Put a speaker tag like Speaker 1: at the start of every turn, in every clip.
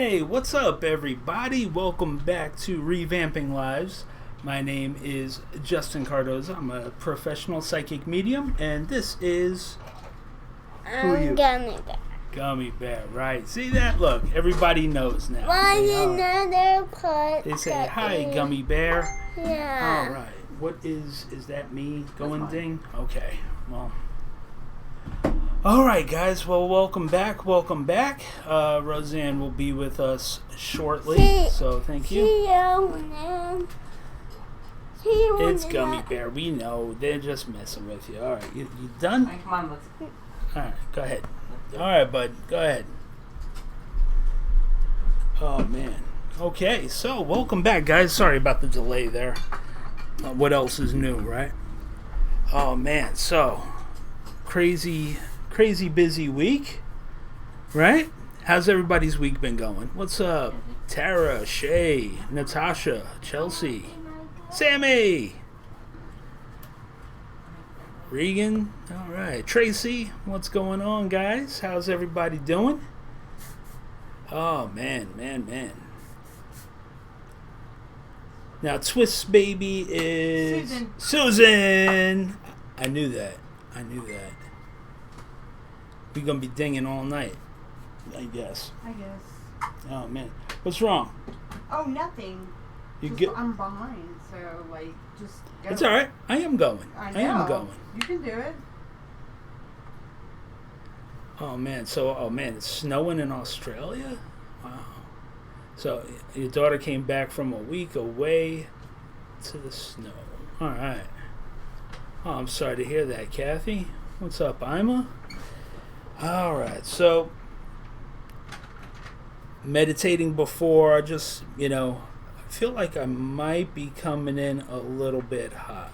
Speaker 1: Hey, what's up, everybody? Welcome back to Revamping Lives. My name is Justin Cardoza. I'm a professional psychic medium, and this is... Who are you?
Speaker 2: Gummy Bear.
Speaker 1: Gummy Bear, right. See that? Look, everybody knows now.
Speaker 2: Another part.
Speaker 1: They say, hi, Gummy Bear.
Speaker 2: Yeah.
Speaker 1: All right. What is that me going ding? Okay, well... All right, guys. Well, welcome back. Roseanne will be with us shortly, so thank you. It's Gummy Bear. We know. They're just messing with you. All right, you done?
Speaker 3: Right, come on, let's...
Speaker 1: All right, go ahead. All right, bud. Go ahead. Oh, man. Okay, so welcome back, guys. Sorry about the delay there. What else is new, right? Oh, man. So, crazy busy week, right? How's everybody's week been going? What's up? Tara, Shay, Natasha, Chelsea, Sammy, Regan. All right, Tracy. What's going on, guys? How's everybody doing? Oh, man. Now, Twist's baby is Susan. I knew that. We're going to be dinging all night, I guess. Oh, man. What's wrong?
Speaker 3: Oh, nothing. I'm behind, so, just go.
Speaker 1: It's all right. I am going.
Speaker 3: I know.
Speaker 1: am going.
Speaker 3: You can do it.
Speaker 1: Oh, man. It's snowing in Australia? Wow. So, your daughter came back from a week away to the snow. All right. Oh, I'm sorry to hear that, Kathy. What's up, Ima? All right, so meditating before, I just, I feel like I might be coming in a little bit hot.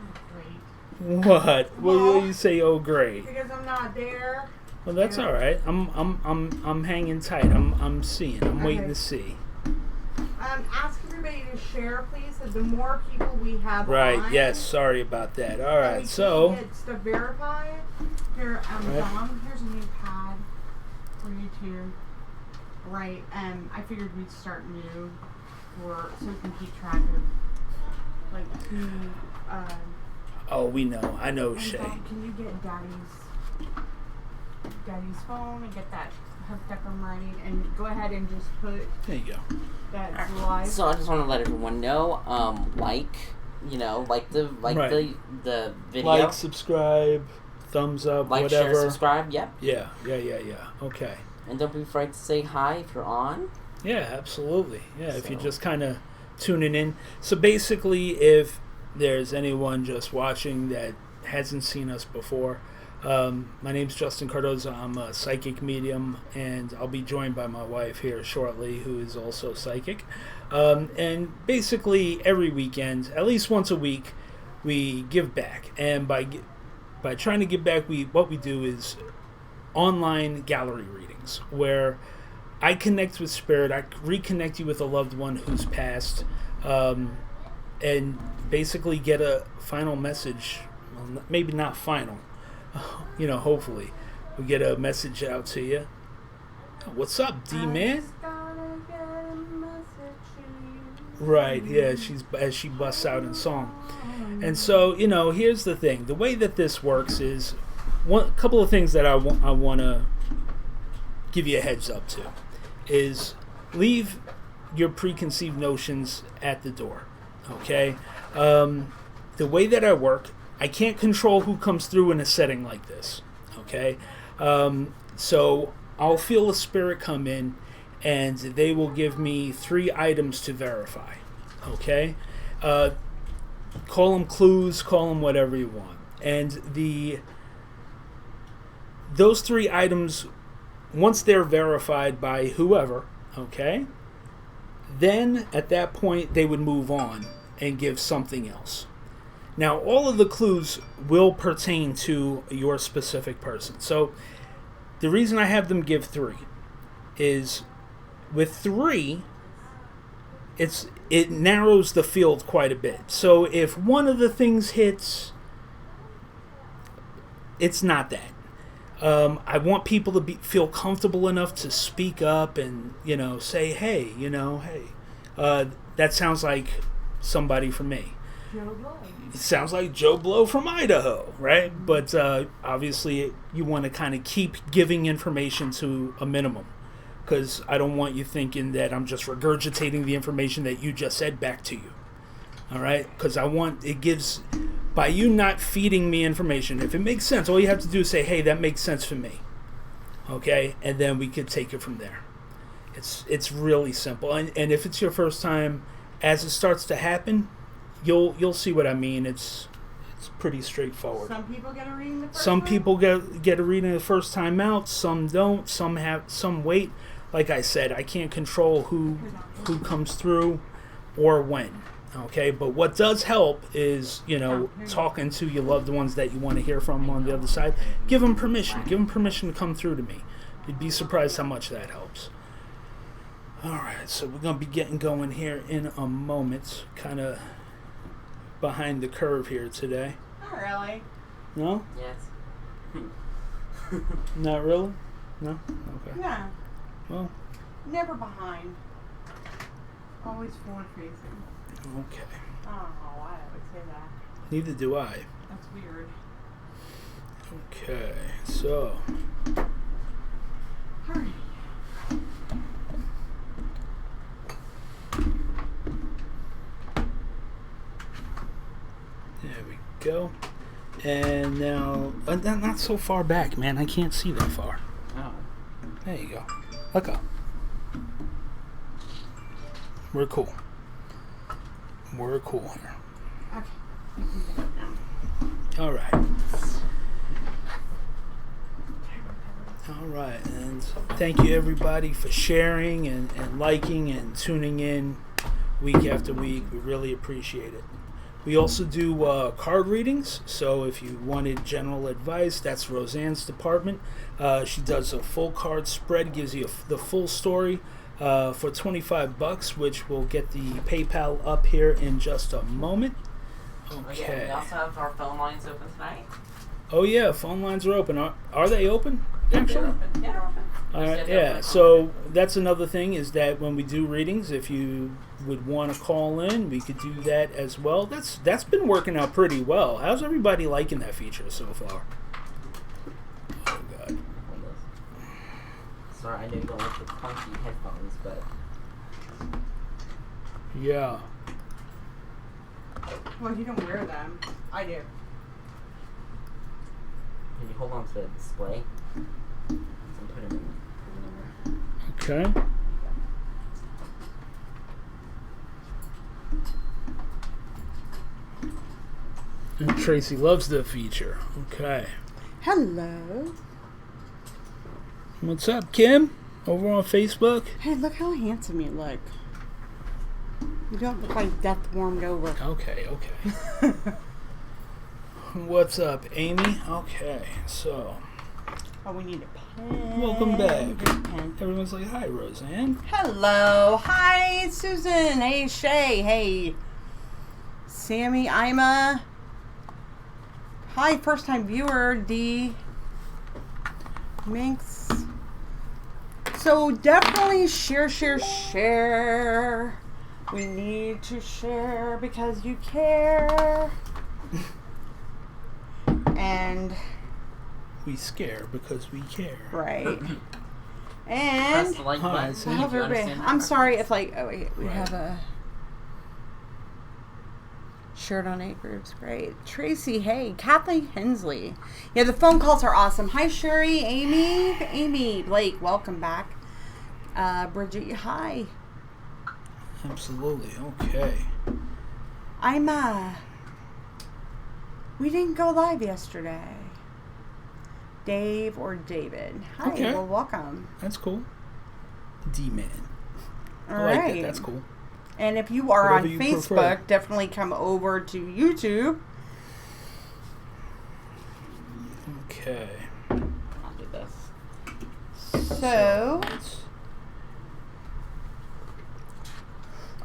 Speaker 3: Oh, great.
Speaker 1: What? Well, you say, oh, great?
Speaker 3: Because I'm not there.
Speaker 1: Well, that's all right. I'm hanging tight. I'm seeing. I'm waiting to see.
Speaker 3: Ask everybody to share, please. So the more people we have
Speaker 1: Right.
Speaker 3: on,
Speaker 1: Yes. Sorry about that. All right. So.
Speaker 3: Get stuff verified. Here,
Speaker 1: right.
Speaker 3: Dom, here's a new pad for you too. Right. I figured we'd start new, so we can keep track of who.
Speaker 1: Oh, we know. I know, Shay.
Speaker 3: Dom, can you get Daddy's phone and get that hooked up and ready, and go ahead and just put.
Speaker 1: There you go.
Speaker 3: That's live.
Speaker 4: So I just want to let everyone know, like the video.
Speaker 1: Like, subscribe, thumbs up,
Speaker 4: like,
Speaker 1: whatever.
Speaker 4: share, subscribe, yep.
Speaker 1: Yeah. Okay.
Speaker 4: And don't be afraid to say hi if you're on.
Speaker 1: Yeah, absolutely. Yeah, if you're just kind of tuning in. So basically, if there's anyone just watching that hasn't seen us before, my name's Justin Cardoza. I'm a psychic medium, and I'll be joined by my wife here shortly, who is also psychic. And basically, every weekend, at least once a week, we give back. And by trying to give back, what we do is online gallery readings, where I connect with spirit, I reconnect you with a loved one who's passed, and basically get a final message. Well, maybe not final. Hopefully we get a message out to you. What's up, D-Man? Right, yeah, as she busts out in song. And so, here's the thing. The way that this works is a couple of things that I want to give you a heads up to is leave your preconceived notions at the door, okay? The way that I work, I can't control who comes through in a setting like this, okay? So I'll feel a spirit come in, and they will give me 3 items to verify, okay? Call them clues, call them whatever you want. And those 3 items, once they're verified by whoever, okay, then at that point they would move on and give something else. Now, all of the clues will pertain to your specific person. So the reason I have them give 3 is with 3, it narrows the field quite a bit. So if one of the things hits, it's not that. I want people to feel comfortable enough to speak up and, say, hey, that sounds like somebody from me. It sounds like Joe Blow from Idaho, right? But obviously you want to kind of keep giving information to a minimum, because I don't want you thinking that I'm just regurgitating the information that you just said back to you. All right? Because by you not feeding me information, if it makes sense, all you have to do is say, hey, that makes sense for me. Okay? And then we could take it from there. It's really simple. And if it's your first time, as it starts to happen, you'll see what I mean. It's pretty straightforward.
Speaker 3: Some people get a reading the first
Speaker 1: Some
Speaker 3: time?
Speaker 1: people get a reading the first time out. Some don't. Some wait. Like I said, I can't control who comes through or when. Okay, but what does help is, talking to your loved ones that you want to hear from on the other side. Give them permission. Give them permission to come through to me. You'd be surprised how much that helps. All right, so we're going to be getting going here in a moment. Kind of behind the curve here today.
Speaker 3: Not really.
Speaker 1: No?
Speaker 4: Yes.
Speaker 1: Not really? No? Okay.
Speaker 3: No.
Speaker 1: Well,
Speaker 3: Never behind. Always forward facing.
Speaker 1: okay.
Speaker 3: I don't know why I would say that.
Speaker 1: Neither do I.
Speaker 3: That's weird.
Speaker 1: Okay, so
Speaker 3: Hurry.
Speaker 1: there we go. And now, not so far back, man. I can't see that far.
Speaker 4: Oh.
Speaker 1: There you go. Look up. We're cool. We're cool here.
Speaker 3: Okay. You can get it now.
Speaker 1: All right. All right. And thank you, everybody, for sharing and liking and tuning in week after week. We really appreciate it. We also do card readings, so if you wanted general advice, that's Roseanne's department. She does a full card spread, gives you the full story for $25, which will get the PayPal up here in just a moment. Okay.
Speaker 4: We also have our phone lines open tonight.
Speaker 1: Oh yeah, phone lines are open. Are they open? Actually?
Speaker 4: They're open. Yeah, they're open.
Speaker 1: Yeah, so that's another thing is that when we do readings, if you would want to call in, we could do that as well. That's been working out pretty well. How's everybody liking that feature so far? Oh, God.
Speaker 4: Sorry, I know you don't like the clunky headphones, but...
Speaker 1: Yeah.
Speaker 3: Well, you don't wear them. I do.
Speaker 4: Can you hold on to the display? And put them in.
Speaker 1: Okay. And Tracy loves the feature. Okay.
Speaker 3: Hello.
Speaker 1: What's up, Kim? Over on Facebook?
Speaker 3: Hey, look how handsome you look. You don't look like death warmed over.
Speaker 1: Okay. What's up, Amy? Okay, so...
Speaker 3: Oh, we need a pen.
Speaker 1: Welcome back.
Speaker 3: Here's a pen.
Speaker 1: Everyone's like, hi, Roseanne.
Speaker 3: Hello. Hi, Susan. Hey, Shay. Hey, Sammy, Ima. Hi, first time viewer, D. Minx. So definitely share. We need to share because you care. And
Speaker 1: We scare because we care.
Speaker 3: right.
Speaker 4: Press
Speaker 3: And
Speaker 4: the like
Speaker 1: Hi,
Speaker 4: button.
Speaker 1: Sam.
Speaker 3: I
Speaker 4: if
Speaker 3: hope
Speaker 4: you
Speaker 3: everybody,
Speaker 4: understand that
Speaker 3: I'm
Speaker 4: reference.
Speaker 3: sorry if like, oh wait, we
Speaker 1: Right.
Speaker 3: have a shared on 8 groups. Great. Tracy, hey. Kathleen Hensley. Yeah, the phone calls are awesome. Hi, Sherry, Amy, Blake, welcome back. Bridget, hi.
Speaker 1: Absolutely. Okay.
Speaker 3: We didn't go live yesterday. Dave or David. Hi,
Speaker 1: Okay.
Speaker 3: well, welcome.
Speaker 1: That's cool. D-Man.
Speaker 3: All
Speaker 1: I like
Speaker 3: right.
Speaker 1: that. That's cool.
Speaker 3: And if you are
Speaker 1: Whatever
Speaker 3: on
Speaker 1: you
Speaker 3: Facebook,
Speaker 1: prefer.
Speaker 3: definitely come over to YouTube.
Speaker 1: Okay.
Speaker 4: I'll do this.
Speaker 3: So,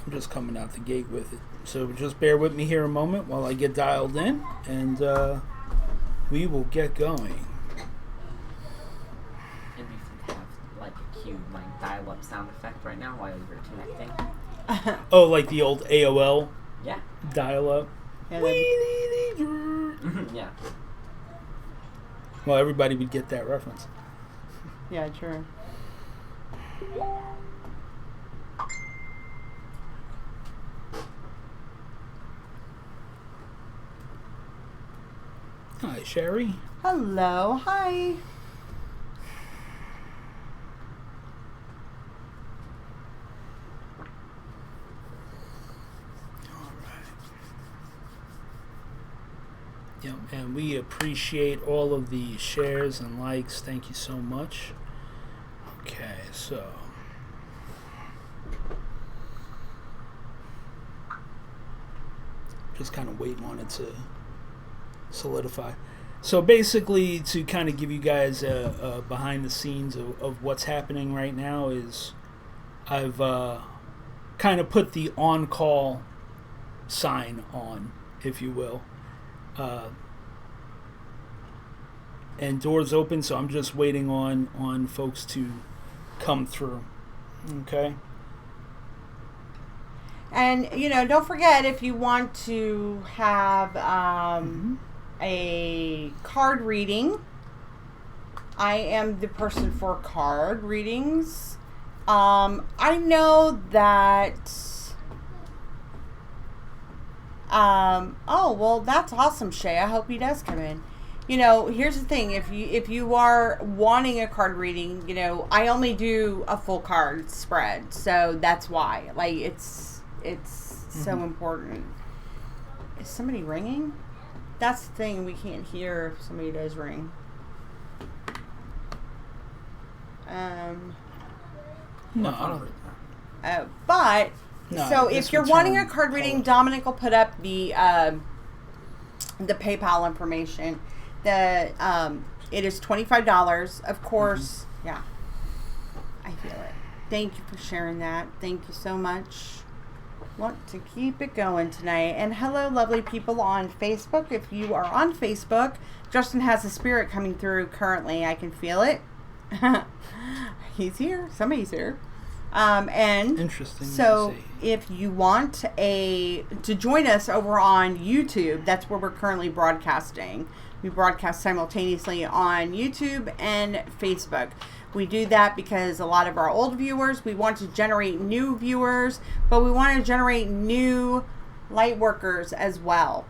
Speaker 1: I'm just coming out the gate with it. So just bear with me here a moment while I get dialed in, and we will get going.
Speaker 4: it'd be fun to have like a cute like dial-up sound effect right now while you're connecting.
Speaker 1: Oh, like the old AOL
Speaker 4: Yeah.
Speaker 1: dial-up.
Speaker 3: Yeah,
Speaker 4: Yeah.
Speaker 1: Well, everybody would get that reference.
Speaker 3: yeah, true.
Speaker 1: Hi, Sherry.
Speaker 3: Hello, hi.
Speaker 1: Yeah, and we appreciate all of the shares and likes. Thank you so much. Okay, so just kind of waiting on it to solidify. So basically, to kind of give you guys a behind the scenes of what's happening right now is I've kind of put the on-call sign on, if you will. And doors open, so I'm just waiting on folks to come through. Okay.
Speaker 3: And, don't forget, if you want to have a card reading, I am the person for card readings. I know that... oh, well, that's awesome, Shay. I hope he does come in. Here's the thing. If you are wanting a card reading, I only do a full card spread. So that's why. Like, it's so important. Is somebody ringing? That's the thing. We can't hear if somebody does ring.
Speaker 1: No, I don't.
Speaker 3: But...
Speaker 1: No,
Speaker 3: so
Speaker 1: this
Speaker 3: if you're
Speaker 1: would
Speaker 3: wanting
Speaker 1: turn
Speaker 3: a card reading,
Speaker 1: color.
Speaker 3: Dominic will put up the PayPal information. It is $25, of course. Yeah, I feel it. Thank you for sharing that. Thank you so much. Want to keep it going tonight. And hello, lovely people on Facebook. If you are on Facebook, Justin has a spirit coming through currently. I can feel it. He's here. Somebody's here. And
Speaker 1: Interesting.
Speaker 3: so if you want to join us over on YouTube, that's where we're currently broadcasting. We broadcast simultaneously on YouTube and Facebook. We do that because a lot of our old viewers, we want to generate new viewers, but we want to generate new light workers as well.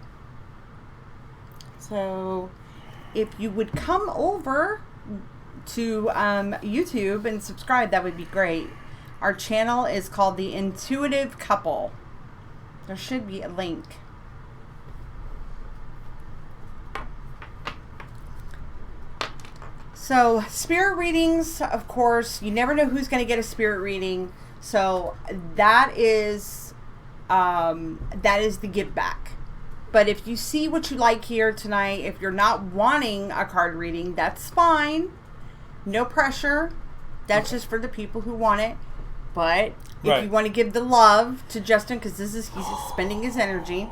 Speaker 3: So if you would come over to YouTube and subscribe, that would be great. Our channel is called The Intuitive Couple. There should be a link. So, spirit readings, of course, you never know who's going to get a spirit reading. So, that is the give back. But if you see what you like here tonight, if you're not wanting a card reading, that's fine. No pressure. That's just for the people who want it. But if you want to give the love to Justin, because he's spending his energy.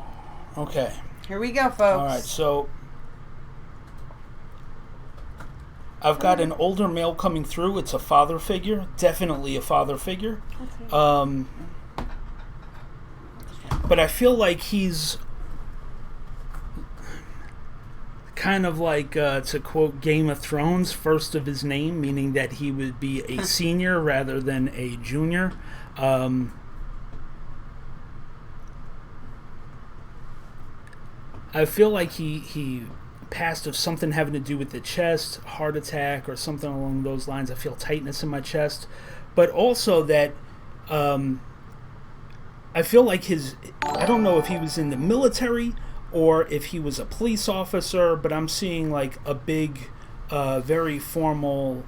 Speaker 1: Okay.
Speaker 3: Here we go, folks.
Speaker 1: All right, so I've got an older male coming through. It's a father figure, definitely a father figure. Okay. But I feel like he's kind of like, to quote Game of Thrones, first of his name, meaning that he would be a senior rather than a junior. I feel like he passed of something having to do with the chest, heart attack, or something along those lines. I feel tightness in my chest. But also that I feel like I don't know if he was in the military or if he was a police officer, but I'm seeing like a big, very formal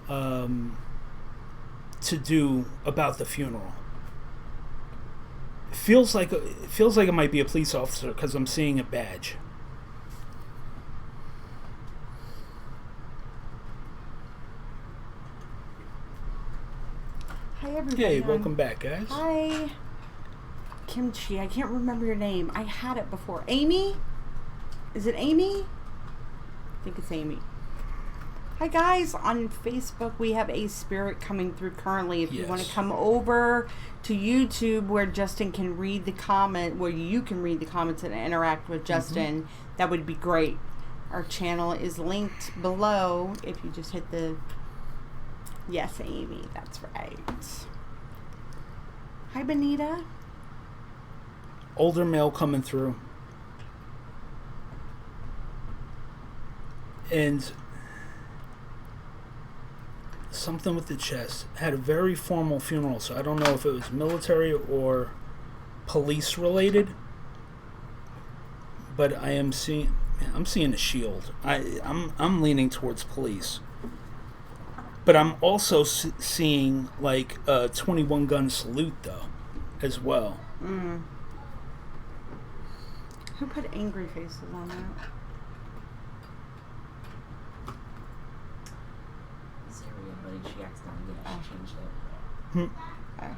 Speaker 1: to-do about the funeral. It feels like it might be a police officer because I'm seeing a badge.
Speaker 3: Hi, everybody.
Speaker 1: Hey, welcome back, guys.
Speaker 3: Hi. Kimchi, I can't remember your name. I had it before. Amy? Is it Amy? I think it's Amy. Hi guys, on Facebook we have a spirit coming through currently. If you want to
Speaker 1: Yes.
Speaker 3: come over to YouTube where Justin can read the comment, where you can read the comments and interact with Justin, that would be great. Our channel is linked below if you just hit the... Yes, Amy, that's right. Hi, Benita.
Speaker 1: Older male coming through. And something with the chest. Had a very formal funeral, so I don't know if it was military or police related. But I'm seeing a shield. I'm leaning towards police. But I'm also seeing like a 21 gun salute though, as well.
Speaker 3: Mm. Who put angry faces on that?
Speaker 4: Syria, buddy, she accidentally changed it.
Speaker 3: Okay.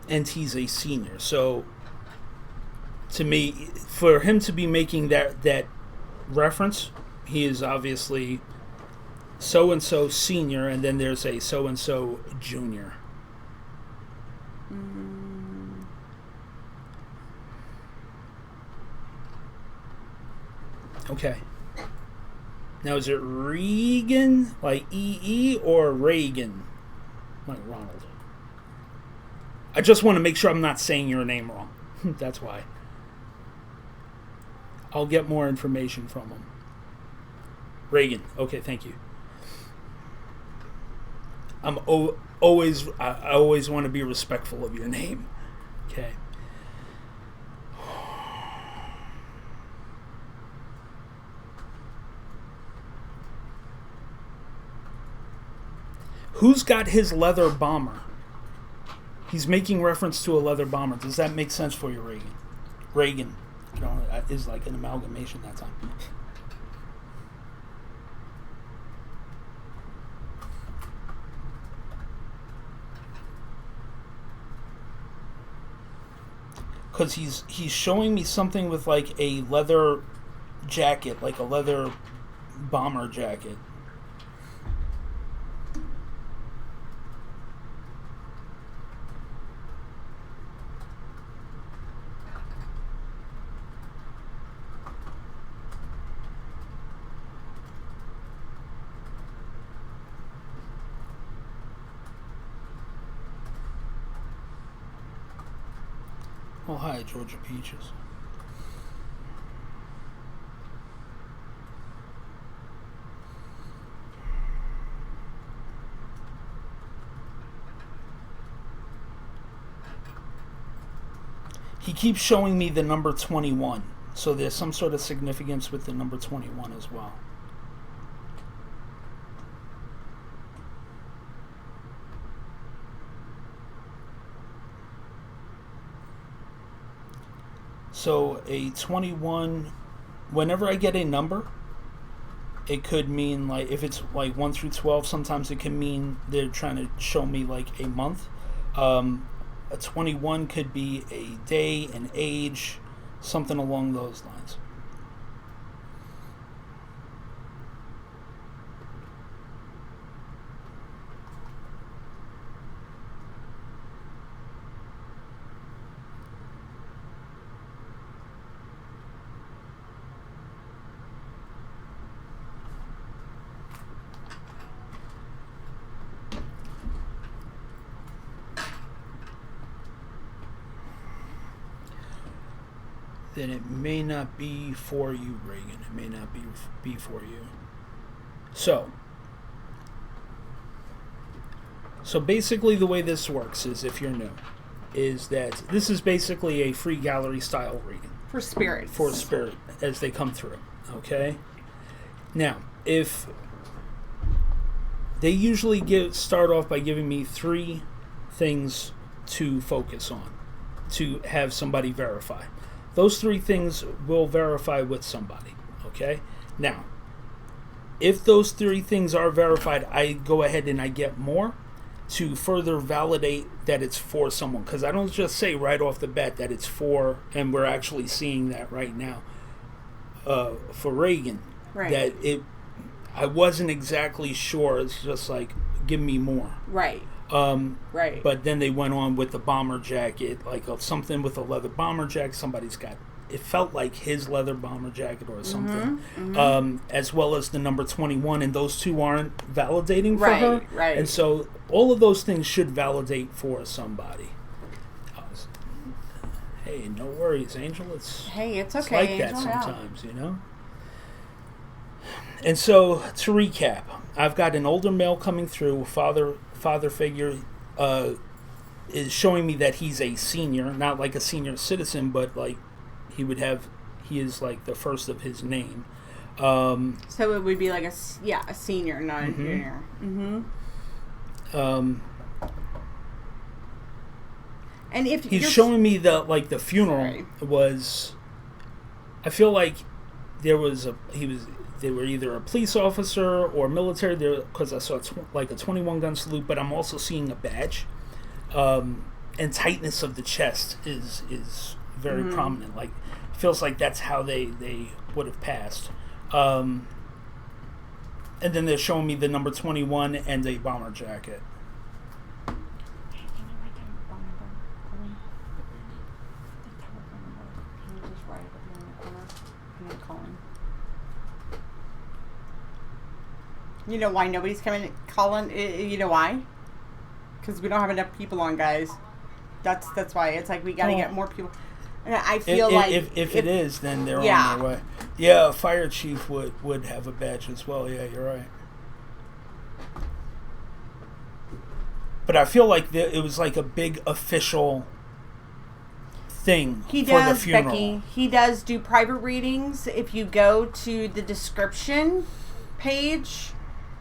Speaker 1: And he's a senior, so to me, for him to be making that reference, he is obviously so and so senior, and then there's a so and so junior. Okay. Now is it Regan, like EE, or Reagan, like Ronald? I just want to make sure I'm not saying your name wrong. That's why. I'll get more information from him. Reagan. Okay, thank you. I always want to be respectful of your name. Okay. Who's got his leather bomber? He's making reference to a leather bomber. Does that make sense for you, Reagan? Reagan. You know, that is like an amalgamation that time. Because he's showing me something with like a leather jacket, like a leather bomber jacket. Oh, hi, Georgia Peaches. He keeps showing me the number 21, so there's some sort of significance with the number 21 as well. So a 21, whenever I get a number, it could mean like, if it's like 1 through 12, sometimes it can mean they're trying to show me like a month. A 21 could be a day, an age, something along those lines. Then it may not be for you, Reagan. It may not be for you. So basically the way this works is, if you're new, is that this is basically a free gallery style reading.
Speaker 3: For spirits.
Speaker 1: For spirit as they come through. Okay? Now, if they usually start off by giving me 3 things to focus on, to have somebody verify. Those 3 things will verify with somebody, okay? Now, if those 3 things are verified, I go ahead and I get more to further validate that it's for someone. Because I don't just say right off the bat that it's for, and we're actually seeing that right now for Reagan.
Speaker 3: Right.
Speaker 1: That I wasn't exactly sure. It's just like, give me more.
Speaker 3: Right. Right.
Speaker 1: But then they went on with the bomber jacket, like something with a leather bomber jacket. Somebody's got, it felt like his leather bomber jacket or something, as well as the number 21, and those two aren't validating for her.
Speaker 3: Right.
Speaker 1: And so all of those things should validate for somebody. Hey, no worries, Angel. It's
Speaker 3: okay.
Speaker 1: It's like
Speaker 3: Angel,
Speaker 1: that sometimes, you know? And so, to recap, I've got an older male coming through, father figure, is showing me that he's a senior, not like a senior citizen, but like he is like the first of his name.
Speaker 3: So it would be like a senior, not a junior. And if
Speaker 1: he's showing me the funeral was, I feel like they were either a police officer or military there, because I saw like a 21 gun salute, but I'm also seeing a badge, and tightness of the chest is very prominent. Like, feels like that's how they would have passed. And then they're showing me the number 21 and a bomber jacket.
Speaker 3: You know why nobody's calling? You know why? Because we don't have enough people on, guys. That's why. It's like we got to get more people. And I feel
Speaker 1: if it is, then they're on their way. Yeah, a fire chief would have a badge as well. Yeah, you're right. But I feel like it was like a big official thing for the funeral.
Speaker 3: Becky. He does do private readings. If you go to the description page,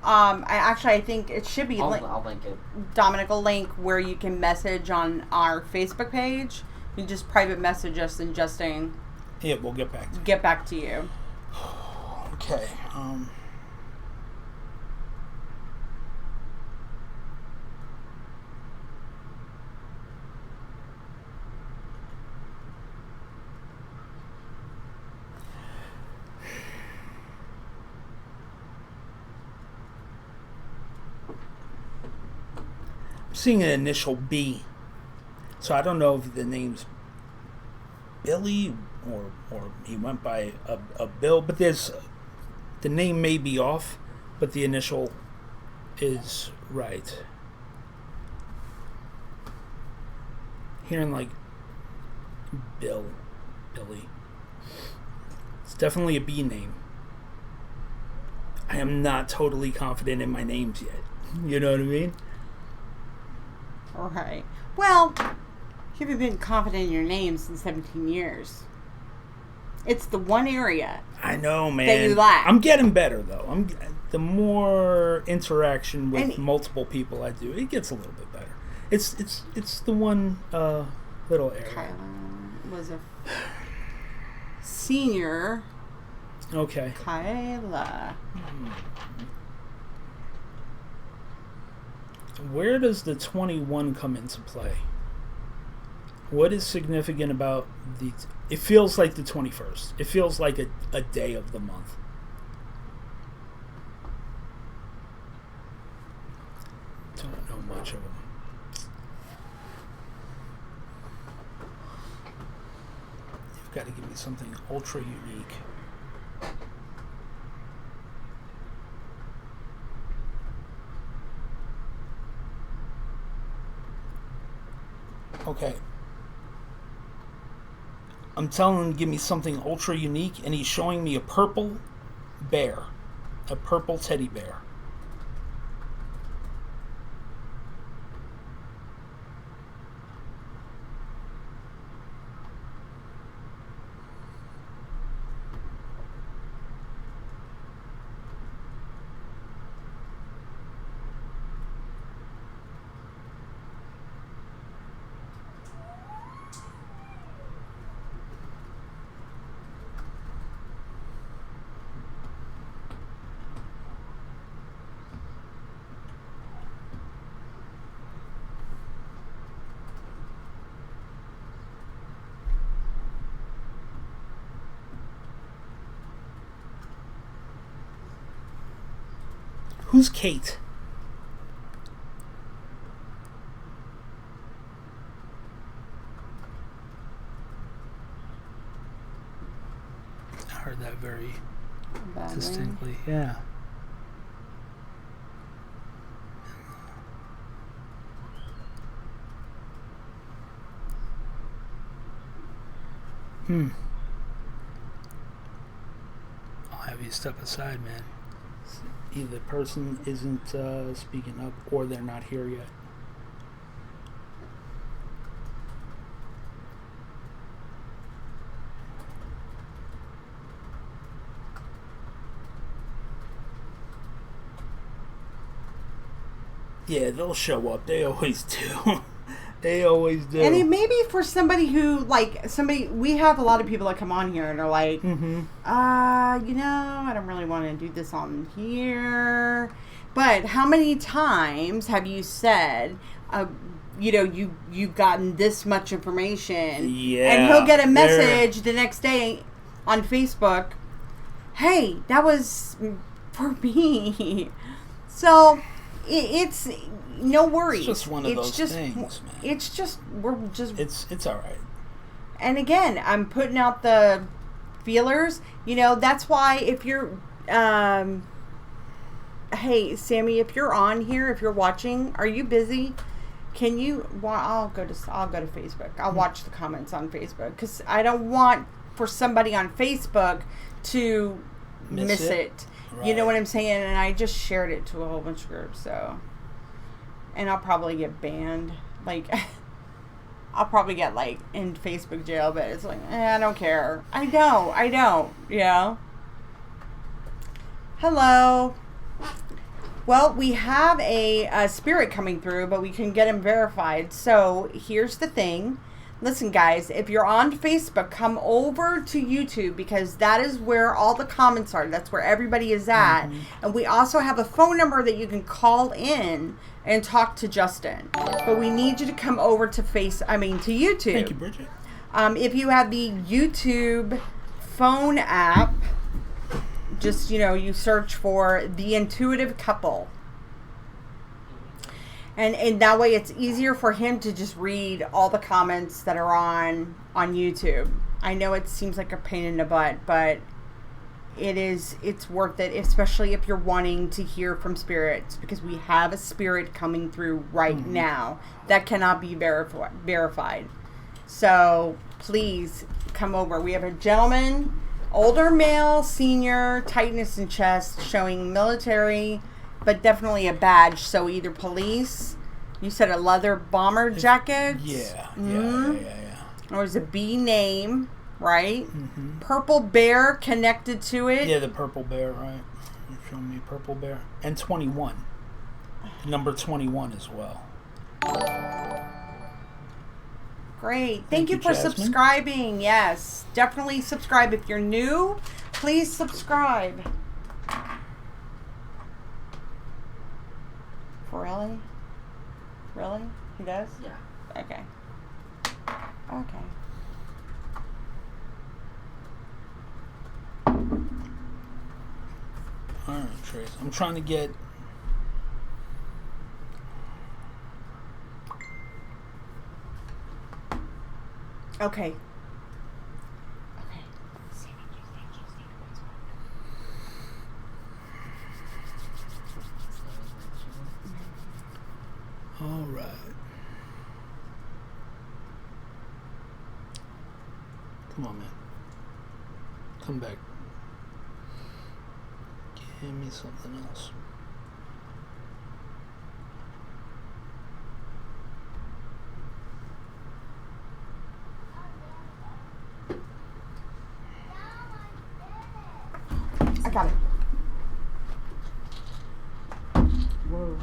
Speaker 3: I think it should be.
Speaker 4: I'll link it.
Speaker 3: Dominic will link where you can message on our Facebook page. You just private message us, and Justin.
Speaker 1: Yeah, we'll get back to you.
Speaker 3: Get back to you.
Speaker 1: Okay. I'm seeing an initial B. So I don't know if the name's Billy or he went by a Bill, but the name may be off, but the initial is right. Hearing like Billy. It's definitely a B name. I am not totally confident in my names yet. You know what I mean?
Speaker 3: All right. Well, you haven't been confident in your names in 17 years. It's the one area.
Speaker 1: I know, man.
Speaker 3: That you lack.
Speaker 1: I'm getting better, though. The more interaction with multiple people I do, it gets a little bit better. It's the one little area.
Speaker 3: Kyla was a senior.
Speaker 1: Okay.
Speaker 3: Kyla.
Speaker 1: Where does the 21 come into play? What is significant about it feels like the 21st. It feels like a day of the month. Don't know much of them. You've got to give me something ultra unique. Okay. I'm telling him to give me something ultra unique, and he's showing me a purple bear. A purple teddy bear. Who's Kate? I heard that very
Speaker 3: Badly.
Speaker 1: distinctly. Yeah. I'll have you step aside, man. Either the person isn't speaking up or they're not here yet. Yeah, they'll show up. They always do. They always do.
Speaker 3: And it may be for somebody who, like, we have a lot of people that come on here and are like, I don't really want to do this on here. But how many times have you said, you've gotten this much information?
Speaker 1: Yeah.
Speaker 3: And he'll get a message the next day on Facebook, hey, that was for me. So, it's... No worries.
Speaker 1: It's just one of those things, man. It's all right.
Speaker 3: And again, I'm putting out the feelers. That's why if you're, hey, Sammy, if you're on here, if you're watching, are you busy? Can you? Well, I'll go to Facebook. I'll watch the comments on Facebook because I don't want for somebody on Facebook to miss it. Right. You know what I'm saying? And I just shared it to a whole bunch of groups, so. And I'll probably get banned. Like, I'll probably get, like, in Facebook jail, but it's like, I don't care. I don't, Hello. Well, we have a spirit coming through, but we can get him verified. So, here's the thing. Listen, guys, if you're on Facebook, come over to YouTube because that is where all the comments are. That's where everybody is at. And we also have a phone number that you can call in and talk to Justin. But we need you to come over to YouTube.
Speaker 1: Thank you, Bridget.
Speaker 3: If you have the YouTube phone app, just, you search for The Intuitive Couple. And that way it's easier for him to just read all the comments that are on YouTube. I know it seems like a pain in the butt, but it's worth it, especially if you're wanting to hear from spirits, because we have a spirit coming through right now that cannot be verified. So please come over. We have a gentleman, older male, senior, tightness in chest, showing military, but definitely a badge. So either police, you said a leather bomber jacket.
Speaker 1: Yeah.
Speaker 3: Or is a B name, right? Purple bear connected to it.
Speaker 1: Yeah, the purple bear, right? You're showing me purple bear. And 21. Number 21 as well.
Speaker 3: Great. Thank you for
Speaker 1: Jasmine.
Speaker 3: subscribing. Yes, definitely subscribe. If you're new, please subscribe. Really? Really? He does?
Speaker 4: Yeah.
Speaker 3: Okay.
Speaker 1: Alright, Trace. I'm trying to get...
Speaker 3: Okay.
Speaker 1: Alright. Come on, man. Come back. Give me something else.
Speaker 3: I got it. Whoa.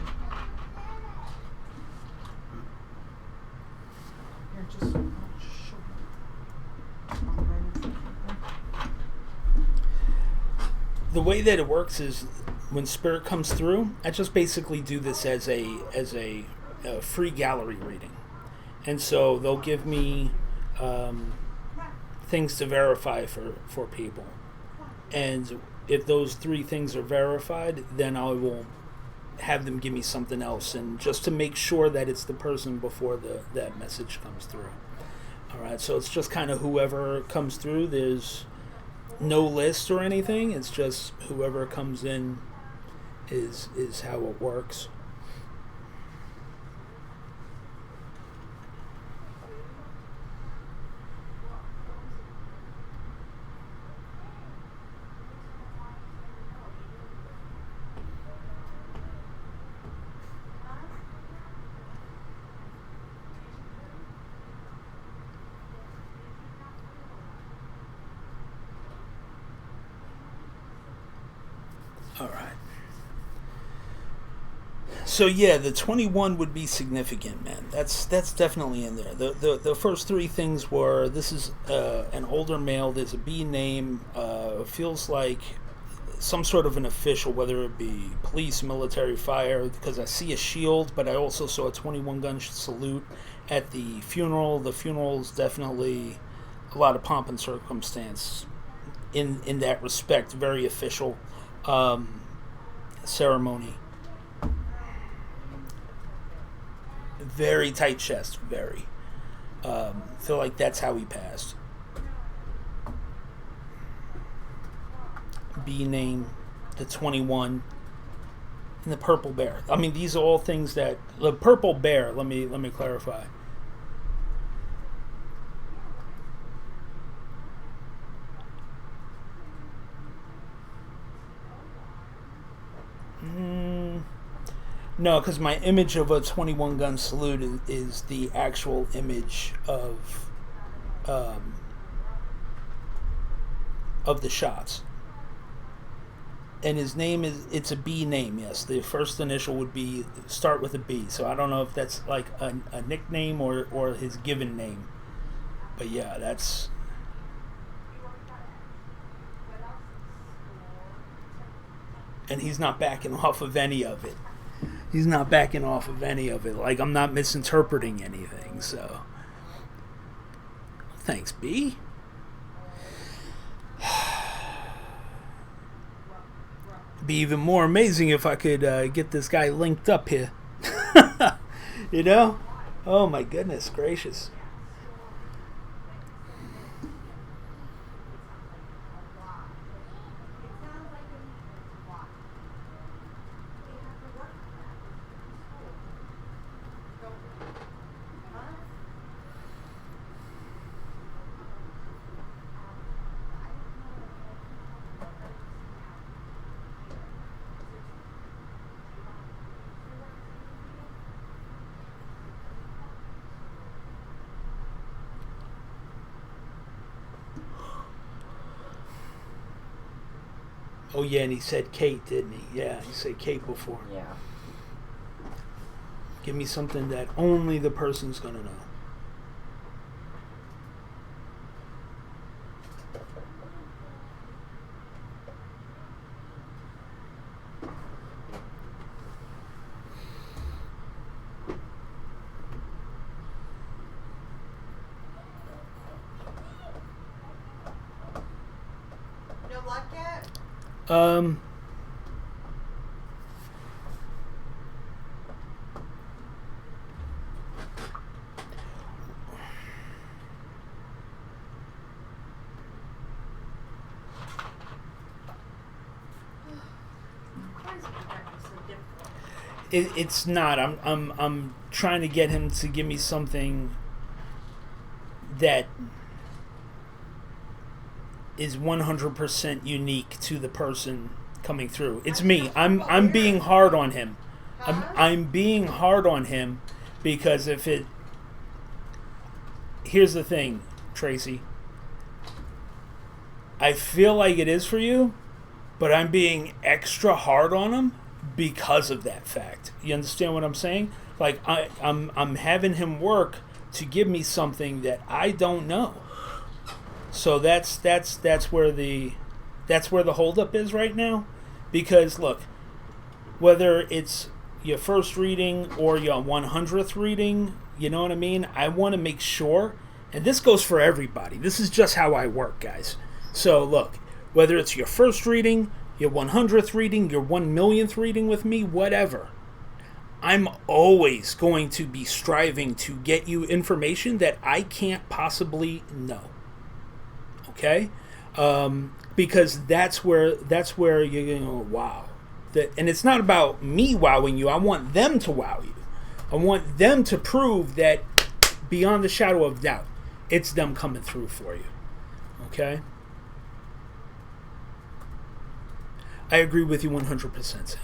Speaker 3: Here, just
Speaker 1: The way that it works is when spirit comes through, I just basically do this as a free gallery reading, and so they'll give me things to verify for people, and if those 3 things are verified, then I will have them give me something else, and just to make sure that it's the person before that message comes through. All right, so it's just kind of whoever comes through. There's no list or anything. It's just whoever comes in is how it works. All right. So yeah, the 21 would be significant, man. That's definitely in there. The first three things were, this is an older male. There's a B name. Feels like some sort of an official, whether it be police, military, fire. Because I see a shield, but I also saw a 21 gun salute at the funeral. The funeral is definitely a lot of pomp and circumstance in that respect. Very official. Ceremony. Very tight chest, very. Feel like that's how he passed. B name, the 21, and the purple bear. I mean, these are all things that the purple bear. Let me clarify. No, because my image of a 21 gun salute is the actual image of the shots. And his name it's a B name, yes. The first initial would be start with a B. So I don't know if that's like a nickname or his given name. But yeah, that's... And he's not backing off of any of it. He's not backing off of any of it. Like, I'm not misinterpreting anything, so... Thanks, B. Be even more amazing if I could get this guy linked up here. You know? Oh my goodness gracious. Oh yeah, and he said Kate, didn't he? Yeah, he said Kate before.
Speaker 4: Yeah.
Speaker 1: Give me something that only the person's gonna know.
Speaker 3: No luck yet?
Speaker 1: It's not. I'm trying to get him to give me something that is 100% unique to the person coming through. It's me. I'm being hard on him. I'm being hard on him because if it... Here's the thing, Tracy. I feel like it is for you, but I'm being extra hard on him because of that fact. You understand what I'm saying? Like I'm having him work to give me something that I don't know. So that's where the holdup is right now. Because look, whether it's your first reading or your 100th reading, you know what I mean? I want to make sure, and this goes for everybody. This is just how I work, guys. So look, whether it's your first reading, your 100th reading, your 1 millionth reading with me, whatever. I'm always going to be striving to get you information that I can't possibly know. Okay? Because that's where you're going to go, wow. And it's not about me wowing you. I want them to wow you. I want them to prove that beyond the shadow of doubt, it's them coming through for you. Okay? I agree with you 100%, Sam.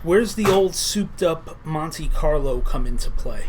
Speaker 1: Where's the old souped up Monte Carlo come into play?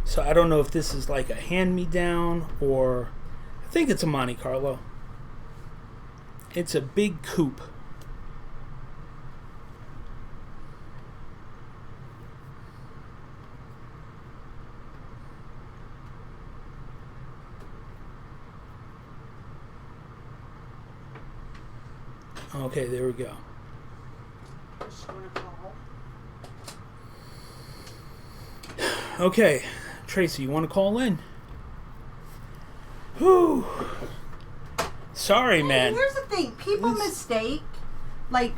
Speaker 1: So I don't know if this is like a hand-me-down or... I think it's a Monte Carlo. It's a big coupe. Okay, there we go. Okay, Tracy, you want to call in? Whew. Sorry, man.
Speaker 3: Here's the thing: people mistake, like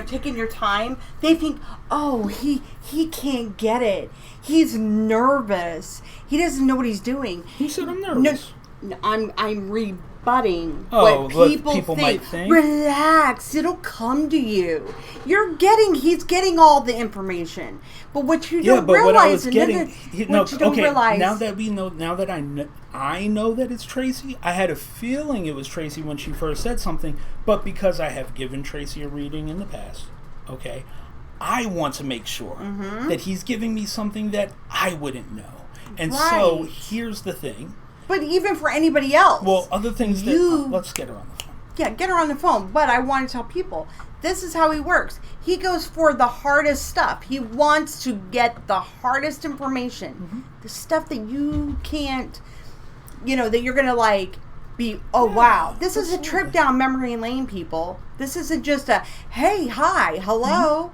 Speaker 3: taking your time. They think, oh, he can't get it. He's nervous. He doesn't know what he's doing.
Speaker 1: Who said I'm nervous?
Speaker 3: No, I'm rebutting
Speaker 1: what
Speaker 3: what
Speaker 1: people
Speaker 3: think.
Speaker 1: might think.
Speaker 3: Relax, it'll come to you. He's getting all the information, but what you don't realize,
Speaker 1: what I was getting,
Speaker 3: realize.
Speaker 1: Now that I know that it's Tracy. I had a feeling it was Tracy when she first said something, but because I have given Tracy a reading in the past, okay, I want to make sure that he's giving me something that I wouldn't know. And so here's the thing.
Speaker 3: But even for anybody else.
Speaker 1: Well, other things let's get her on the phone.
Speaker 3: Yeah, get her on the phone. But I want to tell people, this is how he works. He goes for the hardest stuff. He wants to get the hardest information. The stuff that you can't, that you're going to wow. This is a trip down memory lane, people. This isn't just a, hey, hi, hello.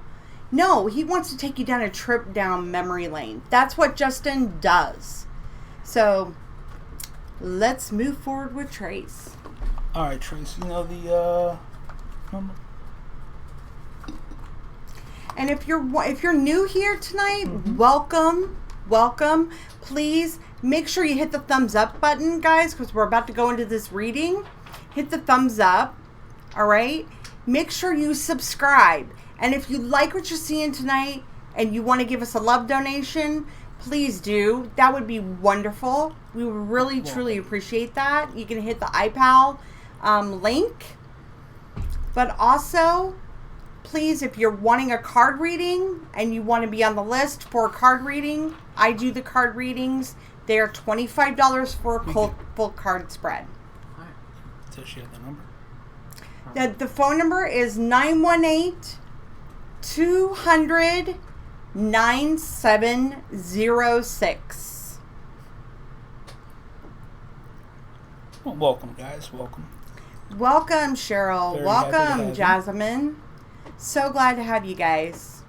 Speaker 3: No, he wants to take you down a trip down memory lane. That's what Justin does. So... let's move forward with Trace.
Speaker 1: All right, Trace, you know the number?
Speaker 3: And if you're new here tonight, welcome. Please make sure you hit the thumbs up button, guys, because we're about to go into this reading. Hit the thumbs up, all right? Make sure you subscribe. And if you like what you're seeing tonight and you want to give us a love donation, please do. That would be wonderful. We would really, truly appreciate that. You can hit the iPal link. But also, please, if you're wanting a card reading and you want to be on the list for a card reading, I do the card readings. They are $25 for a full card spread.
Speaker 1: All right. Does she have the number?
Speaker 3: The phone number is 918-200-9706.
Speaker 1: Well, welcome, guys. Welcome.
Speaker 3: Welcome, Cheryl.
Speaker 1: Very
Speaker 3: welcome, Jasmine. So glad to have you guys.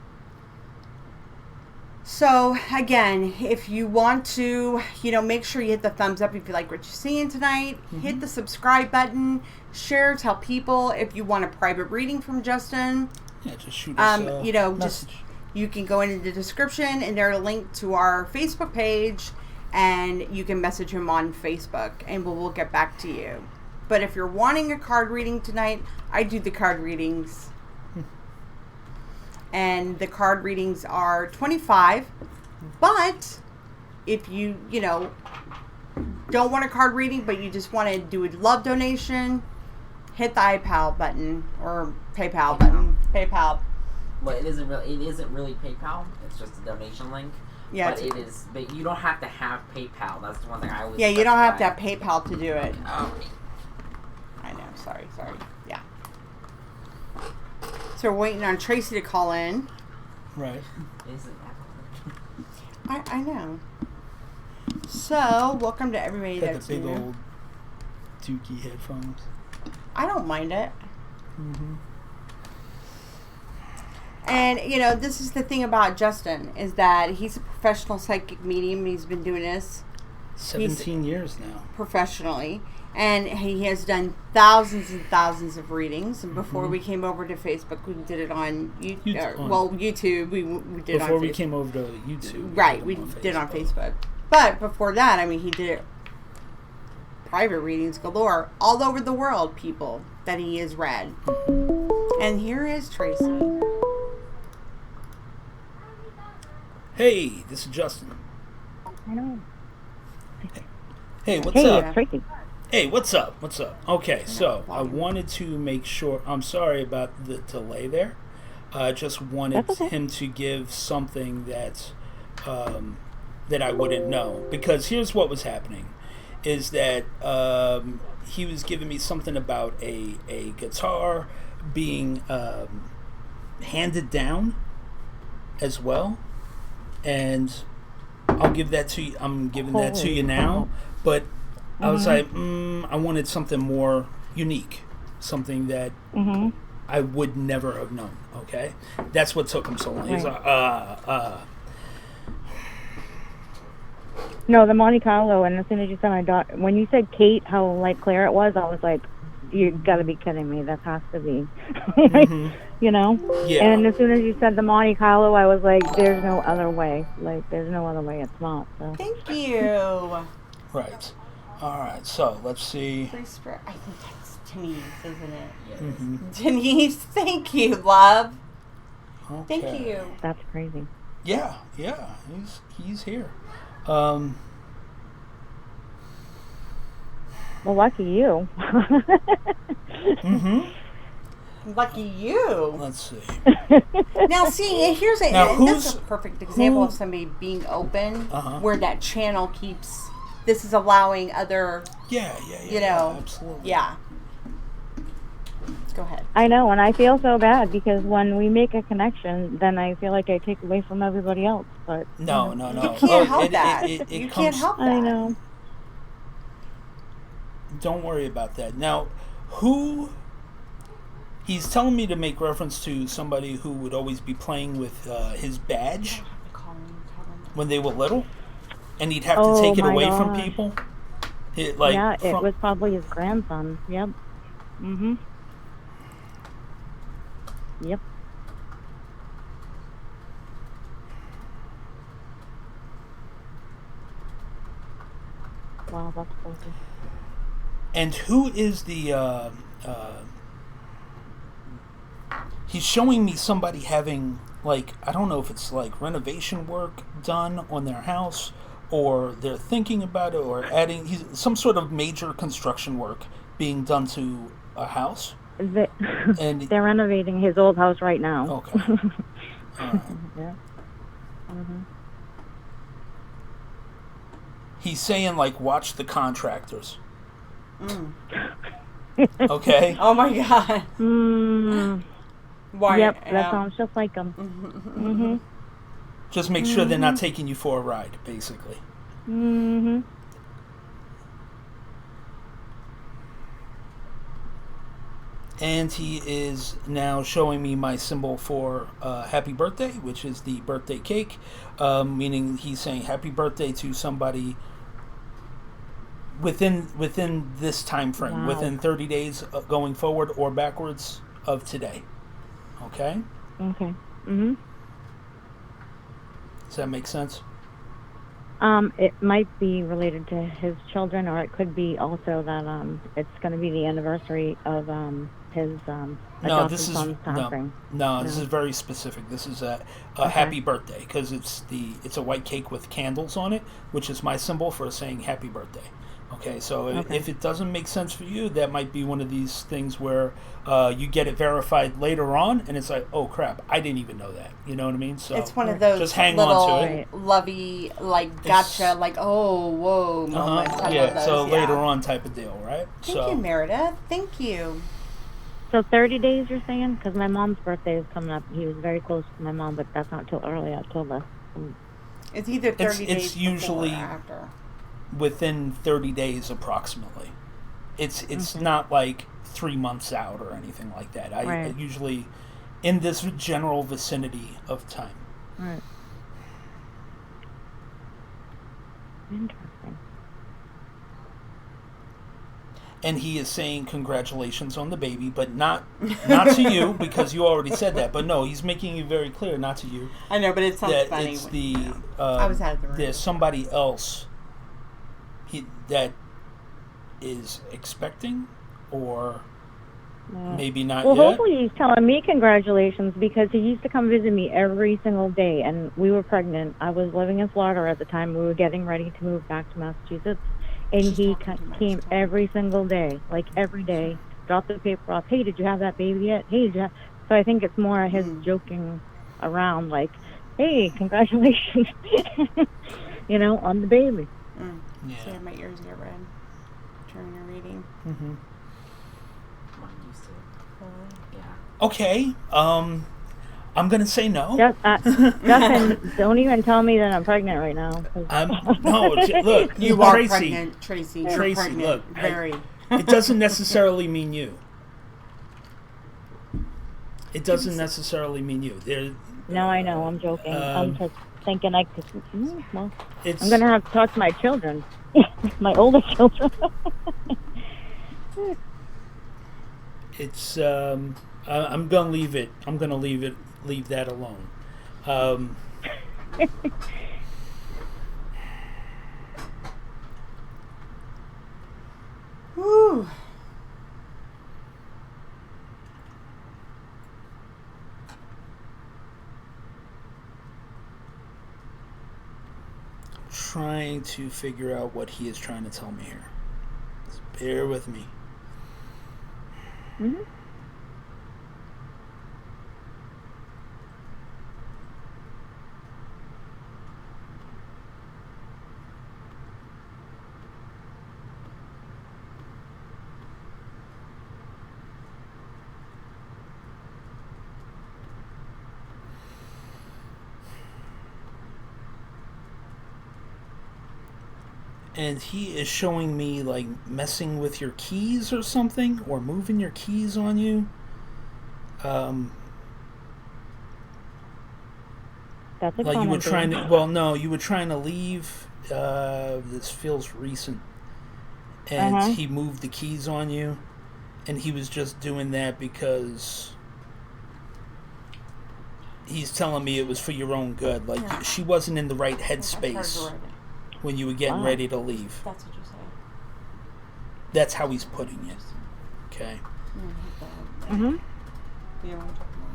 Speaker 3: So, again, if you want to, make sure you hit the thumbs up if you like what you're seeing tonight. Hit the subscribe button. Share, tell people. If you want a private reading from Justin,
Speaker 1: just shoot us a message.
Speaker 3: You can go into the description and there's a link to our Facebook page, and you can message him on Facebook, and we'll get back to you. But if you're wanting a card reading tonight, I do the card readings. And the card readings are $25. But if you don't want a card reading, but you just want to do a love donation, hit the iPal button or PayPal button. PayPal.
Speaker 4: Well, it isn't really PayPal. It's just a donation link.
Speaker 3: Yeah,
Speaker 4: but it is. But you don't have to have PayPal. That's the one thing I always.
Speaker 3: Yeah, you don't have to have PayPal to do it.
Speaker 4: Oh.
Speaker 3: I know. Sorry. Yeah. So we're waiting on Tracy to call in.
Speaker 1: Right.
Speaker 4: Isn't that?
Speaker 3: I know. So welcome to everybody
Speaker 1: Got
Speaker 3: that's
Speaker 1: the big
Speaker 3: new.
Speaker 1: old Dookie headphones.
Speaker 3: I don't mind it.
Speaker 1: Mm-hmm.
Speaker 3: And, this is the thing about Justin, is that he's a professional psychic medium. He's been doing this
Speaker 1: 17 years now.
Speaker 3: Professionally. And he has done thousands and thousands of readings. And before we came over to Facebook, we did it on YouTube. We did it on Facebook.
Speaker 1: Before we came over to YouTube.
Speaker 3: Right, we did it on Facebook. But before that, he did private readings galore all over the world, people that he has read. And here is Tracy.
Speaker 1: Hey, this is Justin.
Speaker 5: I know.
Speaker 1: Hey, what's
Speaker 5: Hey,
Speaker 1: up?
Speaker 5: it's Tracy.
Speaker 1: Hey, what's up? Okay, so I wanted to make sure. I'm sorry about the delay there. I just wanted
Speaker 5: That's okay.
Speaker 1: him to give something that that I wouldn't know, because here's what was happening: is that he was giving me something about a guitar being handed down as well, and I'll give that to you. I'm giving that to you now, but I was like, I wanted something more unique, something that I would never have known. Okay, that's what took him so long. He's like,
Speaker 5: No, the Monte Carlo, and as soon as you said my daughter, when you said Kate, how like Claire it was, I was like, you gotta be kidding me. That has to be.
Speaker 1: Yeah.
Speaker 5: And as soon as you said the Monte Carlo, I was like, there's no other way. Like, there's no other way. It's not. So.
Speaker 3: Thank you.
Speaker 1: Right. All right. So let's see.
Speaker 3: I think that's Denise, isn't it?
Speaker 4: Yes.
Speaker 3: Denise, thank you, love.
Speaker 1: Okay.
Speaker 3: Thank you.
Speaker 5: That's crazy.
Speaker 1: Yeah. He's here.
Speaker 5: Well, lucky you.
Speaker 3: Lucky you.
Speaker 1: Let's see.
Speaker 3: Now, see, here's a
Speaker 1: Now,
Speaker 3: this is a perfect example of somebody being open, where that channel keeps. This is allowing other.
Speaker 1: Yeah. Absolutely.
Speaker 3: Yeah. Go ahead.
Speaker 5: I know, and I feel so bad because when we make a connection, then I feel like I take away from everybody else. But
Speaker 1: No.
Speaker 3: You can't help that.
Speaker 1: It
Speaker 3: You
Speaker 1: comes,
Speaker 3: can't help that.
Speaker 5: I know.
Speaker 1: Don't worry about that. Now, who? He's telling me to make reference to somebody who would always be playing with his badge when they were little, and he'd have to take it
Speaker 5: my
Speaker 1: away from
Speaker 5: gosh.
Speaker 1: people. It
Speaker 5: was probably his grandson. Yep. Yep. Wow, that's crazy.
Speaker 1: And who is the? He's showing me somebody having I don't know if it's renovation work done on their house, or they're thinking about it, or adding some sort of major construction work being done to a house. And
Speaker 5: They're renovating his old house right now.
Speaker 1: Okay. All right.
Speaker 5: Yeah.
Speaker 1: He's saying watch the contractors. Okay.
Speaker 3: Oh my God. Why?
Speaker 5: Yep, that sounds just like him.
Speaker 1: Just make sure they're not taking you for a ride, basically. And he is now showing me my symbol for happy birthday, which is the birthday cake, meaning he's saying happy birthday to somebody within this time frame, within 30 days going forward or backwards of today. Okay?
Speaker 5: Okay.
Speaker 1: Does that make sense?
Speaker 5: It might be related to his children, or it could be also that it's going to be the anniversary of his
Speaker 1: No,
Speaker 5: adopted
Speaker 1: this is
Speaker 5: son's passing.
Speaker 1: no. This
Speaker 5: No.
Speaker 1: is very specific. This is a
Speaker 5: Okay.
Speaker 1: happy birthday because it's a white cake with candles on it, which is my symbol for saying happy birthday. Okay, so
Speaker 5: Okay.
Speaker 1: if it doesn't make sense for you, that might be one of these things where you get it verified later on, and it's like, oh crap, I didn't even know that. You know what I mean? So
Speaker 3: It's one of those
Speaker 1: just hang
Speaker 3: little
Speaker 1: on to it.
Speaker 3: lovey, like gotcha, like oh whoa moments. I
Speaker 1: Yeah,
Speaker 3: love those.
Speaker 1: so
Speaker 3: yeah.
Speaker 1: later on type of deal, right?
Speaker 3: Thank you, Meredith. Thank you.
Speaker 5: So 30 days, you're saying? Because my mom's birthday is coming up. He was very close to my mom, but that's not till early October.
Speaker 3: It's either 30 days
Speaker 1: it's usually
Speaker 3: before or after.
Speaker 1: within 30 days approximately. It's not like 3 months out or anything like that. I
Speaker 5: Right.
Speaker 1: usually in this general vicinity of time.
Speaker 5: Right. Interesting.
Speaker 1: And he is saying congratulations on the baby, but not to you because you already said that. But no, he's making it very clear, not to you,
Speaker 3: I know, but it sounds
Speaker 1: that
Speaker 3: funny.
Speaker 1: it's
Speaker 3: when-
Speaker 1: the
Speaker 3: I was out of the room.
Speaker 1: there's somebody else that is expecting, or
Speaker 5: Yeah.
Speaker 1: maybe not
Speaker 5: Well,
Speaker 1: yet.
Speaker 5: hopefully he's telling me congratulations because he used to come visit me every single day, and we were pregnant. I was living in Florida at the time. We were getting ready to move back to Massachusetts, and
Speaker 3: She's
Speaker 5: he
Speaker 3: talking too much.
Speaker 5: came every single day, like every day, dropped the paper off. Hey, did you have that baby yet? Hey, did you have... So I think it's more his joking around, like, hey, congratulations, on the baby.
Speaker 1: Yeah.
Speaker 3: See, my ears get red during your reading.
Speaker 1: Mm-hmm.
Speaker 4: I'm used to it. Yeah.
Speaker 1: Okay. I'm gonna say no.
Speaker 5: Justin, don't even tell me that I'm pregnant right now. 'Cause-
Speaker 1: No. Look,
Speaker 3: You are
Speaker 1: Tracy.
Speaker 3: pregnant, Tracy. You're
Speaker 1: Tracy,
Speaker 3: pregnant.
Speaker 1: look,
Speaker 3: Very.
Speaker 1: It doesn't necessarily mean you. It doesn't necessarily mean you.
Speaker 5: No, I know. I'm joking. I'm just thinking I could. Well,
Speaker 1: It's,
Speaker 5: I'm gonna have to talk to my children, my older children.
Speaker 1: It's. I'm gonna leave it. I'm gonna leave that alone.
Speaker 3: Whew.
Speaker 1: Trying to figure out what he is trying to tell me here. Just bear with me.
Speaker 5: Mm-hmm.
Speaker 1: And he is showing me like messing with your keys or something, or moving your keys on you.
Speaker 5: That's a
Speaker 1: Like you were
Speaker 5: common
Speaker 1: trying
Speaker 5: thing.
Speaker 1: to. Well, no, you were trying to leave. This feels recent, and he moved the keys on you, and he was just doing that because he's telling me it was for your own good. Like she wasn't in the right headspace when you were getting ready to leave.
Speaker 3: That's what you say.
Speaker 1: That's how he's putting it. Okay.
Speaker 5: Mm-hmm.
Speaker 3: You don't want to talk more.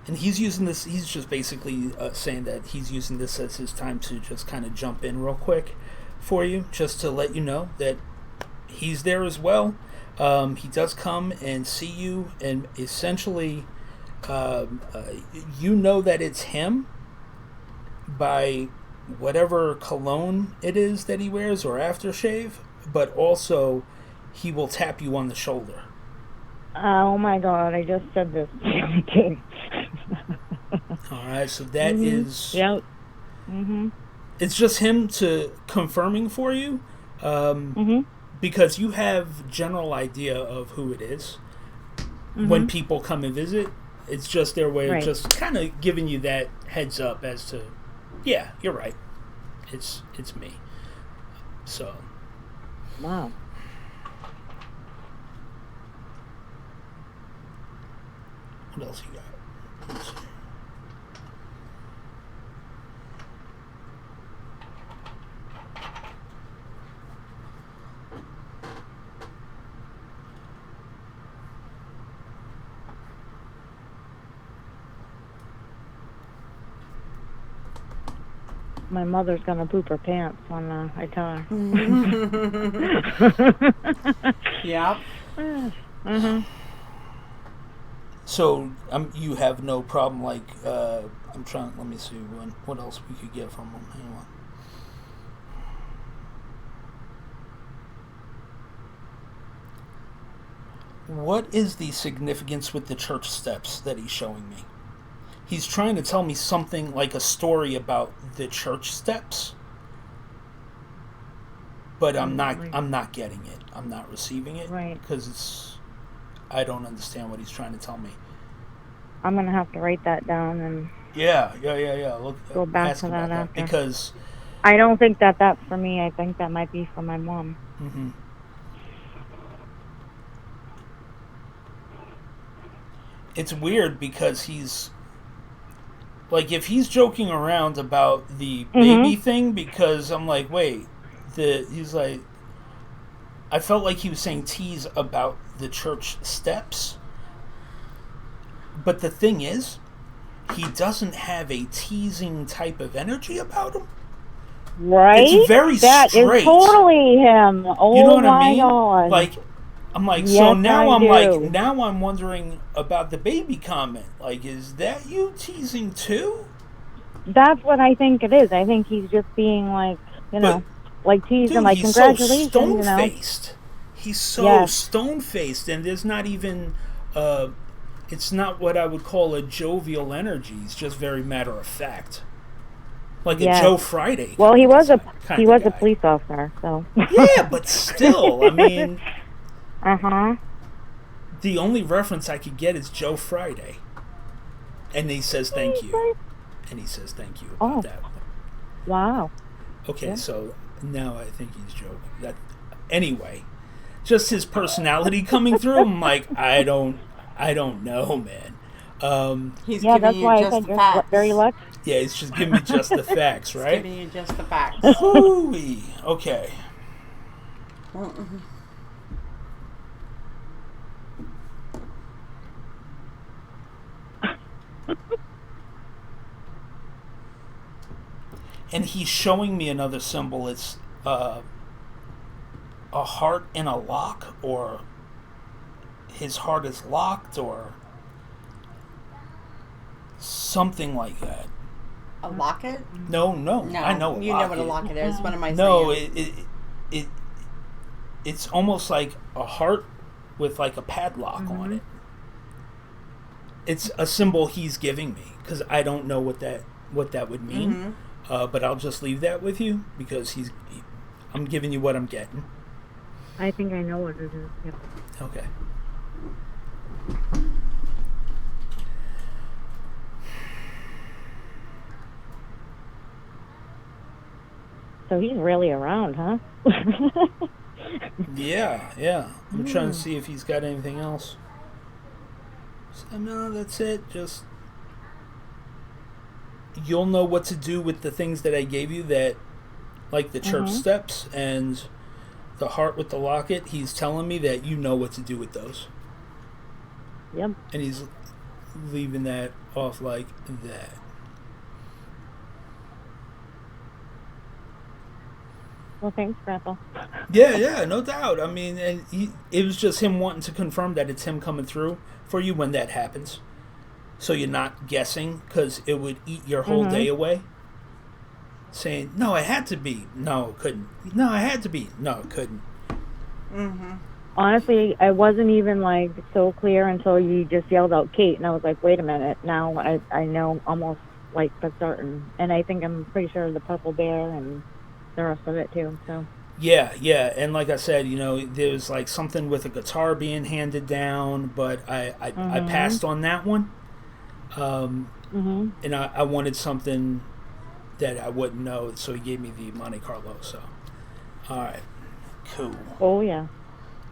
Speaker 1: And he's using this, he's just basically saying that he's using this as his time to just kind of jump in real quick for you, just to let you know that he's there as well. He does come and see you, and essentially, you know that it's him by whatever cologne it is that he wears or aftershave, but also he will tap you on the shoulder.
Speaker 5: Oh my God! I just said this.
Speaker 1: All right, so that is.
Speaker 5: Yep. Mhm.
Speaker 1: It's just him to confirming for you, because you have general idea of who it is. When people come and visit, it's just their way of just kind of giving you that heads up as to, yeah, you're right, it's me. So.
Speaker 5: Wow.
Speaker 1: What else you got? Let's see.
Speaker 5: My mother's gonna poop her pants when I tell her.
Speaker 3: Yep.
Speaker 5: Mm-hmm.
Speaker 1: So you have no problem, like, I'm trying, let me see what else we could get from him. Hang on. What is the significance with the church steps that he's showing me? He's trying to tell me something like a story about the church steps, but I'm not getting it. I'm not receiving it,
Speaker 5: Right.
Speaker 1: because I don't understand what he's trying to tell me.
Speaker 5: I'm gonna have to write that down and
Speaker 1: Yeah. Look,
Speaker 5: go back
Speaker 1: ask
Speaker 5: to
Speaker 1: about
Speaker 5: that after.
Speaker 1: because
Speaker 5: I don't think that that's for me. I think that might be for my mom.
Speaker 1: mm-hmm. It's weird because he's like, if he's joking around about the baby thing, because I'm like, wait, he's like, I felt like he was saying tease about the church steps, but the thing is, he doesn't have a teasing type of energy about him.
Speaker 5: Right?
Speaker 1: It's very
Speaker 5: That
Speaker 1: straight.
Speaker 5: is totally him. Oh,
Speaker 1: You know what
Speaker 5: my
Speaker 1: I mean?
Speaker 5: God.
Speaker 1: Like, I'm like,
Speaker 5: Yes,
Speaker 1: so now
Speaker 5: I
Speaker 1: I'm
Speaker 5: do.
Speaker 1: like, now I'm wondering about the baby comment. Like, is that you teasing too?
Speaker 5: That's what I think it is. I think he's just being like, like teasing,
Speaker 1: Dude,
Speaker 5: like,
Speaker 1: he's so
Speaker 5: congratulations,
Speaker 1: stone-faced. He's so
Speaker 5: Yes.
Speaker 1: stone-faced, and there's not even, it's not what I would call a jovial energy. It's just very matter-of-fact. Like
Speaker 5: Yes.
Speaker 1: a Joe Friday.
Speaker 5: Well, he was a
Speaker 1: guy.
Speaker 5: police officer, so.
Speaker 1: Yeah, but still, I mean,
Speaker 5: Uh-huh.
Speaker 1: the only reference I could get is Joe Friday. And he says thank you. And he says thank you about that.
Speaker 5: Wow.
Speaker 1: Okay,
Speaker 5: Yeah.
Speaker 1: so now I think he's joking. Anyway, just his personality coming through, I'm like, I don't know, man.
Speaker 3: He's
Speaker 5: Yeah,
Speaker 3: giving
Speaker 5: that's
Speaker 3: you
Speaker 5: why I
Speaker 3: just
Speaker 5: said
Speaker 3: the
Speaker 5: you're
Speaker 3: facts.
Speaker 5: very lucky.
Speaker 1: Yeah, he's just giving me just the facts,
Speaker 3: He's
Speaker 1: right?
Speaker 3: giving you just the facts.
Speaker 1: Ooh-wee. Okay. And he's showing me another symbol. It's a heart in a lock, or his heart is locked, or saying like that.
Speaker 3: A locket?
Speaker 1: No,
Speaker 3: No,
Speaker 1: I know.
Speaker 3: You know what a locket is. What am I
Speaker 1: No,
Speaker 3: saying?
Speaker 1: it's almost like a heart with like a padlock on it. It's a symbol he's giving me, because I don't know what that would mean. But I'll just leave that with you, because I'm giving you what I'm getting.
Speaker 5: I think I know what it is. Yep.
Speaker 1: Okay.
Speaker 5: So he's really around, huh?
Speaker 1: Yeah. I'm trying to see if he's got anything else. So, no, that's it. Just, you'll know what to do with the things that I gave you, that, like the church steps and the heart with the locket. He's telling me that you know what to do with those.
Speaker 5: Yep.
Speaker 1: And he's leaving that off like that.
Speaker 5: Well, thanks, Grandpa.
Speaker 1: Yeah, no doubt. I mean, and it was just him wanting to confirm that it's him coming through for you when that happens. So you're not guessing, because it would eat your whole day away. Saying, no, it had to be. No, it couldn't. No, it had to be. No, it couldn't.
Speaker 5: Honestly, I wasn't even, like, so clear until you just yelled out Kate, and I was like, wait a minute. Now I know almost, like, for certain. And I'm pretty sure the purple bear and the rest of it, too, so.
Speaker 1: Yeah, and like I said, there's like something with a guitar being handed down, but I passed on that one. And I wanted something that I wouldn't know, so he gave me the Monte Carlo. So, all right, cool.
Speaker 5: Oh, yeah.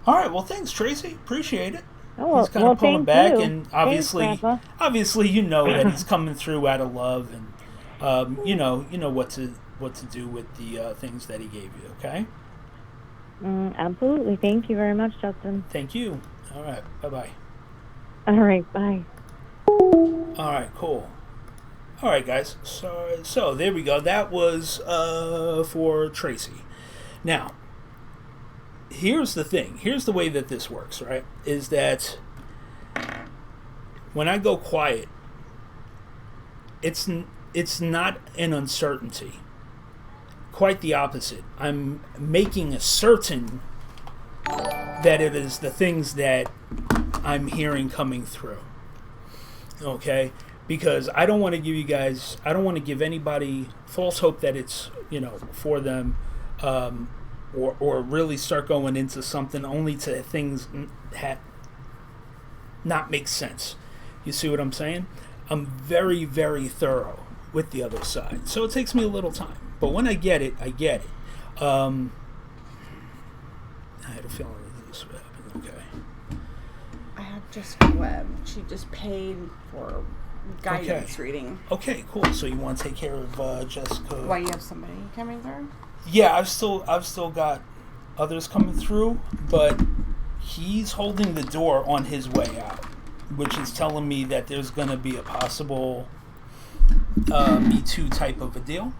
Speaker 1: All right, well, thanks, Tracy. Appreciate it.
Speaker 5: Oh,
Speaker 1: He's kind of pulling
Speaker 5: thank
Speaker 1: back,
Speaker 5: you.
Speaker 1: and
Speaker 5: Thanks, Grandpa.
Speaker 1: obviously, you know that he's coming through out of love, and you know what to do with the things that he gave you. Okay.
Speaker 5: Absolutely. Thank you very much, Justin.
Speaker 1: Thank you. All right. Bye bye.
Speaker 5: All right. Bye.
Speaker 1: All right. Cool. All right, guys. So there we go. That was for Tracy. Now, here's the thing. Here's the way that this works, right? Is that when I go quiet, it's not an uncertainty. Quite the opposite. I'm making a certain that it is the things that I'm hearing coming through. Okay? Because I don't want to give you guys, I don't want to give anybody false hope that it's, for them, or really start going into something only to things not make sense. You see what I'm saying? I'm very, very thorough with the other side. So it takes me a little time. But when I get it, I get it. I had a feeling that this would happen. Okay.
Speaker 3: I have Jessica Webb. She just paid for guidance reading.
Speaker 1: Okay, cool. So you want to take care of Jessica?
Speaker 3: Why, you have somebody coming through?
Speaker 1: Yeah, I've still got others coming through, but he's holding the door on his way out, which is telling me that there's going to be a possible Me Too type of a deal.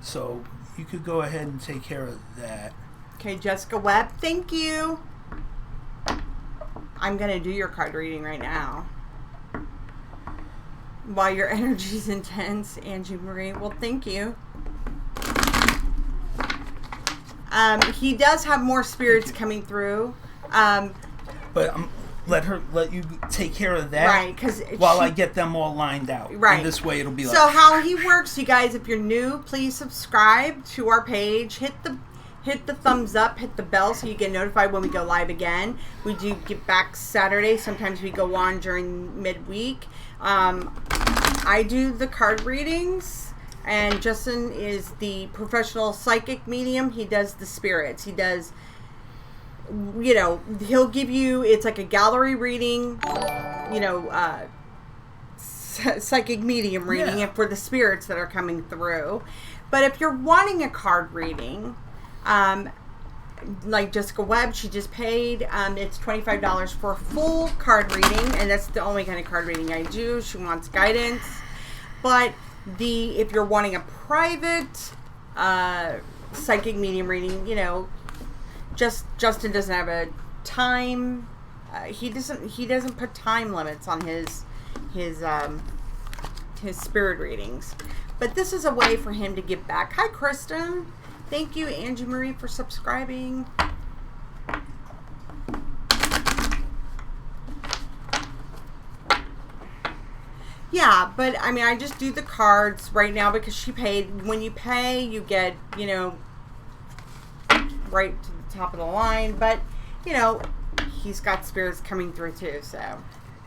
Speaker 1: So you could go ahead and take care of that.
Speaker 3: Okay, Jessica Webb, thank you. I'm going to do your card reading right now. While your energy's intense, Angie Marie, well, thank you. He does have more spirits coming through.
Speaker 1: But let you take care of that,
Speaker 3: right? Because
Speaker 1: while I get them all lined out,
Speaker 3: right.
Speaker 1: And this way it'll be like.
Speaker 3: So how he works, you guys. If you're new, please subscribe to our page. Hit the thumbs up. Hit the bell so you get notified when we go live again. We do get back Saturday. Sometimes we go on during midweek. I do the card readings, and Justin is the professional psychic medium. He does the spirits. He does. He'll give you, it's like a gallery reading, psychic medium reading for the spirits that are coming through. But if you're wanting a card reading, like Jessica Webb, she just paid, it's $25 for a full card reading, and that's the only kind of card reading I do. She wants guidance. But if you're wanting a private psychic medium reading, Justin doesn't have a time. He doesn't put time limits on his spirit readings. But this is a way for him to give back. Hi, Kristen. Thank you, Angie Marie, for subscribing. Yeah, but I mean, I just do the cards right now because she paid. When you pay, you get, right to the top of the line. But, he's got spirits coming through too, so.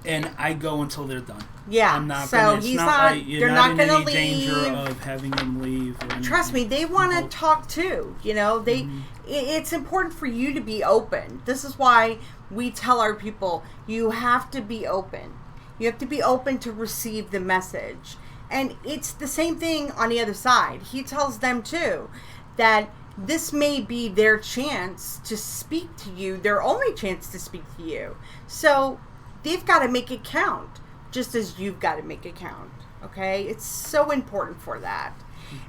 Speaker 1: And I go until they're done.
Speaker 3: Yeah,
Speaker 1: I'm not
Speaker 3: so
Speaker 1: gonna,
Speaker 3: he's
Speaker 1: not.
Speaker 3: not.
Speaker 1: You're
Speaker 3: They're
Speaker 1: not
Speaker 3: not
Speaker 1: in
Speaker 3: going to
Speaker 1: any
Speaker 3: leave.
Speaker 1: danger of having them leave. Or
Speaker 3: Trust me, they want to talk too. It's important for you to be open. This is why we tell our people you have to be open. You have to be open to receive the message. And it's the same thing on the other side. He tells them too that this may be their chance to speak to you, their only chance to speak to you. So they've got to make it count, just as you've got to make it count. Okay? It's so important for that.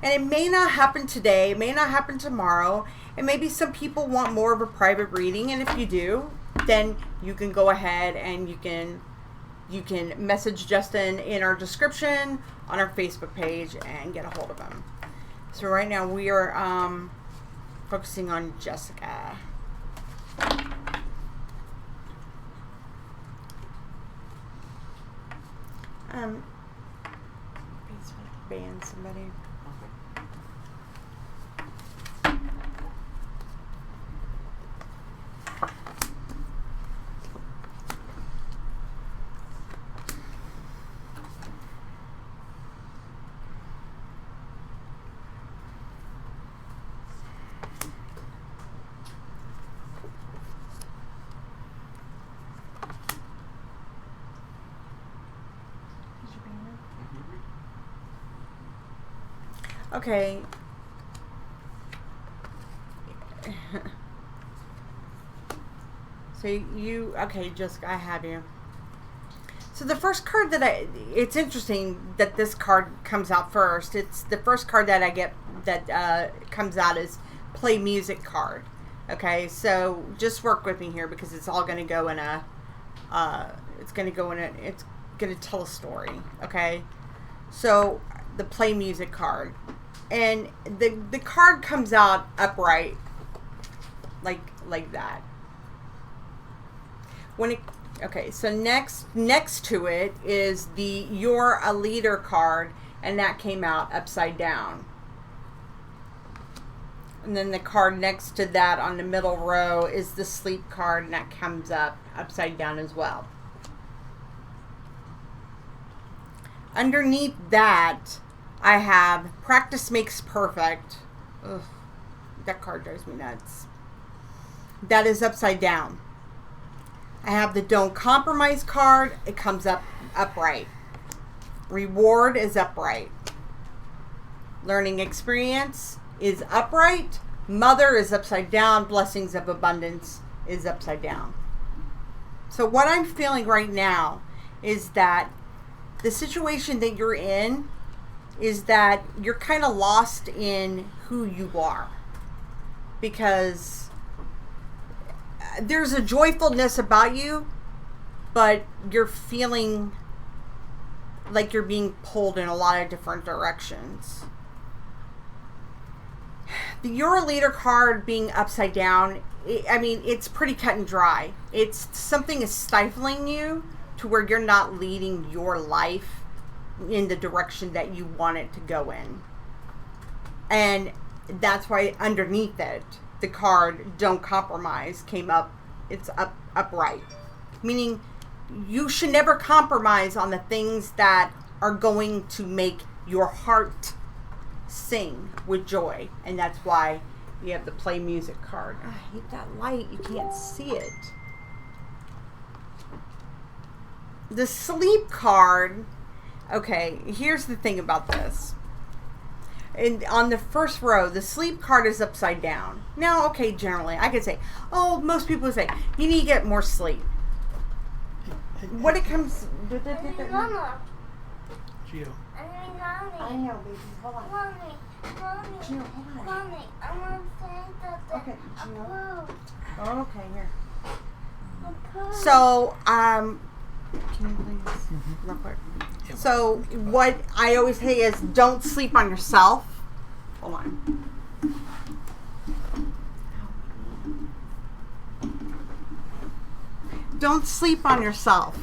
Speaker 3: And it may not happen today, it may not happen tomorrow, and maybe some people want more of a private reading, and if you do, then you can go ahead and you can message Justin in our description on our Facebook page and get a hold of him. So right now we are focusing on Jessica. Please ban somebody. Okay. So okay, Jessica, I have you. So the first card it's interesting that this card comes out first. It's the first card that I get that comes out is play music card. Okay, so just work with me here because it's all going to go in it's going to tell a story. Okay, so the play music card, and the card comes out upright, like that. Okay, so next to it is the You're a Leader card, and that came out upside down. And then the card next to that on the middle row is the Sleep card, and that comes up upside down as well. Underneath that, I have Practice Makes Perfect. Ugh, that card drives me nuts. That is upside down. I have the Don't Compromise card. It comes up upright. Reward is upright. Learning Experience is upright. Mother is upside down. Blessings of Abundance is upside down. So what I'm feeling right now is that the situation that you're in is that you're kind of lost in who you are, because there's a joyfulness about you, but you're feeling like you're being pulled in a lot of different directions. The You're a Leader card being upside down, it's pretty cut and dry. It's something is stifling you to where you're not leading your life in the direction that you want it to go in. And that's why underneath it, the card Don't Compromise came up. It's upright, meaning you should never compromise on the things that are going to make your heart sing with joy. And that's why you have the Play Music card. I hate that light. You can't see it. The Sleep card. Okay, here's the thing about this. And on the first row, the Sleep card is upside down. Now, okay, generally, I could say, most people would say, you need to get more sleep. What it comes...
Speaker 2: Mama.
Speaker 1: Gio.
Speaker 3: I know, baby. Hold on.
Speaker 2: Mommy.
Speaker 3: Gio, hold on.
Speaker 2: Mommy, I want to say that
Speaker 3: Okay, Gio.
Speaker 2: poo.
Speaker 3: Okay, here.
Speaker 2: A poo.
Speaker 3: So, can you please, real quick?
Speaker 1: Yep.
Speaker 3: So, what I always say is, don't sleep on yourself. Hold on. Don't sleep on yourself,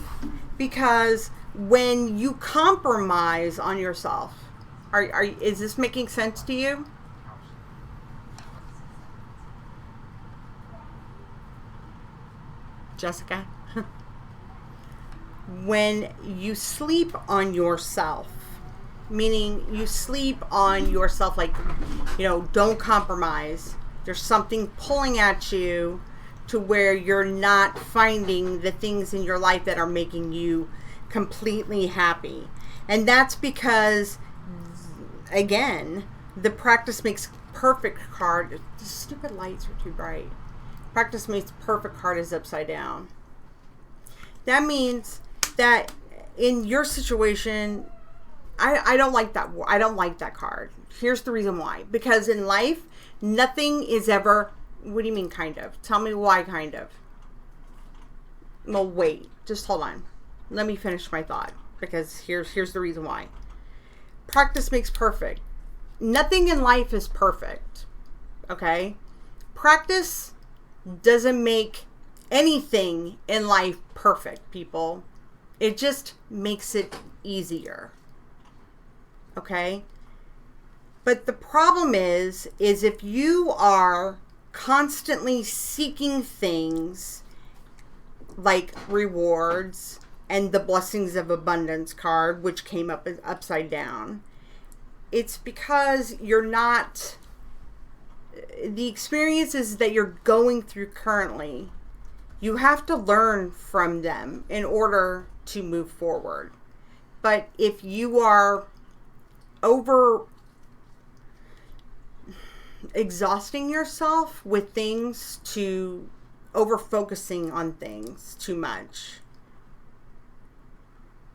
Speaker 3: because when you compromise on yourself, is this making sense to you? Jessica? When you sleep on yourself, meaning you sleep on yourself, like, don't compromise. There's something pulling at you to where you're not finding the things in your life that are making you completely happy. And that's because, again, the Practice Makes Perfect card, the stupid lights are too bright. Practice Makes Perfect card is upside down. That means that in your situation, I don't like that. I don't like that card. Here's the reason why. Because in life, nothing is ever... What do you mean, kind of? Tell me why, kind of. Well, wait. Just hold on. Let me finish my thought. Because here's the reason why. Practice makes perfect. Nothing in life is perfect. Okay? Practice doesn't make anything in life perfect, people. It just makes it easier. Okay? But the problem is if you are constantly seeking things like rewards and the Blessings of Abundance card, which came up upside down, it's because you're not... The experiences that you're going through currently, you have to learn from them in order to move forward. But if you are exhausting yourself with things, to over focusing on things too much,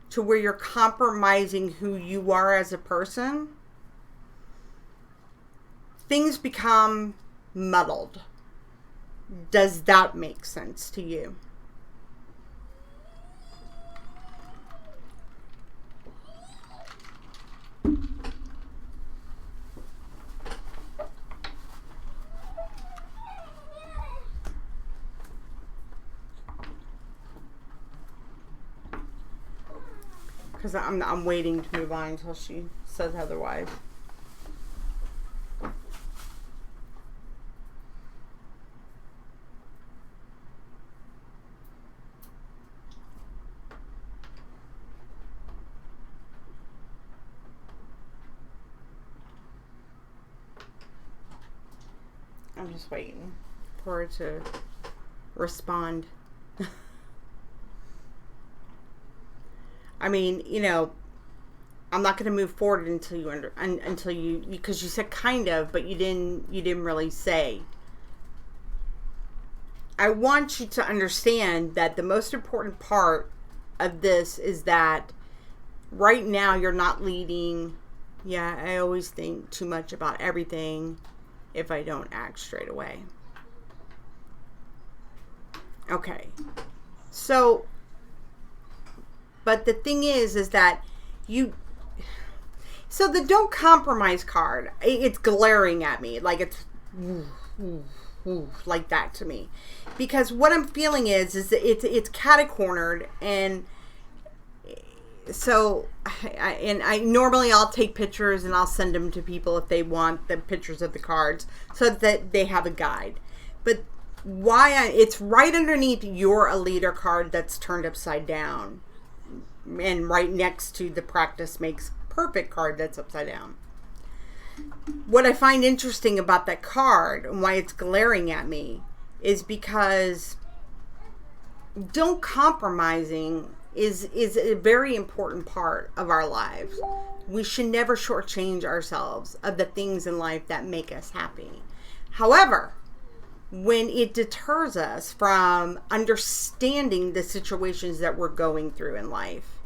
Speaker 3: to where you're compromising who you are as a person, things become muddled. Does that make sense to you? Because I'm waiting to move on until she says otherwise. I'm just waiting for her to respond. I mean, you know, I'm not going to move forward until you because you said kind of, but you didn't really say. I want you to understand that the most important part of this is that right now you're not leading. Yeah, I always think too much about everything if I don't act straight away. Okay. So, but the thing is that so the don't compromise card, it's glaring at me. Like it's like that to me. Because what I'm feeling is that it's catacornered, and so I normally I'll take pictures and I'll send them to people if they want the pictures of the cards so that they have a guide. But it's right underneath your a leader card that's turned upside down, and right next to the practice makes perfect card that's upside down. What I find interesting about that card and why it's glaring at me is because don't compromising is a very important part of our lives. We should never shortchange ourselves of the things in life that make us happy. However, when it deters us from understanding the situations that we're going through in life,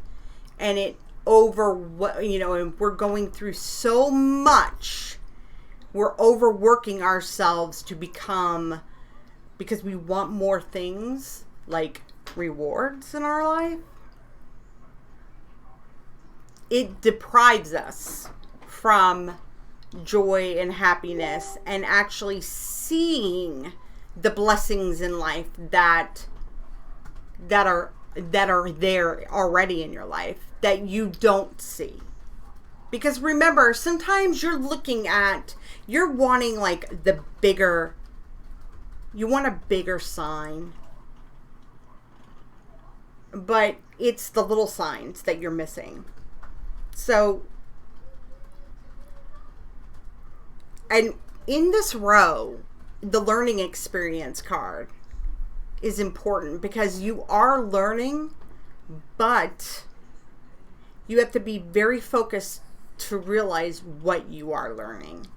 Speaker 3: and and we're going through so much, we're overworking ourselves to become, because we want more things like rewards in our life, it deprives us from joy and happiness and actually seeing the blessings in life that are there already in your life that you don't see. Because remember, sometimes you're wanting like you want a bigger sign, but it's the little signs that you're missing. So, and in this row, the learning experience card is important because you are learning, but you have to be very focused to realize what you are learning.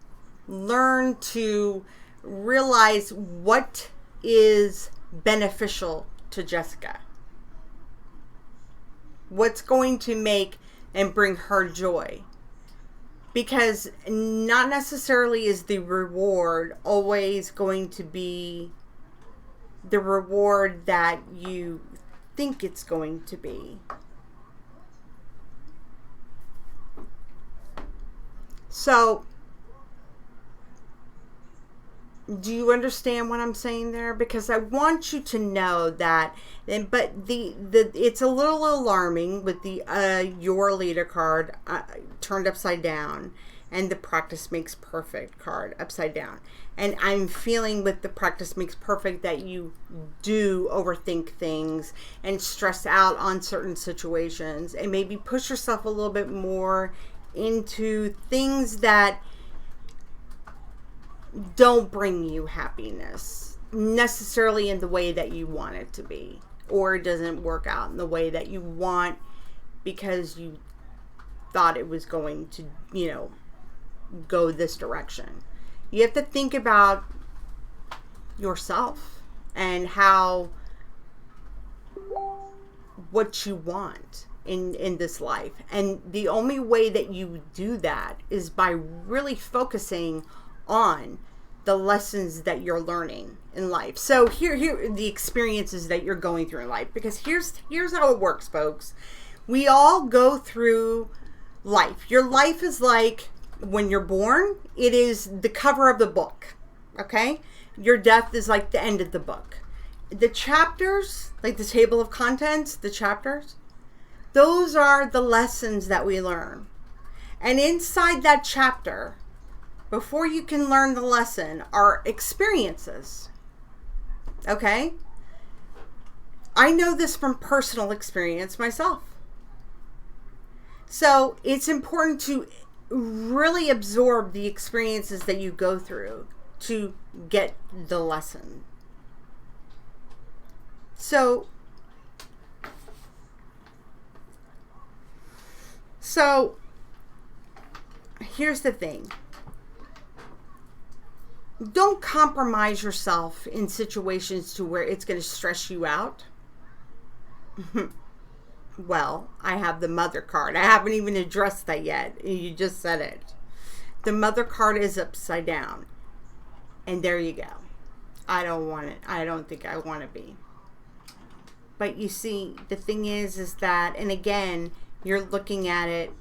Speaker 3: Learn to realize what is beneficial to Jessica. What's going to make and bring her joy. Because not necessarily is the reward always going to be the reward that you think it's going to be. So, do you understand what I'm saying there? Because I want you to know that, but it's a little alarming with the your leader card turned upside down, and the practice makes perfect card upside down. And I'm feeling with the practice makes perfect that you do overthink things and stress out on certain situations, and maybe push yourself a little bit more into things that don't bring you happiness necessarily in the way that you want it to be, or it doesn't work out in the way that you want because you thought it was going to, go this direction. You have to think about yourself and what you want in this life. And the only way that you do that is by really focusing on the lessons that you're learning in life. So here are the experiences that you're going through in life, because here's how it works, folks. We all go through life. Your life is like when you're born, it is the cover of the book. Okay? Your death is like the end of the book. The chapters, like the table of contents, the chapters, those are the lessons that we learn. And inside that chapter, before you can learn the lesson, are experiences. Okay? I know this from personal experience myself. So it's important to really absorb the experiences that you go through to get the lesson. So here's the thing. Don't compromise yourself in situations to where it's going to stress you out. Well, I have the mother card. I haven't even addressed that yet. You just said it. The mother card is upside down. And there you go. I don't want it. I don't think I want to be. But you see, the thing is that, and again, you're looking at it,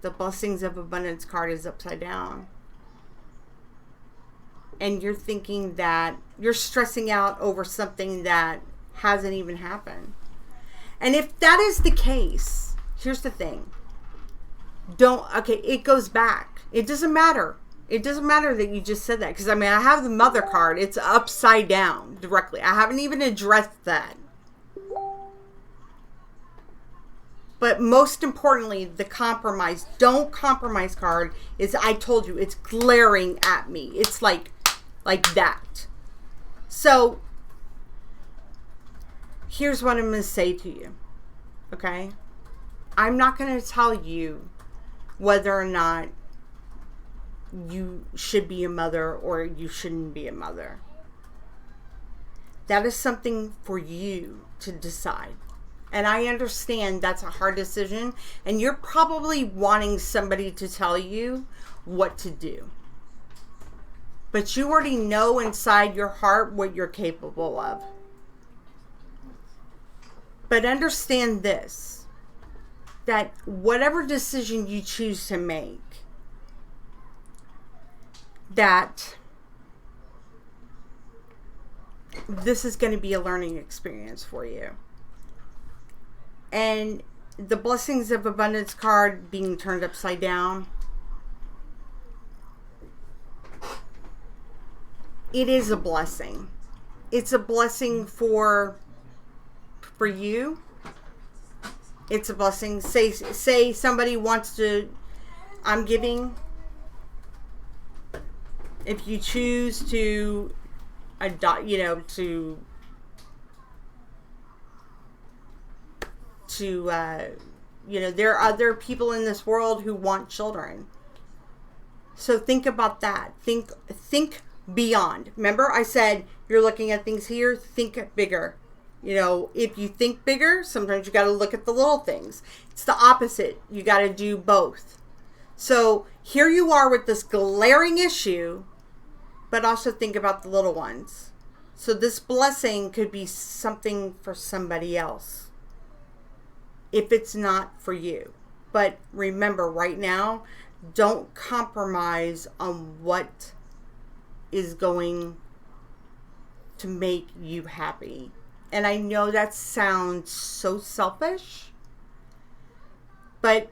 Speaker 3: the blessings of abundance card is upside down. And you're thinking that you're stressing out over something that hasn't even happened. And if that is the case, here's the thing. It goes back. It doesn't matter. It doesn't matter that you just said that. Because, I mean, I have the mother card. It's upside down directly. I haven't even addressed that. But most importantly, the compromise. Don't compromise card is, I told you, it's glaring at me. It's like that. So, here's what I'm going to say to you. Okay? I'm not going to tell you whether or not you should be a mother or you shouldn't be a mother. That is something for you to decide. And I understand that's a hard decision, and you're probably wanting somebody to tell you what to do. But you already know inside your heart what you're capable of. But understand this, that whatever decision you choose to make, that this is going to be a learning experience for you. And the blessings of abundance card being turned upside down, it is a blessing. It's a blessing for you. It's a blessing. Say somebody wants to, I'm giving, if you choose to adopt, there are other people in this world who want children. So think about that. Think beyond. Remember I said you're looking at things here, think bigger. If you think bigger, sometimes you got to look at the little things. It's the opposite. You got to do both. So here you are with this glaring issue, but also think about the little ones. So this blessing could be something for somebody else, if it's not for you. But remember, right now, don't compromise on what is going to make you happy. And I know that sounds so selfish, and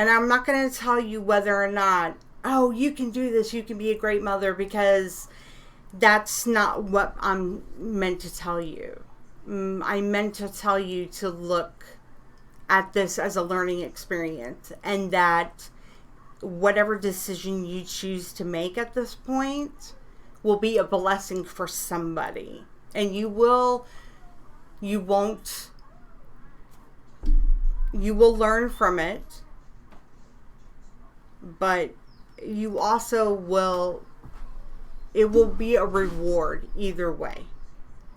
Speaker 3: I'm not going to tell you whether or not, oh, you can do this, you can be a great mother, because that's not what I'm meant to tell you. I meant to tell you to look at this as a learning experience, and that whatever decision you choose to make at this point will be a blessing for somebody. And you will learn from it. but you also will, it will be a reward either way,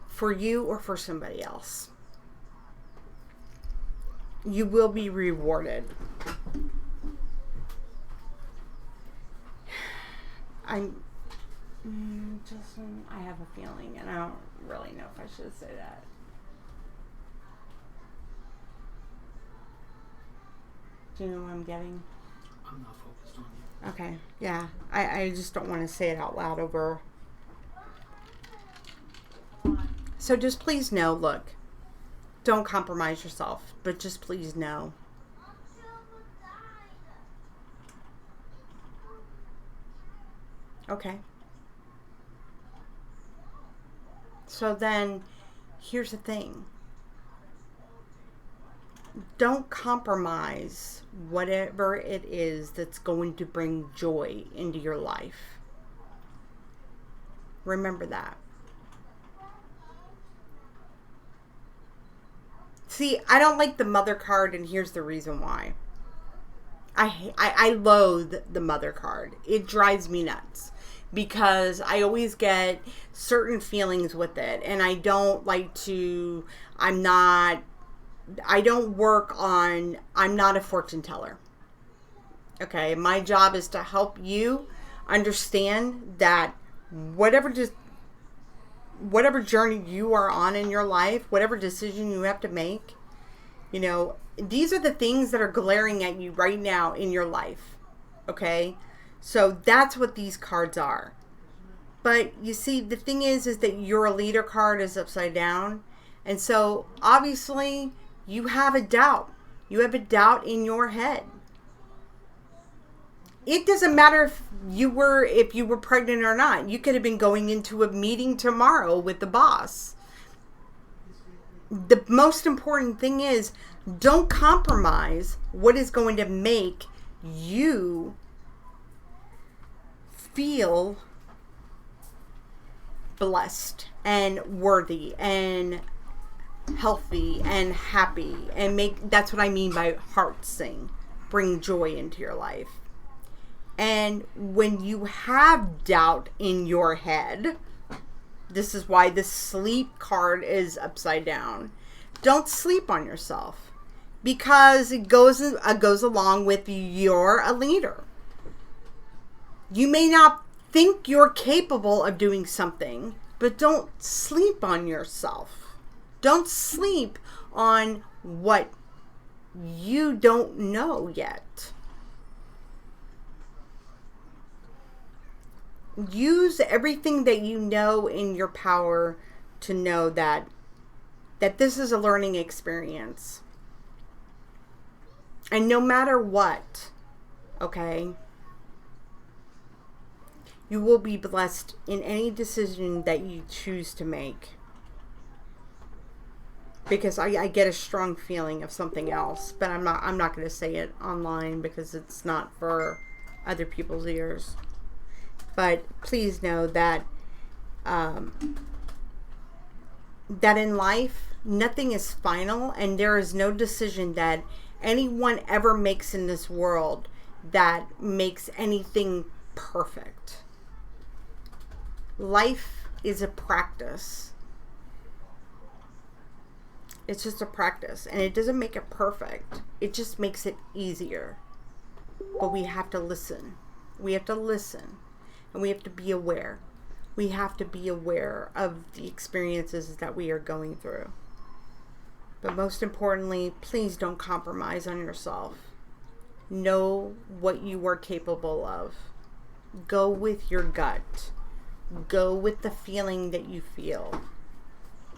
Speaker 3: for you or for somebody else. You will be rewarded. I have a feeling, and I don't really know if I should say that. Do you know what I'm getting?
Speaker 1: I'm not focused on you.
Speaker 3: Okay, yeah. I just don't want to say it out loud over. So just please know, look, don't compromise yourself, but just please know. Okay. So then, here's the thing. Don't compromise whatever it is that's going to bring joy into your life. Remember that. See, I don't like the mother card, and here's the reason why. I loathe the mother card. It drives me nuts because I always get certain feelings with it, and I don't like to, I'm not a fortune teller. Okay, my job is to help you understand that whatever journey you are on in your life, whatever decision you have to make, you know, these are the things that are glaring at you right now in your life. Okay? So that's what these cards are. But you see, the thing is that your leader card is upside down. And so obviously you have a doubt. You have a doubt in your head. It doesn't matter if you were pregnant or not. You could have been going into a meeting tomorrow with the boss. The most important thing is, don't compromise what is going to make you feel blessed and worthy and healthy and happy, and that's what I mean by heart sing. Bring joy into your life. And when you have doubt in your head, this is why the sleep card is upside down. Don't sleep on yourself, because it goes along with you're a leader. You may not think you're capable of doing something, but don't sleep on yourself. Don't sleep on what you don't know yet. Use everything that you know in your power to know that this is a learning experience. And no matter what, okay, you will be blessed in any decision that you choose to make. Because I get a strong feeling of something else, but I'm not going to say it online because it's not for other people's ears. But please know that that in life, nothing is final, and there is no decision that anyone ever makes in this world that makes anything perfect. Life is a practice. It's just a practice, and it doesn't make it perfect. It just makes it easier. But we have to listen. We have to listen, and we have to be aware. We have to be aware of the experiences that we are going through. But most importantly, please don't compromise on yourself. Know what you are capable of. Go with your gut. Go with the feeling that you feel.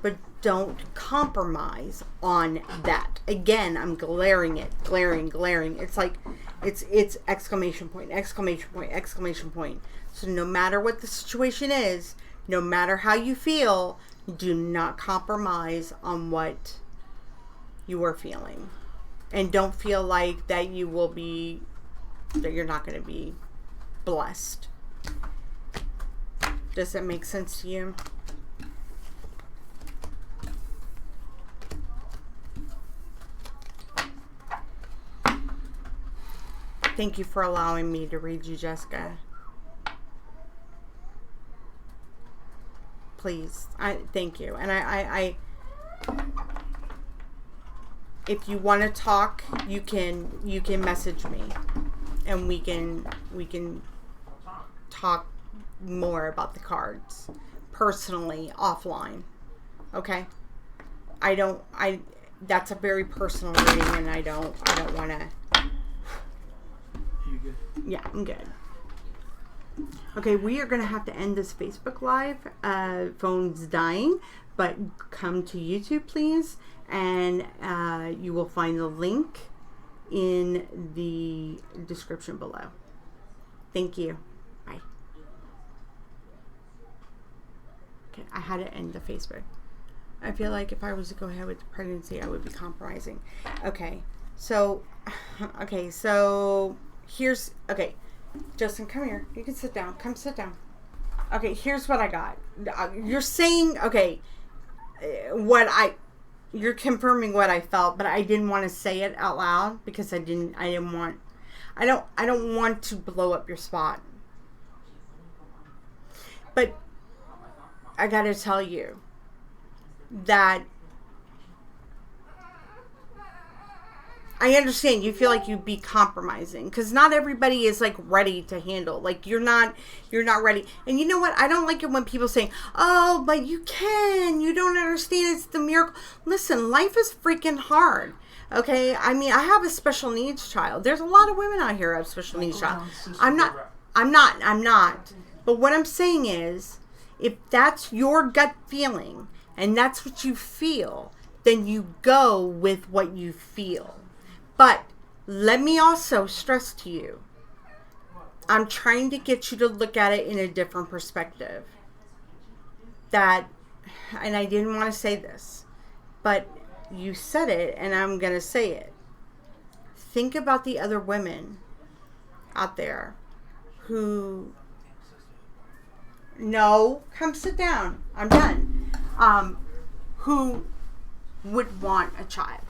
Speaker 3: But don't compromise on that. Again, I'm glaring. It's like, it's exclamation point, exclamation point, exclamation point. So no matter what the situation is, no matter how you feel, do not compromise on what you are feeling. And don't feel like that you're not going to be blessed. Does that make sense to you? Thank you for allowing me to read you, Jessica. Please. Thank you. And I if you want to talk, you can message me and we can talk more about the cards personally offline. Okay? That's a very personal reading and I don't want to.
Speaker 1: You good?
Speaker 3: Yeah, I'm good. Okay, we are going to have to end this Facebook Live. Phone's dying, but come to YouTube, please, and you will find the link in the description below. Thank you. Bye. Okay, I had to end the Facebook. I feel like if I was to go ahead with the pregnancy, I would be compromising. Okay, so here's, okay, Justin, come here. You can sit down. Come sit down. Okay, here's what I got. You're saying, okay, you're confirming what I felt, but I didn't want to say it out loud because I don't want to blow up your spot. But I got to tell you that I understand you feel like you'd be compromising because not everybody is like ready to handle. Like you're not ready. And you know what? I don't like it when people say, "Oh, but you can. You don't understand. It's the miracle." Listen, life is freaking hard. Okay? I mean, I have a special needs child. There's a lot of women out here who have special needs child. I'm not. But what I'm saying is, if that's your gut feeling and that's what you feel, then you go with what you feel. But let me also stress to you, I'm trying to get you to look at it in a different perspective. That, and I didn't want to say this, but you said it and I'm going to say it. Think about the other women out there who, no, come sit down. I'm done. Who would want a child.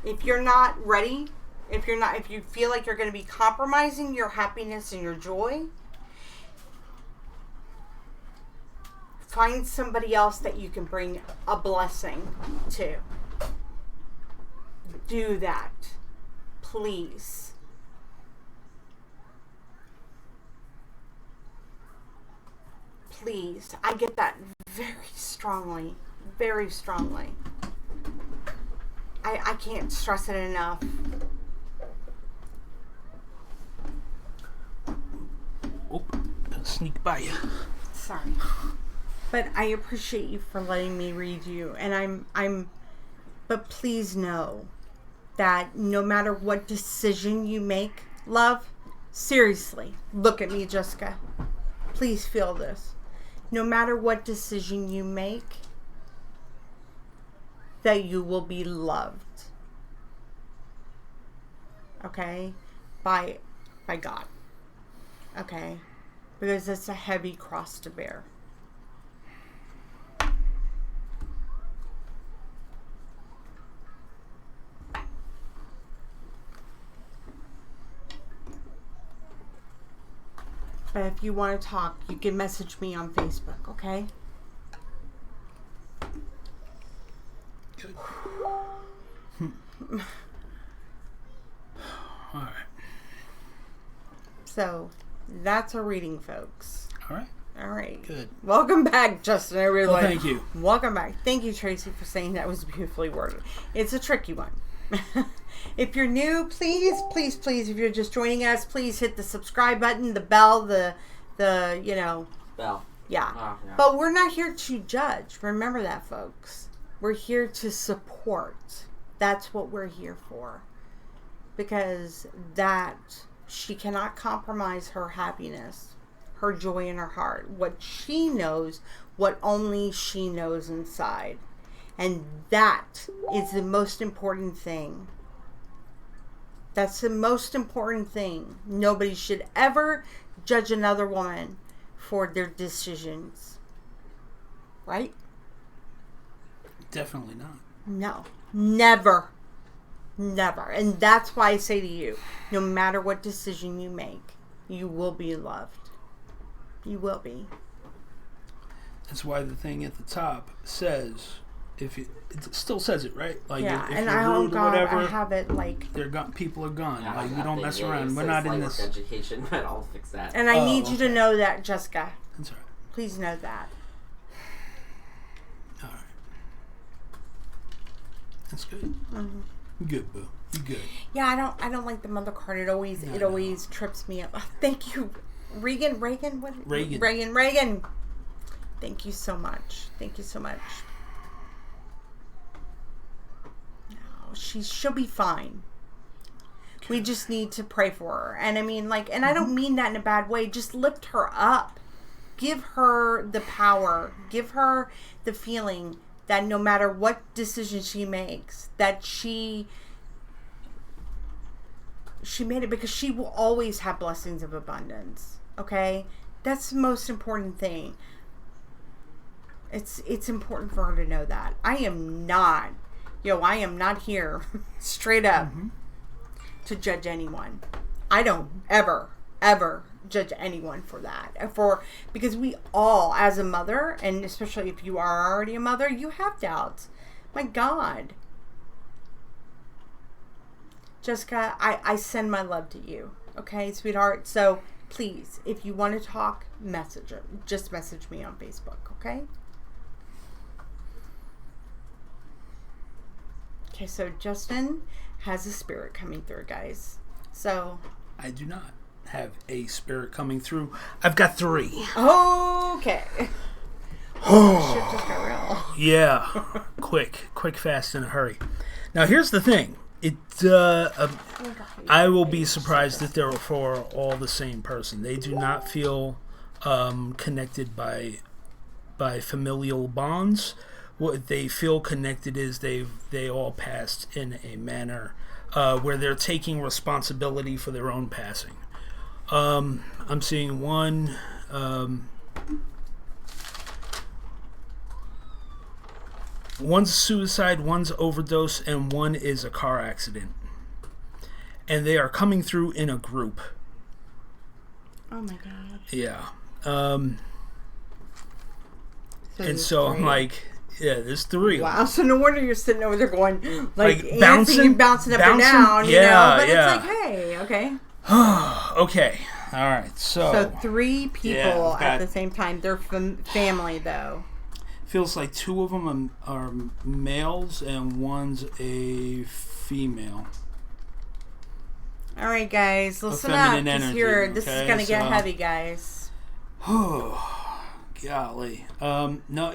Speaker 3: If you're not ready, if you feel like you're going to be compromising your happiness and your joy, find somebody else that you can bring a blessing to. Do that. Please. Please. I get that very strongly. Very strongly. I can't stress it enough.
Speaker 1: Oh, gonna sneak by you.
Speaker 3: Sorry. But I appreciate you for letting me read you. And but please know that no matter what decision you make, love, seriously, look at me, Jessica. Please feel this. No matter what decision you make, that you will be loved. Okay? By God. Okay? Because it's a heavy cross to bear. But if you want to talk, you can message me on Facebook, okay?
Speaker 1: Good. All right.
Speaker 3: So, that's a reading, folks.
Speaker 1: All right.
Speaker 3: All right.
Speaker 1: Good.
Speaker 3: Welcome back, Justin. I really
Speaker 1: Well, thank you.
Speaker 3: Welcome back. Thank you, Tracy, for saying that was beautifully worded. It's a tricky one. If you're new, please, if you're just joining us, please hit the subscribe button, the bell, the
Speaker 4: Bell.
Speaker 3: Yeah.
Speaker 4: Oh, yeah.
Speaker 3: But we're not here to judge. Remember that, folks. We're here to support. That's what we're here for. Because she cannot compromise her happiness, her joy in her heart. What she knows, what only she knows inside. And that is the most important thing. That's the most important thing. Nobody should ever judge another woman for their decisions. Right?
Speaker 1: Definitely not.
Speaker 3: No. Never. Never. And that's why I say to you, no matter what decision you make, you will be loved. You will be.
Speaker 1: That's why the thing at the top says, it still says it, right? Like,
Speaker 3: Yeah,
Speaker 1: if
Speaker 3: and
Speaker 1: you're rude or whatever,
Speaker 3: I have it like...
Speaker 1: people are gone.
Speaker 4: Yeah,
Speaker 1: like, we
Speaker 4: that
Speaker 1: don't
Speaker 4: thing,
Speaker 1: mess
Speaker 4: yeah,
Speaker 1: around.
Speaker 4: it
Speaker 1: We're
Speaker 4: says
Speaker 1: not in
Speaker 4: light
Speaker 1: this.
Speaker 4: work education, but I'll fix that.
Speaker 3: And I need you to
Speaker 1: okay.
Speaker 3: know that, Jessica.
Speaker 1: That's all right.
Speaker 3: Please know that.
Speaker 1: All right. That's good.
Speaker 3: Mm-hmm.
Speaker 1: You good, boo. You good.
Speaker 3: Yeah, I don't like the mother card. It always trips me up. Oh, thank you, Regan. Reagan. Thank you so much. Thank you so much. No, she'll be fine. Okay. We just need to pray for her. And I mean, like, and I don't mean that in a bad way. Just lift her up. Give her the power. Give her the feeling that no matter what decision she makes, that she made it, because she will always have blessings of abundance. Okay? That's the most important thing. It's important for her to know that. I am not here straight up to judge anyone. I don't ever judge anyone for that. Because we all, as a mother, and especially if you are already a mother, you have doubts. My God. Jessica, I send my love to you. Okay, sweetheart? So, please, if you want to talk, just message me on Facebook, okay? Okay, so Justin has a spirit coming through, guys. So...
Speaker 1: I do not have a spirit coming through. I've got 3.
Speaker 3: Okay. Shit just got real.
Speaker 1: Yeah. Quick, fast, in a hurry. Now, here's the thing. I will be surprised if they're for all the same person. They do not feel connected by familial bonds. What they feel connected is they all passed in a manner where they're taking responsibility for their own passing. I'm seeing one. One's suicide, one's overdose, and one is a car accident. And they are coming through in a group.
Speaker 3: Oh my God.
Speaker 1: Yeah. And so I'm like, yeah, there's 3.
Speaker 3: Wow. So no wonder you're sitting over there going, like
Speaker 1: bouncing
Speaker 3: up and down, you know? But
Speaker 1: yeah.
Speaker 3: it's like, hey, okay.
Speaker 1: Okay. All right.
Speaker 3: So 3 people at
Speaker 1: got,
Speaker 3: the same time. They're family, though.
Speaker 1: Feels like 2 of them are males and one's a female.
Speaker 3: All right, guys, listen up. This is gonna get heavy, guys.
Speaker 1: Oh, golly. No,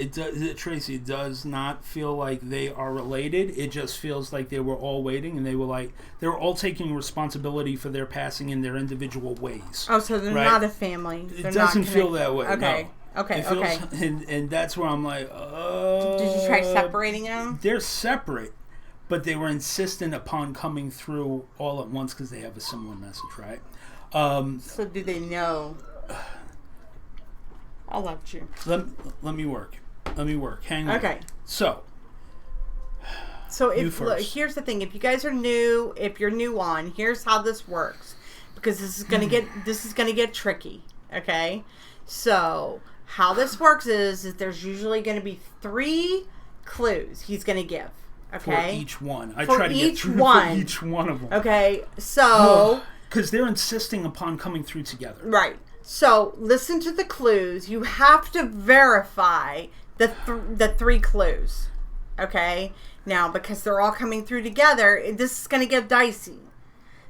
Speaker 1: Tracy, it does not feel like they are related. It just feels like they were all waiting, and they were all taking responsibility for their passing in their individual ways.
Speaker 3: Oh, so they're not a family.
Speaker 1: It doesn't feel that way.
Speaker 3: Okay.
Speaker 1: No.
Speaker 3: Okay.
Speaker 1: And that's where I'm like, oh.
Speaker 3: Did you try separating them?
Speaker 1: They're separate, but they were insistent upon coming through all at once because they have a similar message, right?
Speaker 3: So do they know? I'll let you.
Speaker 1: Let me work. Hang on.
Speaker 3: Okay.
Speaker 1: So
Speaker 3: here's the thing. If you guys are new, if you're new on, here's how this works, because this is gonna get tricky. Okay. So how this works is there's usually going to be 3 clues he's going to give. Okay.
Speaker 1: For each one. I
Speaker 3: for
Speaker 1: try to
Speaker 3: each
Speaker 1: get
Speaker 3: one.
Speaker 1: For each one of them.
Speaker 3: Okay. So.
Speaker 1: Because they're insisting upon coming through together.
Speaker 3: Right. So listen to the clues. You have to verify the 3 clues. Okay. Now, because they're all coming through together, this is going to get dicey.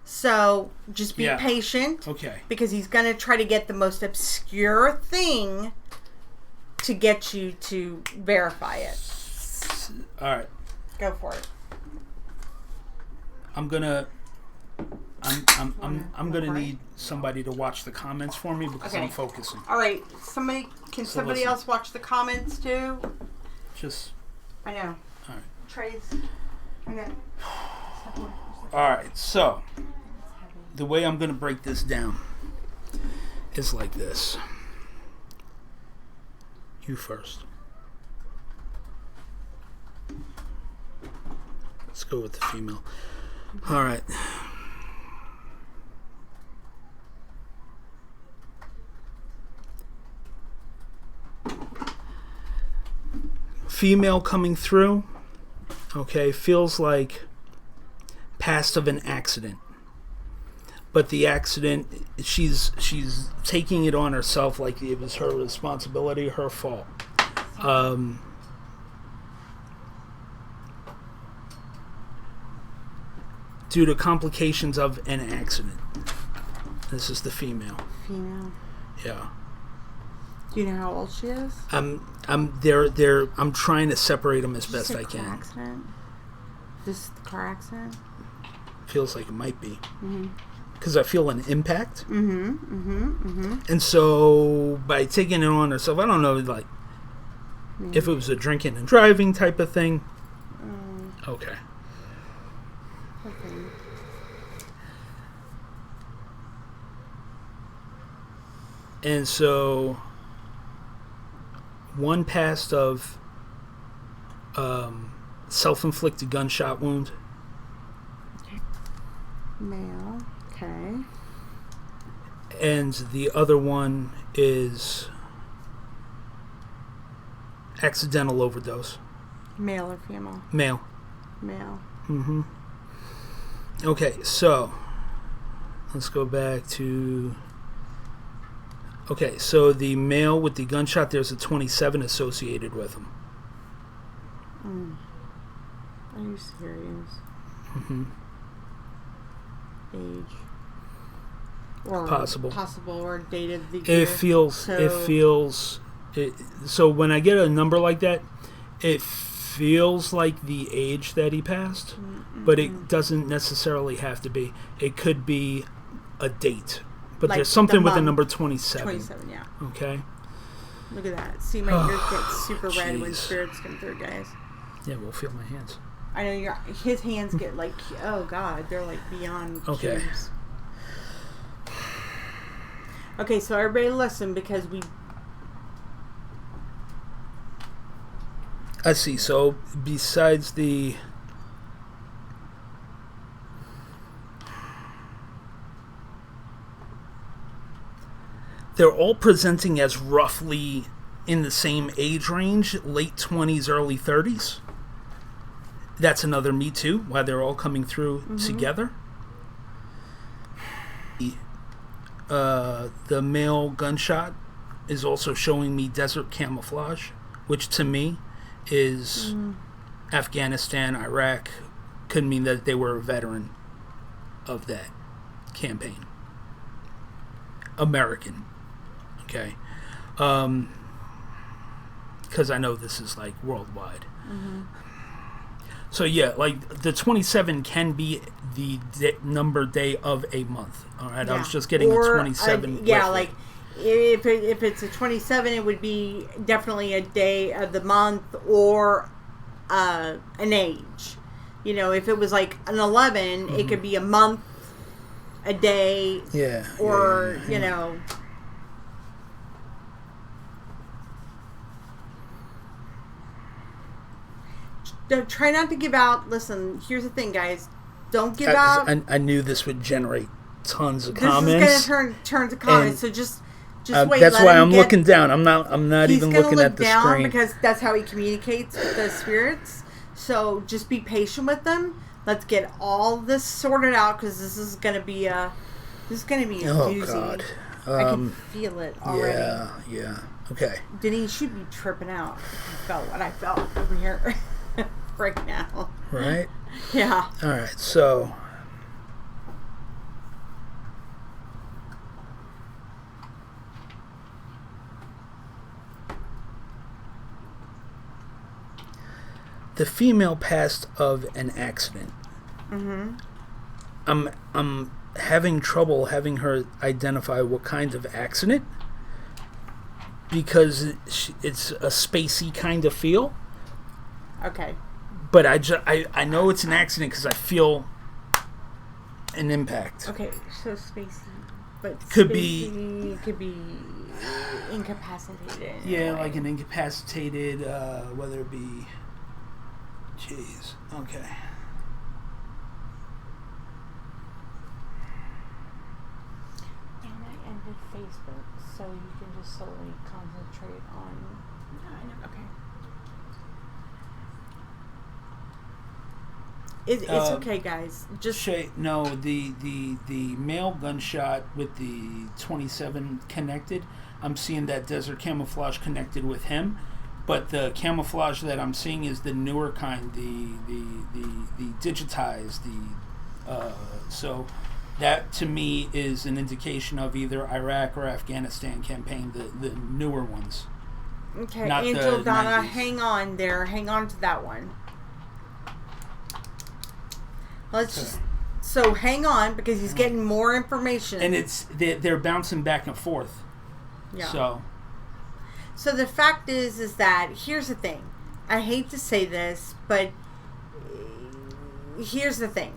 Speaker 3: So just be patient.
Speaker 1: Okay.
Speaker 3: Because he's going to try to get the most obscure thing to get you to verify it.
Speaker 1: All right.
Speaker 3: Go for it.
Speaker 1: I'm gonna need somebody to watch the comments for me because I'm focusing.
Speaker 3: All right. Somebody else watch the comments too? I know.
Speaker 1: All right.
Speaker 3: Trace. Okay.
Speaker 1: All right. So the way I'm gonna break this down is like this. You first. Let's go with the female. All right. Female coming through. Okay, feels like past of an accident. But the accident, she's taking it on herself like it was her responsibility, her fault. Due to complications of an accident. This is the female.
Speaker 3: Female.
Speaker 1: Yeah.
Speaker 3: Do you know how old she is?
Speaker 1: I'm trying to separate them as best I can.
Speaker 3: Car accident. This the car accident.
Speaker 1: Feels like it might be. Because I feel an impact.
Speaker 3: Mm-hmm.
Speaker 1: And so by taking it on herself, I don't know, like if it was a drinking and driving type of thing. Okay. And so one passed of self-inflicted gunshot wound.
Speaker 3: Male. Okay.
Speaker 1: And the other one is accidental overdose.
Speaker 3: Male or female?
Speaker 1: Male.
Speaker 3: Male.
Speaker 1: Okay, so let's go back to... Okay, so the male with the gunshot, there's a 27 associated with him.
Speaker 3: Are you serious? Age. Or
Speaker 1: Possible
Speaker 3: or dated the
Speaker 1: year. So when I get a number like that, it feels like the age that he passed, but it doesn't necessarily have to be. It could be a date. But
Speaker 3: like
Speaker 1: there's something
Speaker 3: the
Speaker 1: with the
Speaker 3: month.
Speaker 1: number 27.
Speaker 3: 27, yeah.
Speaker 1: Okay.
Speaker 3: Look at that. See, my ears get super red when spirits come through, guys.
Speaker 1: Yeah, we'll feel my hands.
Speaker 3: I know his hands get like, oh God, they're like beyond cubes. Okay, so everybody listen because
Speaker 1: I see. So besides the... They're all presenting as roughly in the same age range, late 20s, early 30s. That's another me too, why they're all coming through together. The male gunshot is also showing me desert camouflage, which to me is Afghanistan, Iraq. Could mean that they were a veteran of that campaign. American. Okay. Because I know this is like worldwide. So yeah, like the 27 can be the number day of a month. All right, I was just getting a 27.
Speaker 3: Like if it's a 27, it would be definitely a day of the month or an age. You know, if it was like an 11, it could be a month, a day, or you know. Try not to give out. Listen, here's the thing, guys. Don't give out.
Speaker 1: I knew this would generate tons of
Speaker 3: this
Speaker 1: comments.
Speaker 3: This is going to turn to comments. So just wait.
Speaker 1: That's why I'm looking down. I'm not even looking at the
Speaker 3: down
Speaker 1: screen
Speaker 3: because that's how he communicates with the spirits. So just be patient with them. Let's get all this sorted out because this is going to be a doozy.
Speaker 1: God.
Speaker 3: I can feel it already.
Speaker 1: Yeah. Okay.
Speaker 3: Denise should be tripping out if you felt what I felt over here. Right now.
Speaker 1: Right?
Speaker 3: Yeah.
Speaker 1: All right, so the female passed of an accident. I'm having trouble having her identify what kind of accident because it's a spacey kind of feel.
Speaker 3: Okay.
Speaker 1: But I know it's an accident because I feel an impact.
Speaker 3: Okay, so spacey, but
Speaker 1: could
Speaker 3: be incapacitated.
Speaker 1: Yeah, like an incapacitated, whether it be. Jeez. Okay.
Speaker 3: Facebook, so you can just solely concentrate on. Okay. It's okay, guys. Just
Speaker 1: Shay, no, the male gunshot with the 27 connected. I'm seeing that desert camouflage connected with him, but the camouflage that I'm seeing is the newer kind, the digitized, so that to me is an indication of either Iraq or Afghanistan campaign, the newer ones.
Speaker 3: okay,
Speaker 1: Not
Speaker 3: Angel
Speaker 1: the
Speaker 3: Donna,
Speaker 1: 90s.
Speaker 3: hang on there. Hang on to that one. Let's
Speaker 1: Okay.
Speaker 3: just. So hang on because he's getting more information.
Speaker 1: And they're bouncing back and forth.
Speaker 3: yeah.
Speaker 1: So
Speaker 3: the fact is that here's the thing. I hate to say this, but here's the thing.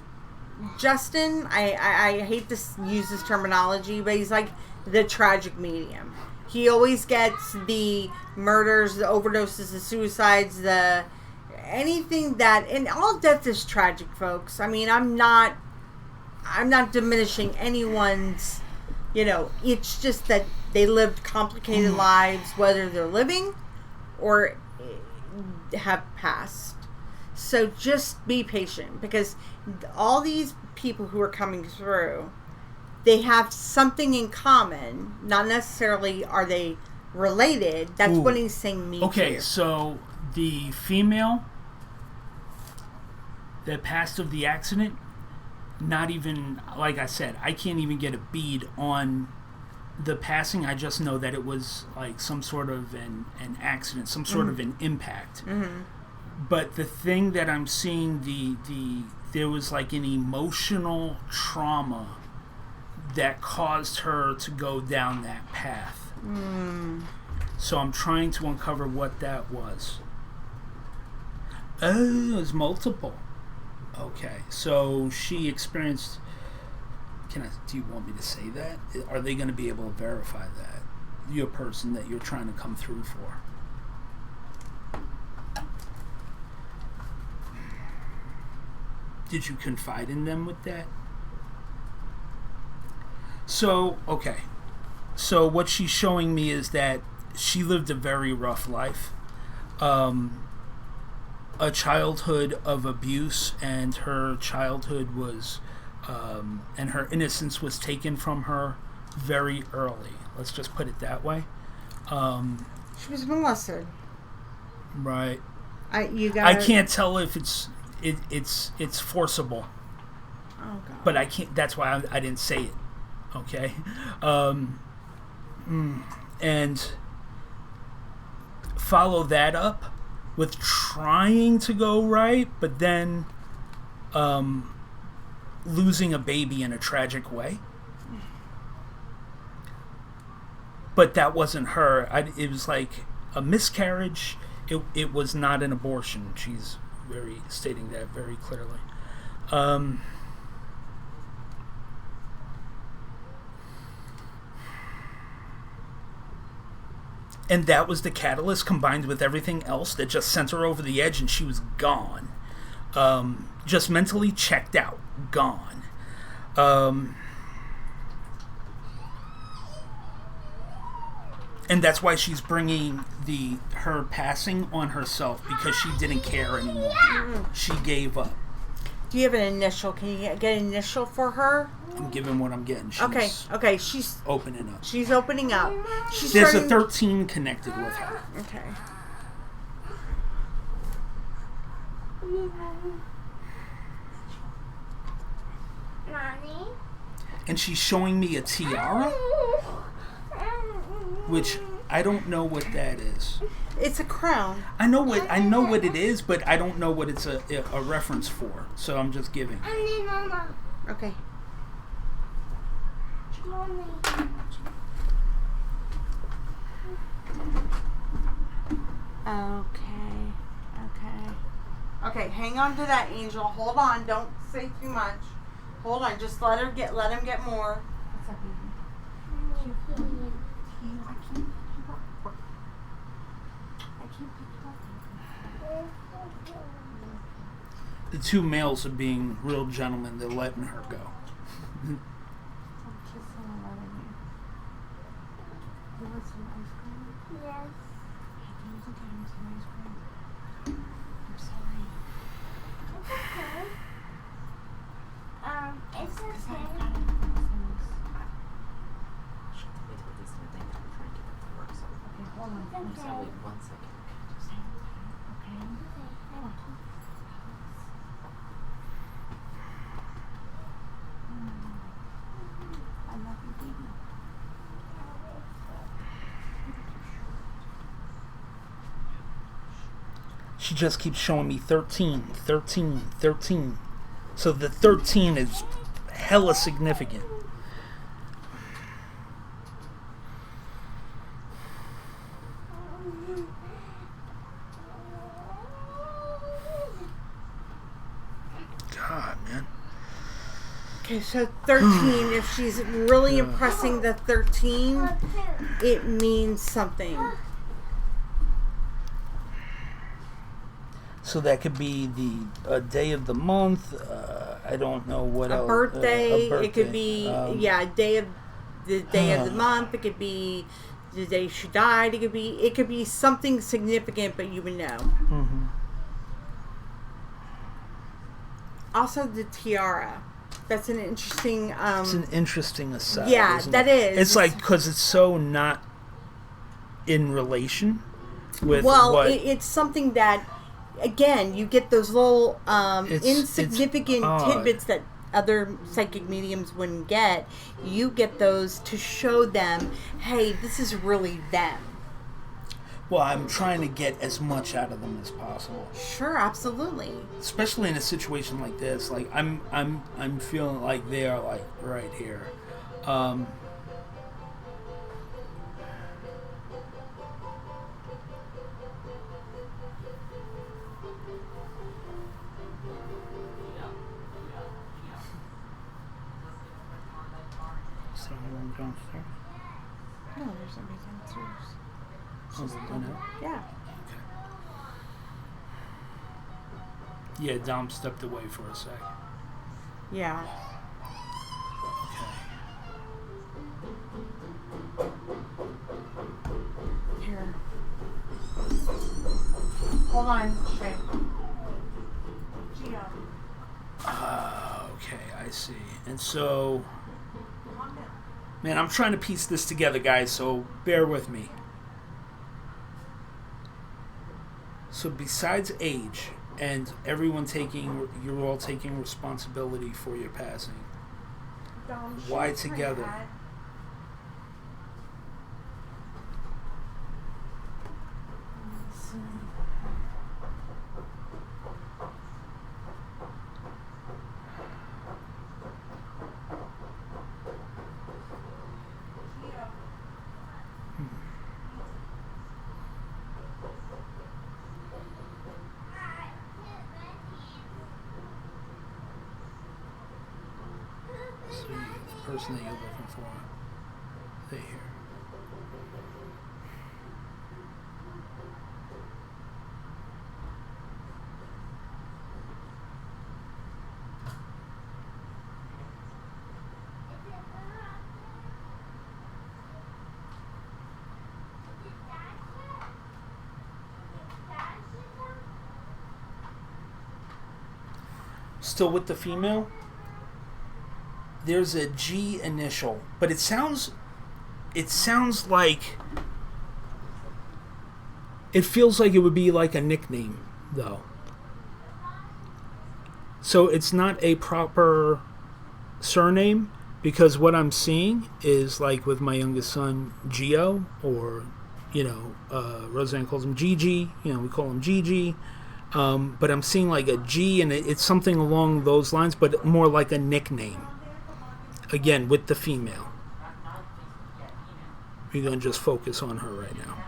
Speaker 3: Justin, I hate to use this terminology, but he's like the tragic medium. He always gets the murders, the overdoses, the suicides, the anything that, and all death is tragic, folks. I mean, I'm not diminishing anyone's, it's just that they lived complicated lives, whether they're living or have passed. So just be patient, because all these people who are coming through, they have something in common. Not necessarily are they related. That's
Speaker 1: Ooh.
Speaker 3: what he's saying. Me
Speaker 1: okay,
Speaker 3: too.
Speaker 1: so the female that passed of the accident, not even, like I said, I can't even get a bead on the passing. I just know that it was like some sort of an accident, some sort of an impact.
Speaker 3: Mm-hmm.
Speaker 1: But the thing that I'm seeing, there was like an emotional trauma that caused her to go down that path. So I'm trying to uncover what that was. Oh, it was multiple. Okay, so she experienced. Do you want me to say that? Are they going to be able to verify that? Your person that you're trying to come through for. Did you confide in them with that? So, okay. So what she's showing me is that she lived a very rough life. A childhood of abuse, and her childhood was, and her innocence was taken from her very early. Let's just put it that way.
Speaker 3: She was molested.
Speaker 1: Right.
Speaker 3: I
Speaker 1: can't tell if it's forcible,
Speaker 3: Oh God.
Speaker 1: but I can't. That's why I didn't say it. Okay. And follow that up with trying to go right, but then losing a baby in a tragic way. But that wasn't her. It was like a miscarriage. It was not an abortion. She's stating that very clearly. And that was the catalyst, combined with everything else that just sent her over the edge, and she was gone. Just mentally checked out. Gone. And that's why she's bringing her passing on herself, because she didn't care anymore. She gave up.
Speaker 3: Do you have an initial? Can you get an initial for her?
Speaker 1: I'm giving what I'm getting. She's
Speaker 3: Okay. She's
Speaker 1: opening up.
Speaker 3: She's opening up. She's
Speaker 1: There's
Speaker 3: starting...
Speaker 1: a 13 connected with her.
Speaker 3: Okay.
Speaker 2: Mommy?
Speaker 1: And she's showing me a tiara, which I don't know what that is.
Speaker 3: It's a crown.
Speaker 1: I know what it is, but I don't know what it's a reference for. So I'm just giving.
Speaker 2: I need Mama.
Speaker 3: Okay.
Speaker 2: Mommy.
Speaker 3: Okay, hang on to that, Angel. Hold on. Don't say too much. Hold on. Just let him get more. What's up, baby?
Speaker 1: The two males are being real gentlemen. They're letting her go.
Speaker 2: Yes. It's okay. It's okay.
Speaker 4: Wait till this thing that we're trying to get that to work. So
Speaker 2: It's
Speaker 4: so
Speaker 2: okay.
Speaker 4: wait 1 second.
Speaker 1: She just keeps showing me 13, 13, 13. So the 13 is hella significant. God, man.
Speaker 3: Okay, so 13, if she's really impressing the 13, it means something.
Speaker 1: So that could be the day of the month. I don't know what
Speaker 3: A
Speaker 1: else.
Speaker 3: birthday,
Speaker 1: A birthday.
Speaker 3: it could be, day of the month, it could be the day she died, it could be something significant, but you would know.
Speaker 1: Mm-hmm.
Speaker 3: Also, the tiara. That's an interesting.
Speaker 1: It's an interesting aside.
Speaker 3: Yeah,
Speaker 1: isn't
Speaker 3: that
Speaker 1: it?
Speaker 3: is.
Speaker 1: It's like because it's so not in relation with
Speaker 3: well,
Speaker 1: what.
Speaker 3: it's something that, again, you get those little
Speaker 1: It's
Speaker 3: insignificant
Speaker 1: odd.
Speaker 3: tidbits that other psychic mediums wouldn't get. You get those to show them, hey, this is really them.
Speaker 1: Well, I'm trying to get as much out of them as possible.
Speaker 3: Sure, absolutely.
Speaker 1: Especially in a situation like this, like I'm feeling like they are like right here. Someone downstairs.
Speaker 3: No, there's somebody downstairs.
Speaker 1: Oh, they went out?
Speaker 3: Yeah.
Speaker 1: Yeah, Dom stepped away for a sec.
Speaker 3: Yeah.
Speaker 1: Okay.
Speaker 3: Here. Hold on. Okay. Gio.
Speaker 1: Okay, I see. And so, man, I'm trying to piece this together, guys, so bear with me. So besides age and everyone you're all taking responsibility for your passing, why together? So the person that you're looking for, they're here. Still with the female? There's a G initial, but it sounds like it feels like it would be like a nickname though. So it's not a proper surname, because what I'm seeing is like with my youngest son Gio, or Roseanne calls him Gigi, we call him Gigi. But I'm seeing like a G, and it's something along those lines, but more like a nickname. Again, with the female. We're going to just focus on her right now.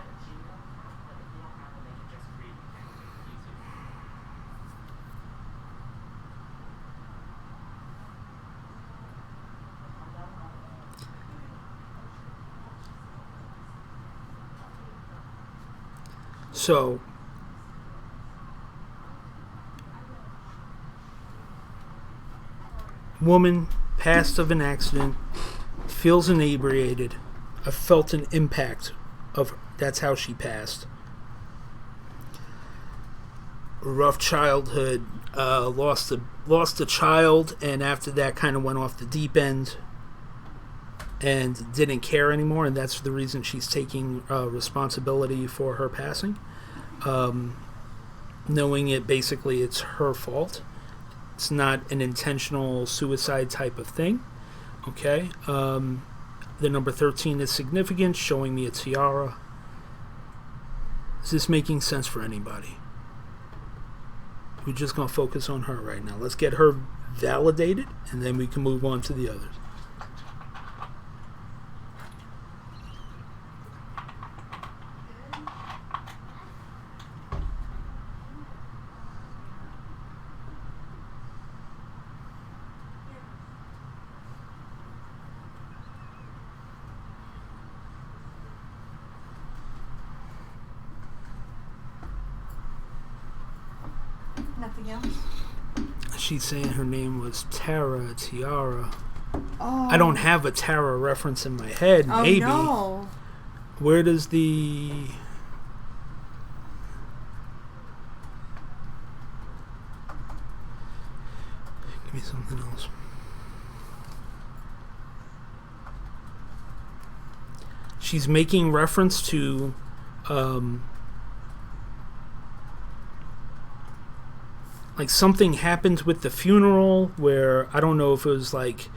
Speaker 1: So, woman passed of an accident, feels inebriated. I felt an impact That's how she passed. Rough childhood. Lost a child, and after that, kind of went off the deep end, and didn't care anymore. And that's the reason she's taking responsibility for her passing, knowing basically it's her fault. It's not an intentional suicide type of thing. Okay. The number 13 is significant, showing me a tiara. Is this making sense for anybody? We're just going to focus on her right now. Let's get her validated, and then we can move on to the others.
Speaker 3: Nothing else?
Speaker 1: She's saying her name was Tiara.
Speaker 3: Oh.
Speaker 1: I don't have a Tara reference in my head.
Speaker 3: Oh,
Speaker 1: maybe.
Speaker 3: No.
Speaker 1: Where does the... Give me something else. She's making reference to... like something happened with the funeral where I don't know if it was like,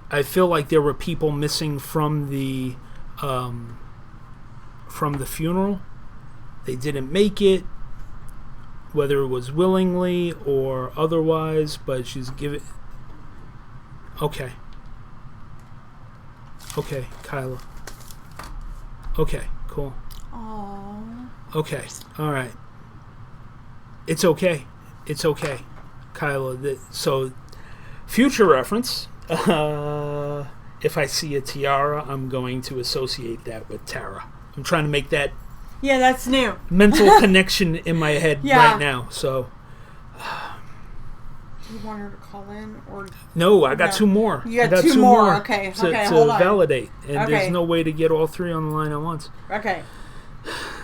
Speaker 1: I feel like there were people missing from the funeral. They didn't make it, whether it was willingly or otherwise, but she's giving... Okay, Kyla. Okay, cool.
Speaker 3: Aww.
Speaker 1: Okay, alright. It's okay, Kyla. So, future reference. If I see a tiara, I'm going to associate that with Tara. I'm trying to make that
Speaker 3: Yeah, that's new.
Speaker 1: mental connection in my head right now. So,
Speaker 3: Do you want her to call in or
Speaker 1: no, I got
Speaker 3: No.
Speaker 1: two more.
Speaker 3: You got
Speaker 1: I
Speaker 3: two more. Okay,
Speaker 1: to
Speaker 3: hold on.
Speaker 1: validate, and
Speaker 3: Okay.
Speaker 1: there's no way to get all three on the line at once.
Speaker 3: Okay.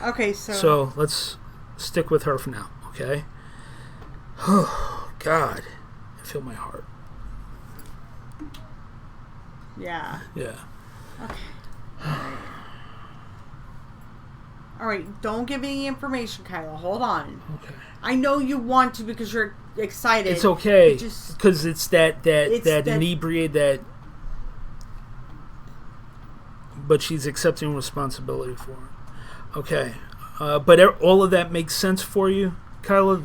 Speaker 3: Okay,
Speaker 1: So let's stick with her for now. Okay. Oh God, I feel my heart.
Speaker 3: yeah.
Speaker 1: Yeah.
Speaker 3: Okay. All right, don't give any information, Kyla. Hold on.
Speaker 1: Okay.
Speaker 3: I know you want to because you're excited.
Speaker 1: It's okay,
Speaker 3: Just-
Speaker 1: because it's that inebriate that. But she's accepting responsibility for it. Okay, but all of that makes sense for you, Kyla.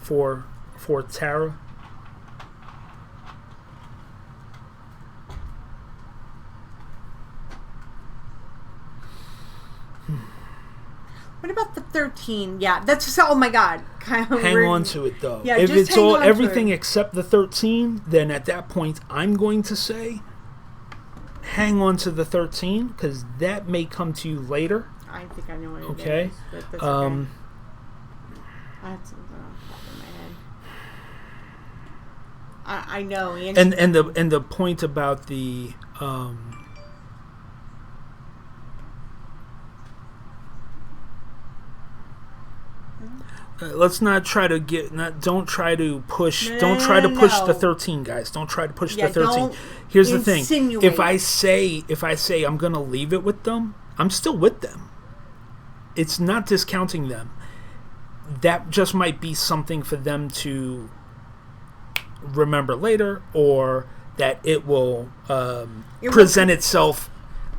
Speaker 1: For Tara.
Speaker 3: What about the 13? Yeah, that's just, oh my God. Kyla,
Speaker 1: Hang on to it though.
Speaker 3: Yeah,
Speaker 1: if
Speaker 3: just
Speaker 1: it's
Speaker 3: hang
Speaker 1: all
Speaker 3: on to
Speaker 1: everything
Speaker 3: it.
Speaker 1: except the 13, then at that point I'm going to say hang on to the 13 because that may come to you later.
Speaker 3: I think I know what it
Speaker 1: Okay.
Speaker 3: is. But that's
Speaker 1: Um,
Speaker 3: okay. I had something on top of my head. I know.
Speaker 1: And the point about the let's not try to don't try to push
Speaker 3: No.
Speaker 1: the 13, guys. Don't try to push
Speaker 3: Yeah,
Speaker 1: the 13.
Speaker 3: don't
Speaker 1: Here's the thing.
Speaker 3: insinuate.
Speaker 1: If I say I'm going to leave it with them, I'm still with them. It's not discounting them. That just might be something for them to remember later, or that it will present itself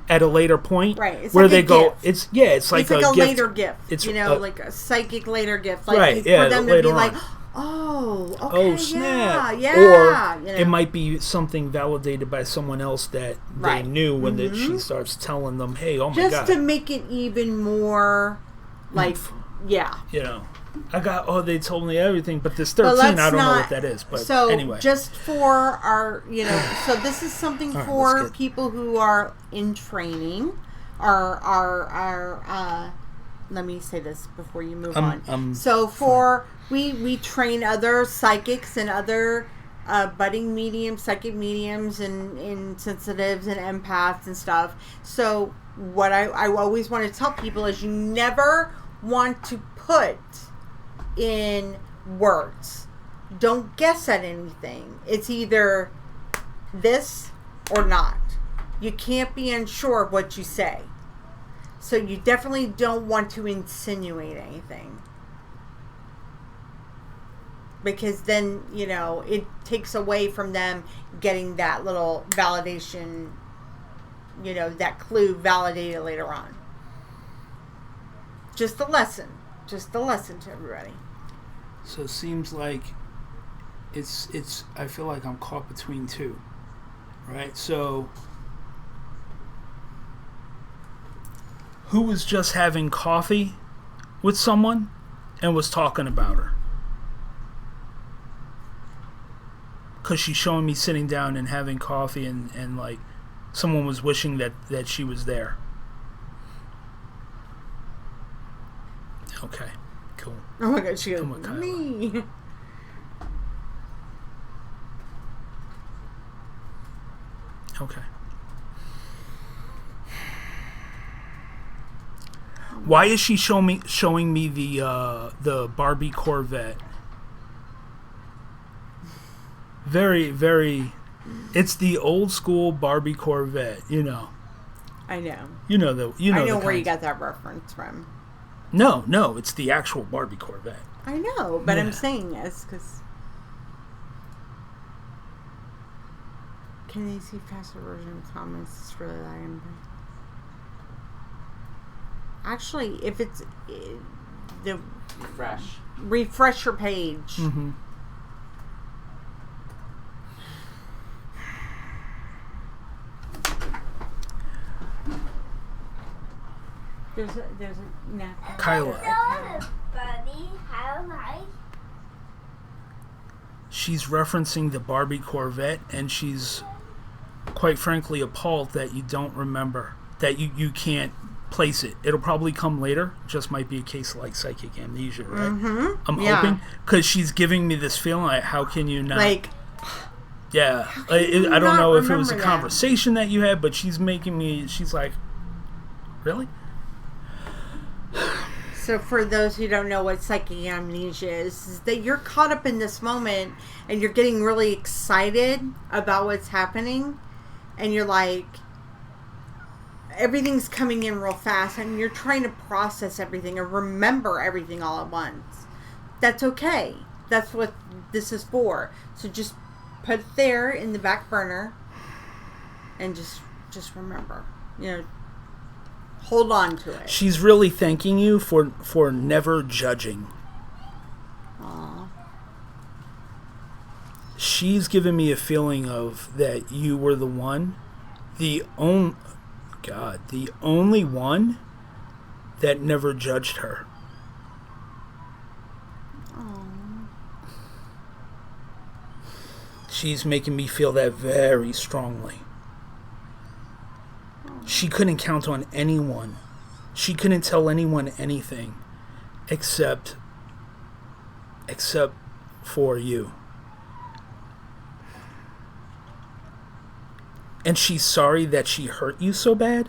Speaker 1: at a later point,
Speaker 3: Right, it's
Speaker 1: where
Speaker 3: like
Speaker 1: they
Speaker 3: a
Speaker 1: go.
Speaker 3: gift.
Speaker 1: It's like
Speaker 3: a
Speaker 1: gift.
Speaker 3: later gift.
Speaker 1: It's
Speaker 3: like a psychic later gift. Like
Speaker 1: Right,
Speaker 3: for
Speaker 1: yeah,
Speaker 3: them to
Speaker 1: later
Speaker 3: be like,
Speaker 1: on.
Speaker 3: oh, okay,
Speaker 1: Oh snap!
Speaker 3: yeah.
Speaker 1: Or
Speaker 3: you know.
Speaker 1: it might be something validated by someone else that they
Speaker 3: Right.
Speaker 1: knew when she starts telling them, "Hey, oh my
Speaker 3: just
Speaker 1: God!"
Speaker 3: to make it even more like, yeah.
Speaker 1: You know, they told me everything, but this
Speaker 3: But
Speaker 1: 13,
Speaker 3: let's
Speaker 1: I don't know
Speaker 3: not-
Speaker 1: what that is. But
Speaker 3: so
Speaker 1: anyway,
Speaker 3: just for our, so this is something
Speaker 1: All right,
Speaker 3: for
Speaker 1: let's get-
Speaker 3: people who are in training. Let me say this before you move on. So we train other psychics and other budding mediums, psychic mediums, and sensitives and empaths and stuff. So what I always want to tell people is you never want to put in words. Don't guess at anything. It's either this or not. You can't be unsure of what you say. So you definitely don't want to insinuate anything. Because then, it takes away from them getting that little validation, that clue validated later on. Just a lesson. Just a lesson to everybody.
Speaker 1: So it seems like it's I feel like I'm caught between two. Right? So who was just having coffee with someone and was talking about her? Because she's showing me sitting down and having coffee and like someone was wishing that she was there. Okay, cool.
Speaker 3: Oh my God, she goes,
Speaker 1: I'm with Kyla.
Speaker 3: me.
Speaker 1: Okay. Why is she showing me the Barbie Corvette? Very, very. It's the old school Barbie Corvette.
Speaker 3: I know.
Speaker 1: I know
Speaker 3: where you got that reference from.
Speaker 1: No, it's the actual Barbie Corvette.
Speaker 3: I know, but
Speaker 1: Yeah.
Speaker 3: I'm saying this because. Can they see faster version of comments? It's really lagging. Actually, if it's the refresh your page.
Speaker 1: Mm-hmm.
Speaker 3: There's a napkin.
Speaker 1: Kyla.
Speaker 2: Hello, buddy. Hi.
Speaker 1: She's referencing the Barbie Corvette, and she's quite frankly appalled that you don't remember, that you can't place it. It'll probably come later. Just might be a case of like psychic amnesia, right?
Speaker 3: Mm-hmm.
Speaker 1: I'm hoping, because she's giving me this feeling like, how can you not? Yeah. I don't know if it was a conversation that you had, but she's like, really?
Speaker 3: So for those who don't know what psychic amnesia is that you're caught up in this moment and you're getting really excited about what's happening, and you're like, everything's coming in real fast and you're trying to process everything and remember everything all at once. That's okay. That's what this is for. So just put it there in the back burner and just remember. Hold on to it.
Speaker 1: She's really thanking you for never judging.
Speaker 3: Aww.
Speaker 1: She's given me a feeling of that you were the one, the only one that never judged her.
Speaker 3: Aww.
Speaker 1: She's making me feel that very strongly. She couldn't count on anyone. She couldn't tell anyone anything except for you. And she's sorry that she hurt you so bad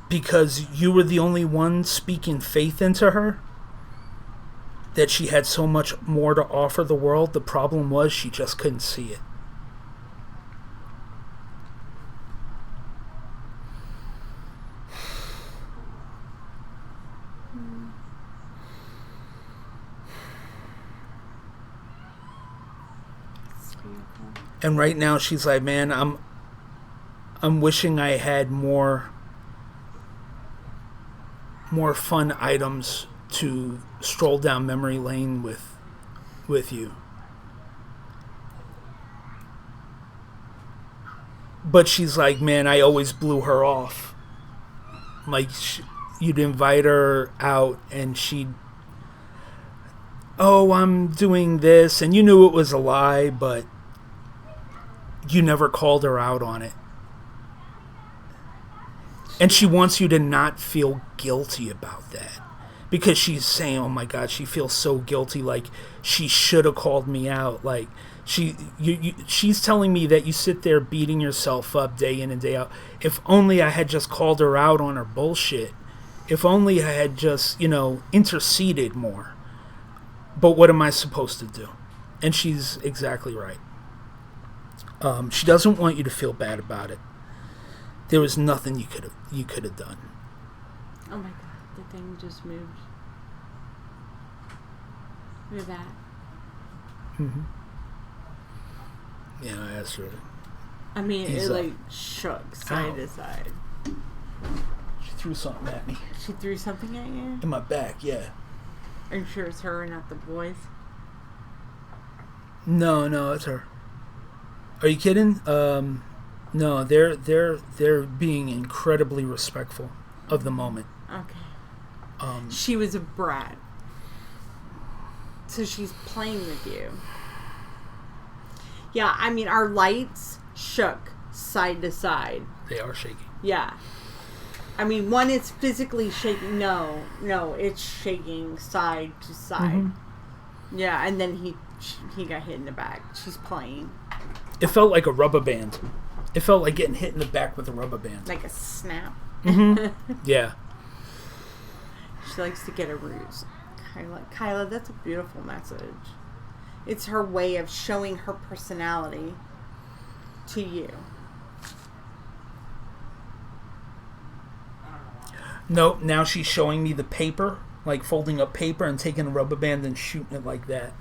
Speaker 1: because you were the only one speaking faith into her, that she had so much more to offer the world. The problem was she just couldn't see it. And right now she's like, man, I'm wishing I had more fun items to stroll down memory lane with you. But she's like, man, I always blew her off. Like, you'd invite her out and she'd, oh, I'm doing this, and you knew it was a lie, but you never called her out on it. And she wants you to not feel guilty about that. because she's saying, oh my God, she feels so guilty, like she should have called me out. Like she's telling me that you sit there beating yourself up day in and day out. If only I had just called her out on her bullshit. If only I had just, interceded more. But what am I supposed to do? And she's exactly right. She doesn't want you to feel bad about it. There was nothing you could have done.
Speaker 3: Oh my God, the thing just moved. Look at that.
Speaker 1: Mm-hmm. Yeah, I asked her.
Speaker 3: I mean, it shook side to side.
Speaker 1: She threw something at me.
Speaker 3: She threw something at you?
Speaker 1: In my back, yeah.
Speaker 3: Are you sure it's her and not the boys?
Speaker 1: No, it's her. Are you kidding? No, they're being incredibly respectful of the moment.
Speaker 3: Okay. She was a brat. So she's playing with you. Yeah, I mean, our lights shook side to side.
Speaker 1: They are shaking.
Speaker 3: Yeah. I mean, one is physically shaking. No, it's shaking side to side. Mm-hmm. Yeah, and then he got hit in the back. She's playing.
Speaker 1: It felt like a rubber band. It felt like getting hit in the back with a rubber band.
Speaker 3: Like a snap.
Speaker 1: Mm-hmm. Yeah.
Speaker 3: She likes to get a ruse. Kyla, that's a beautiful message. It's her way of showing her personality to you.
Speaker 1: No, now she's showing me the paper, like folding up paper and taking a rubber band and shooting it like that.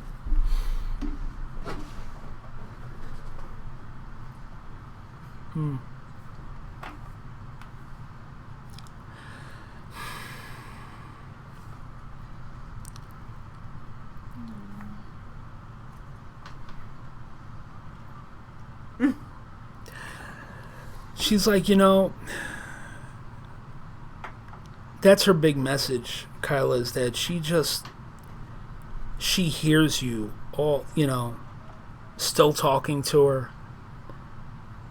Speaker 1: She's like, that's her big message, Kyla, is that she hears you all, still talking to her.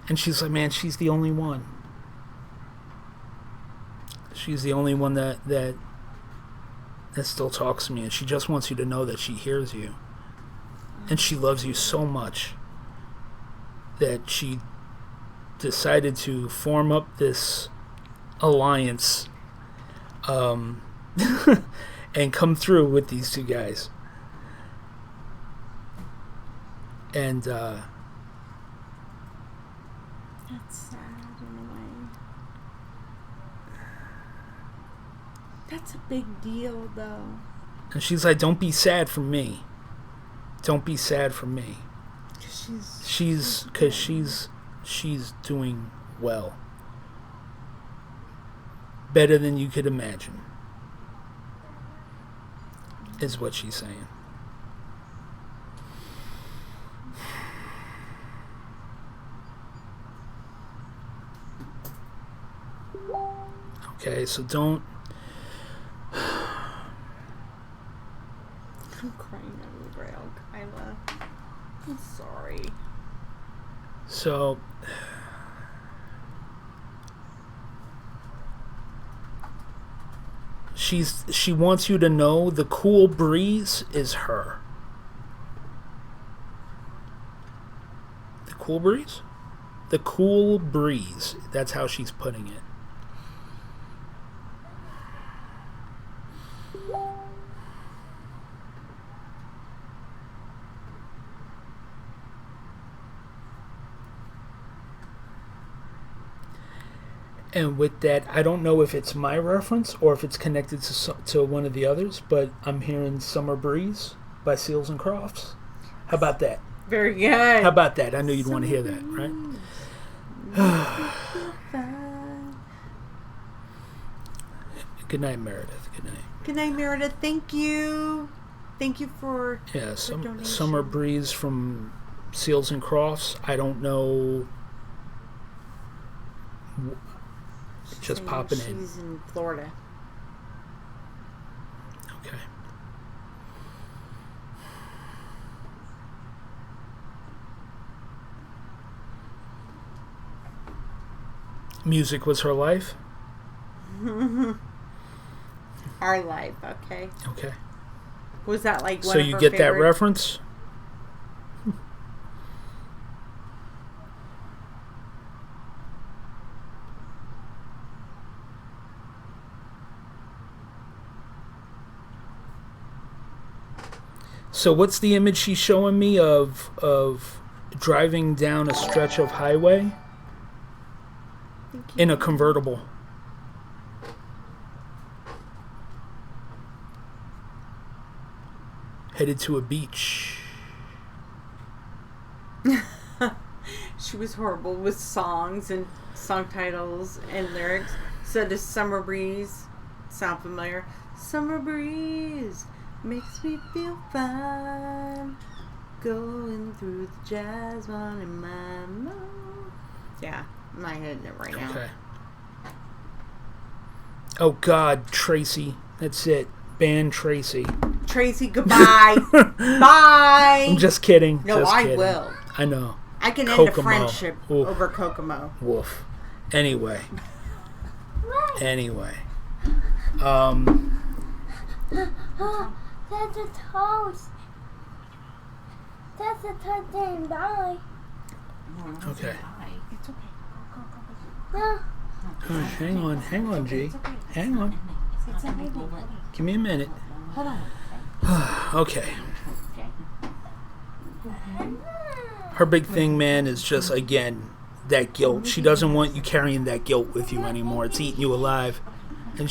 Speaker 1: And she's like, man, she's the only one. She's the only one that still talks to me. And she just wants you to know that she hears you. And she loves you so much that she decided to form up this alliance and come through with these two guys. And
Speaker 3: that's sad in a way. That's a big deal, though.
Speaker 1: And she's like, don't be sad for me. Don't be sad for me. She's doing well. Better than you could imagine. Is what she's saying. Okay, so don't...
Speaker 3: I'm crying over the rail, Kyla. I'm sorry.
Speaker 1: So... She wants you to know the cool breeze is her. The cool breeze? The cool breeze. That's how she's putting it. And with that, I don't know if it's my reference or if it's connected to one of the others, but I'm hearing Summer Breeze by Seals and Crofts. How about that?
Speaker 3: Very good.
Speaker 1: How about that? I knew you'd want to hear that, right? Good night, Meredith. Good night.
Speaker 3: Good night, Meredith. Thank you. Thank you for
Speaker 1: Summer Breeze from Seals and Crofts. I don't know. Just popping in.
Speaker 3: She's in Florida.
Speaker 1: Okay. Music was her life?
Speaker 3: Our Life, okay.
Speaker 1: Okay.
Speaker 3: Was that like one
Speaker 1: So
Speaker 3: of
Speaker 1: you
Speaker 3: her
Speaker 1: get that
Speaker 3: favorite?
Speaker 1: reference? So what's the image she's showing me of driving down a stretch of highway in a convertible? Headed to a beach.
Speaker 3: She was horrible with songs and song titles and lyrics. So does Summer Breeze sound familiar? Summer Breeze makes me feel fine. Going through the jazz one in my mouth. Yeah, I'm not hitting it right now.
Speaker 1: Okay. Oh God, Tracy. That's it. Ban Tracy.
Speaker 3: Tracy, goodbye. Bye.
Speaker 1: I'm just kidding.
Speaker 3: No,
Speaker 1: just
Speaker 3: I
Speaker 1: kidding.
Speaker 3: will.
Speaker 1: I know.
Speaker 3: I can end a
Speaker 1: Kokomo.
Speaker 3: friendship
Speaker 1: Oof.
Speaker 3: over Kokomo.
Speaker 1: Woof. Anyway. Anyway.
Speaker 2: That's a toast. That's a toast and bye.
Speaker 1: Okay.
Speaker 3: It's okay.
Speaker 2: No.
Speaker 1: All right, hang on, G. Hang on. Give me a minute.
Speaker 3: Hold on.
Speaker 1: Okay. Her big thing, man, is just, again, that guilt. She doesn't want you carrying that guilt with you anymore. It's eating you alive. And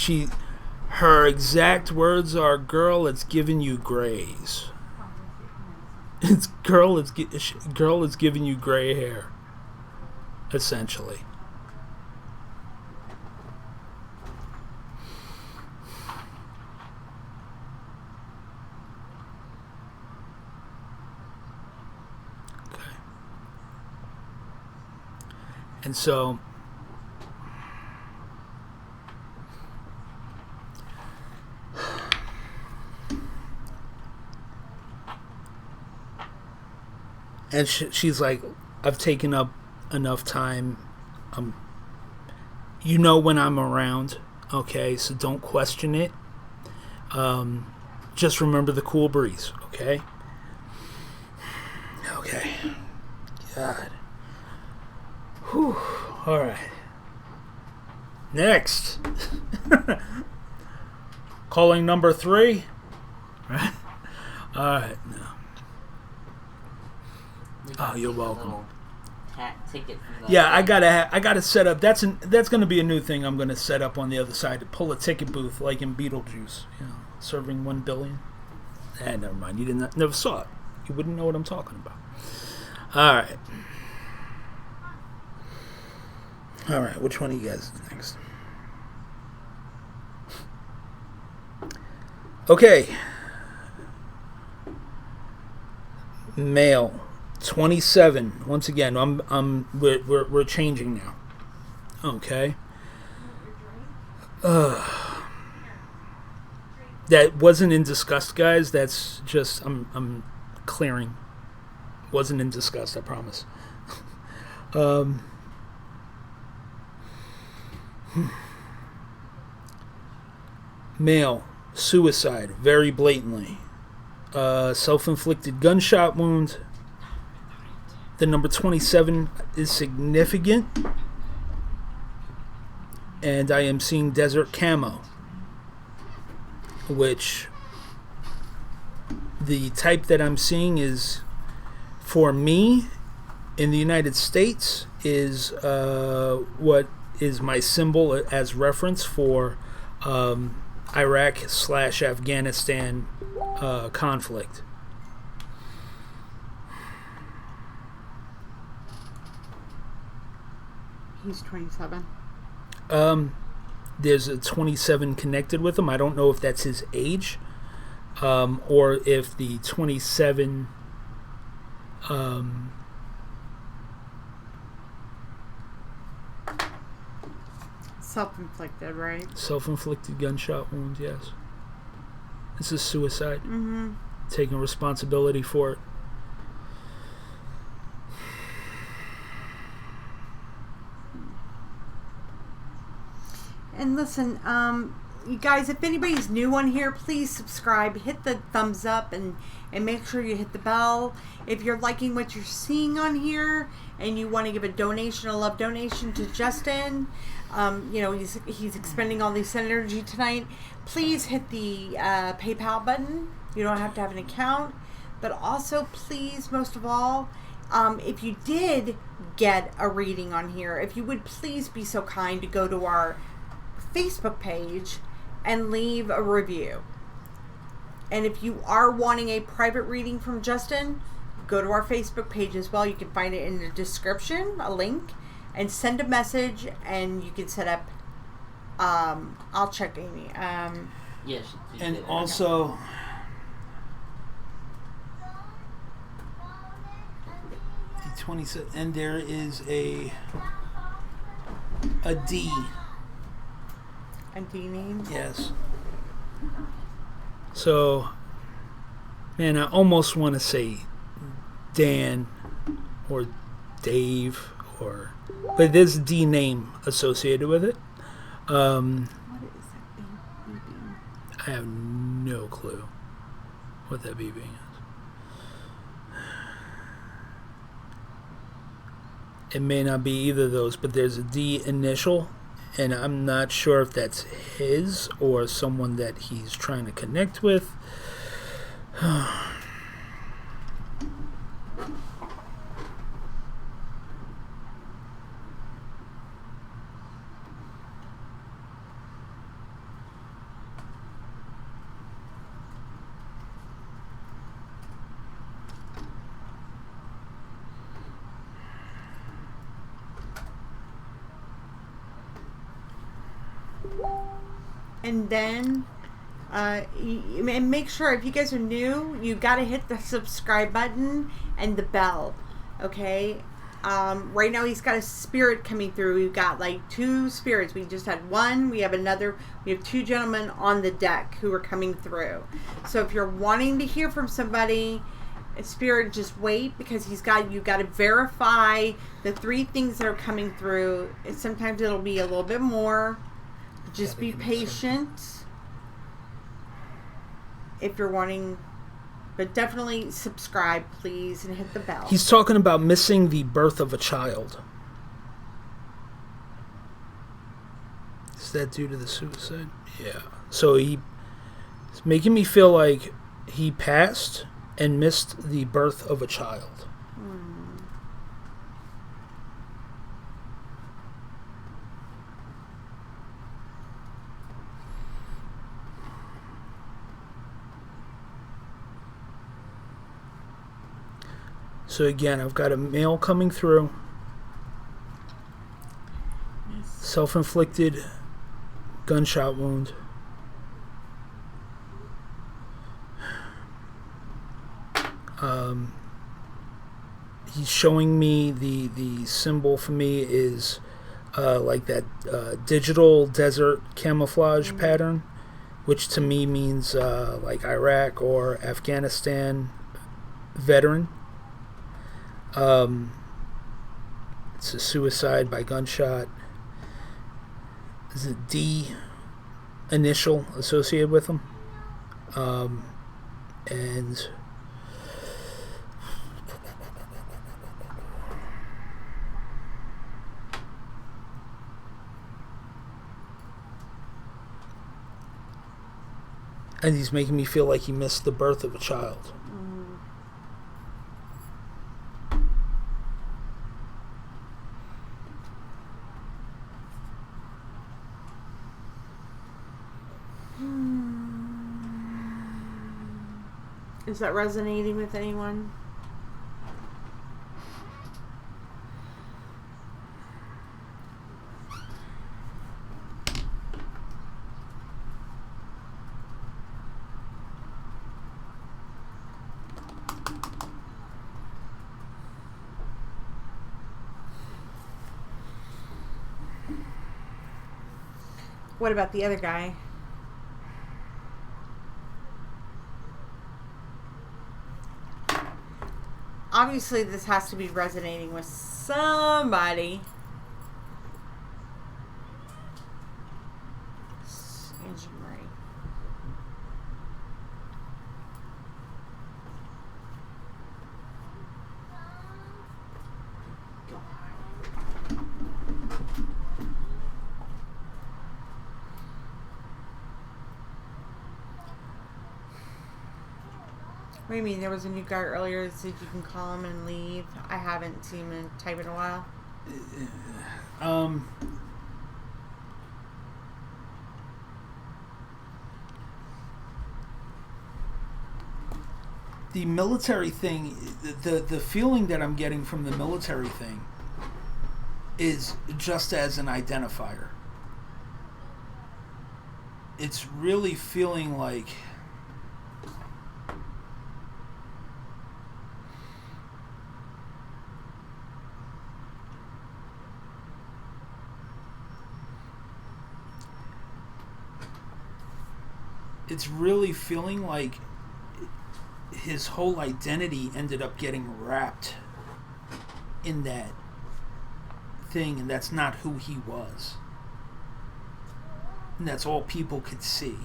Speaker 1: her exact words are, girl, it's giving you grays. Girl, it's giving you gray hair. Essentially. And so, and she's like, I've taken up enough time. You know when I'm around, okay? So don't question it. Just remember the cool breeze, okay? Okay. God. Whew. All right. Next. Calling number 3. Right? All right. Oh, you're welcome.
Speaker 4: Ticket from the
Speaker 1: Yeah, I gotta set up. That's gonna be a new thing I'm gonna set up on the other side to pull a ticket booth like in Beetlejuice. You know, serving 1 billion. Never mind. You never saw it. You wouldn't know what I'm talking about. All right. All right, which one of you guys is next? Okay. Male, 27. Once again, we're changing now. Okay. That wasn't in disgust, guys. That's just I'm clearing. Wasn't in disgust, I promise. Male, suicide, very blatantly. Self-inflicted gunshot wound. The number 27 is significant. And I am seeing desert camo, which the type that I'm seeing is, for me, in the United States, is what is my symbol as reference for Iraq/Afghanistan conflict.
Speaker 3: He's 27.
Speaker 1: There's a 27 connected with him. I don't know if that's his age, or if the 27
Speaker 3: Self-inflicted, right?
Speaker 1: self-inflicted gunshot wound, yes. This is suicide.
Speaker 3: Mm-hmm.
Speaker 1: Taking responsibility for it.
Speaker 3: And listen, you guys, if anybody's new on here, please subscribe, hit the thumbs up, and make sure you hit the bell. If you're liking what you're seeing on here and you want to give a donation, a love donation to Justin, you know, he's expending all this energy tonight, please hit the PayPal button. You don't have to have an account. But also, please, most of all, if you did get a reading on here, if you would please be so kind to go to our Facebook page and leave a review. And if you are wanting a private reading from Justin, go to our Facebook page as well. You can find it in the description, a link, and send a message, and you can set up. I'll check Amy.
Speaker 4: Yes.
Speaker 1: And also, the 27, and there is a D.
Speaker 3: A D name?
Speaker 1: Yes. So, man, I almost want to say Dan or Dave, but there's a D name associated with it.
Speaker 3: What is that beeping?
Speaker 1: I have no clue what that beeping is. It may not be either of those, but there's a D initial, and I'm not sure if that's his or someone that he's trying to connect with.
Speaker 3: And then, and make sure, if you guys are new, you got to hit the subscribe button and the bell, okay? Right now he's got a spirit coming through. We've got like 2 spirits. We just had one. We have another. We have 2 gentlemen on the deck who are coming through. So if you're wanting to hear from somebody, spirit, just wait, because you got to verify the 3 things that are coming through. Sometimes it'll be a little bit more. Just be patient if you're wanting, but definitely subscribe, please, and hit the bell.
Speaker 1: He's talking about missing the birth of a child. Is that due to the suicide? Yeah. So he's making me feel like he passed and missed the birth of a child. So again, I've got a male coming through. Self-inflicted gunshot wound. He's showing me the symbol for me is like that digital desert camouflage pattern, which to me means like Iraq or Afghanistan veteran. It's a suicide by gunshot. There's a D initial associated with him. And he's making me feel like he missed the birth of a child.
Speaker 3: Is that resonating with anyone? What about the other guy? Obviously, this has to be resonating with somebody. do you mean? There was a new guy earlier that said you can call him and leave. I haven't seen him type in a while.
Speaker 1: The military thing, the feeling that I'm getting from the military thing is just as an identifier. It's really feeling like his whole identity ended up getting wrapped in that thing, and that's not who he was. And that's all people could see.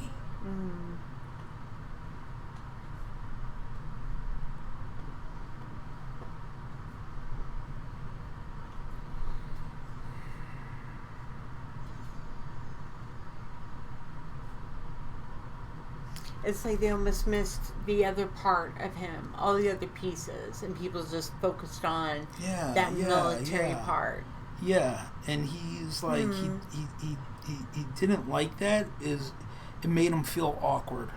Speaker 3: It's like they almost missed the other part of him, all the other pieces, and people just focused on that military part.
Speaker 1: Yeah, and he's like he didn't like that. It made him feel awkward.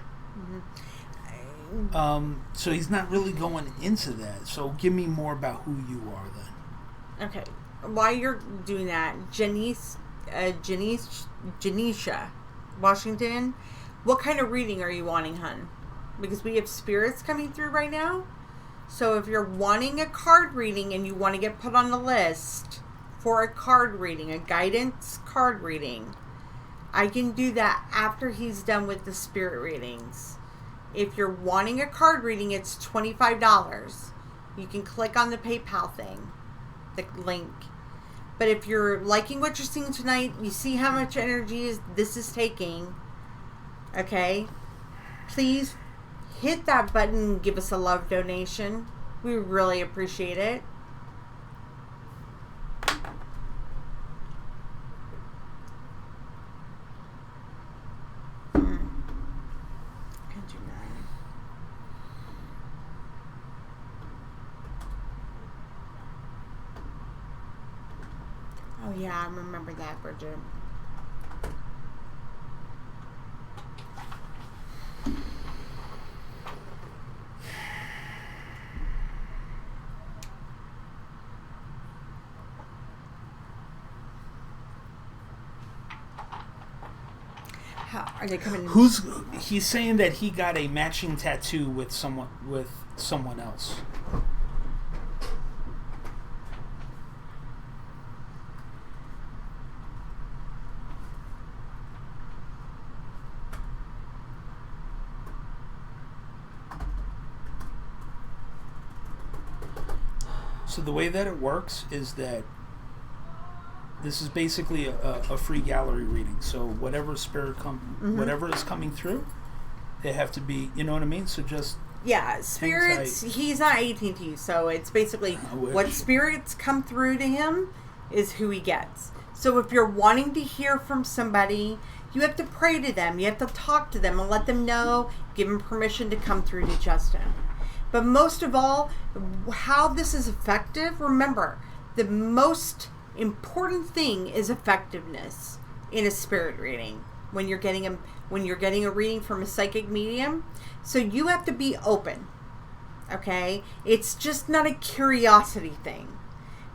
Speaker 1: So he's not really going into that. So give me more about who you are then.
Speaker 3: Okay, while you're doing that, Janisha Washington, what kind of reading are you wanting, hun? Because we have spirits coming through right now. So if you're wanting a card reading and you want to get put on the list for a card reading, a guidance card reading, I can do that after he's done with the spirit readings. If you're wanting a card reading, it's $25. You can click on the PayPal thing, the link. But if you're liking what you're seeing tonight, you see how much energy this is taking, okay? Please hit that button and give us a love donation. We really appreciate it. Oh yeah, I remember that, Bridget. How are they coming?
Speaker 1: He's saying that he got a matching tattoo with someone else. So the way that it works is that this is basically a free gallery reading. So whatever whatever is coming through, they have to be, you know what I mean? So just
Speaker 3: spirits. He's not AT&T, so it's basically what spirits come through to him is who he gets. So if you're wanting to hear from somebody, you have to pray to them. You have to talk to them and let them know, give them permission to come through to Justin. But most of all, how this is effective, remember, the most important thing is effectiveness in a spirit reading when you're getting a reading from a psychic medium. So you have to be open, okay? It's just not a curiosity thing,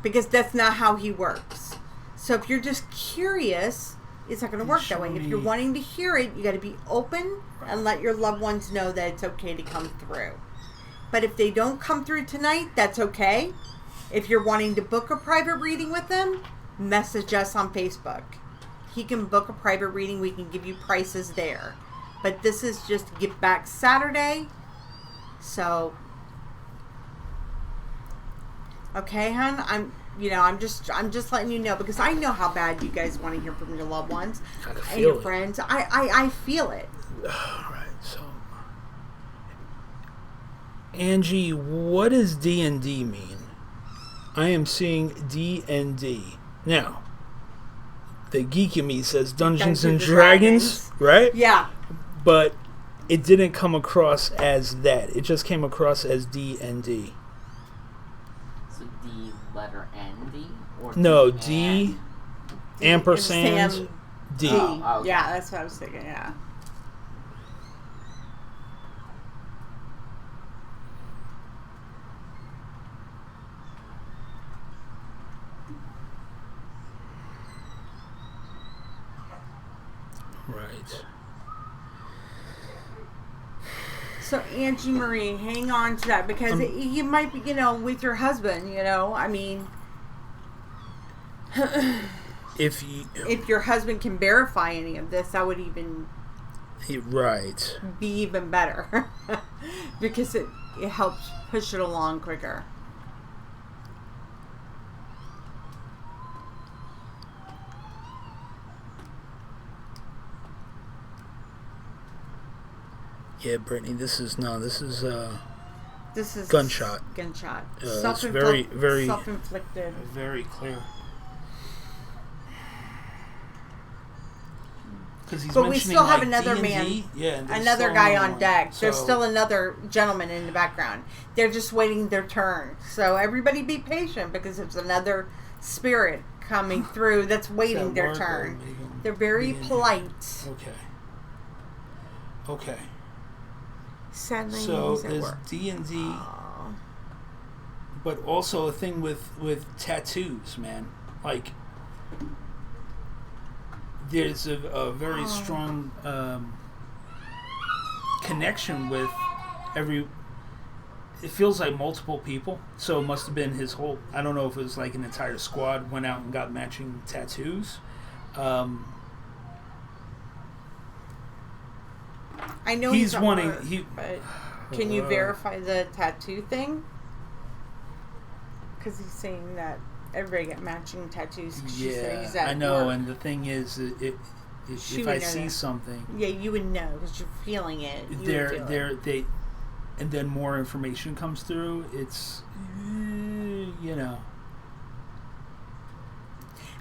Speaker 3: because that's not how he works. So if you're just curious, it's not going to work that way. If you're wanting to hear it, you got to be open and let your loved ones know that it's okay to come through. But if they don't come through tonight, that's okay. If you're wanting to book a private reading with them, message us on Facebook. He can book a private reading. We can give you prices there. But this is just Give Back Saturday. So, okay, hon? I'm just letting you know, because I know how bad you guys want to hear from your loved ones and your friends. I feel it.
Speaker 1: All right, so Angie, what does D&D mean? I am seeing D&D. Now, the geek in me says Dungeons and Dragons, right?
Speaker 3: Yeah.
Speaker 1: But it didn't come across as that. It just came across as D&D.
Speaker 4: So D letter N D or
Speaker 1: No,
Speaker 4: D,
Speaker 1: D
Speaker 3: D-
Speaker 1: ampersand
Speaker 3: Sam
Speaker 1: D.
Speaker 4: Oh, okay.
Speaker 3: Yeah, that's what I was thinking. Yeah.
Speaker 1: Right.
Speaker 3: So Angie Marie, hang on to that because you might be, with your husband. I mean,
Speaker 1: If you
Speaker 3: if your husband can verify any of this, that would even
Speaker 1: right.
Speaker 3: be even better because it helps push it along quicker.
Speaker 1: Yeah, Brittany, this is
Speaker 3: This is
Speaker 1: gunshot.
Speaker 3: Gunshot.
Speaker 1: It's very, very
Speaker 3: self-inflicted.
Speaker 1: very clear. Because he's
Speaker 3: But we
Speaker 1: mentioning,
Speaker 3: still have
Speaker 1: like,
Speaker 3: another
Speaker 1: D&D.
Speaker 3: man,
Speaker 1: Yeah, and there's
Speaker 3: another
Speaker 1: still
Speaker 3: guy
Speaker 1: another
Speaker 3: on
Speaker 1: one.
Speaker 3: deck. There's
Speaker 1: So-
Speaker 3: still another gentleman in the background. They're just waiting their turn. So everybody be patient because there's another spirit coming through that's waiting their
Speaker 1: work or
Speaker 3: turn.
Speaker 1: make 'em
Speaker 3: They're very
Speaker 1: D&D?
Speaker 3: polite.
Speaker 1: Okay.
Speaker 3: Sadly,
Speaker 1: So
Speaker 3: he's at
Speaker 1: there's
Speaker 3: work.
Speaker 1: D&D,
Speaker 3: Aw.
Speaker 1: but also a thing with tattoos, man. Like, there's a very strong connection with every. It feels like multiple people, so it must have been his whole. I don't know if it was like an entire squad went out and got matching tattoos.
Speaker 3: I know
Speaker 1: he's
Speaker 3: at
Speaker 1: wanting-
Speaker 3: work,
Speaker 1: he-
Speaker 3: but can you verify the tattoo thing? Because he's saying that everybody got matching tattoos. 'Cause she said he's at
Speaker 1: I know,
Speaker 3: work.
Speaker 1: and the thing is, if
Speaker 3: She
Speaker 1: I
Speaker 3: would know
Speaker 1: see
Speaker 3: that.
Speaker 1: something,
Speaker 3: Yeah, you would know because you're feeling it. You would feel it.
Speaker 1: they, and then more information comes through. It's,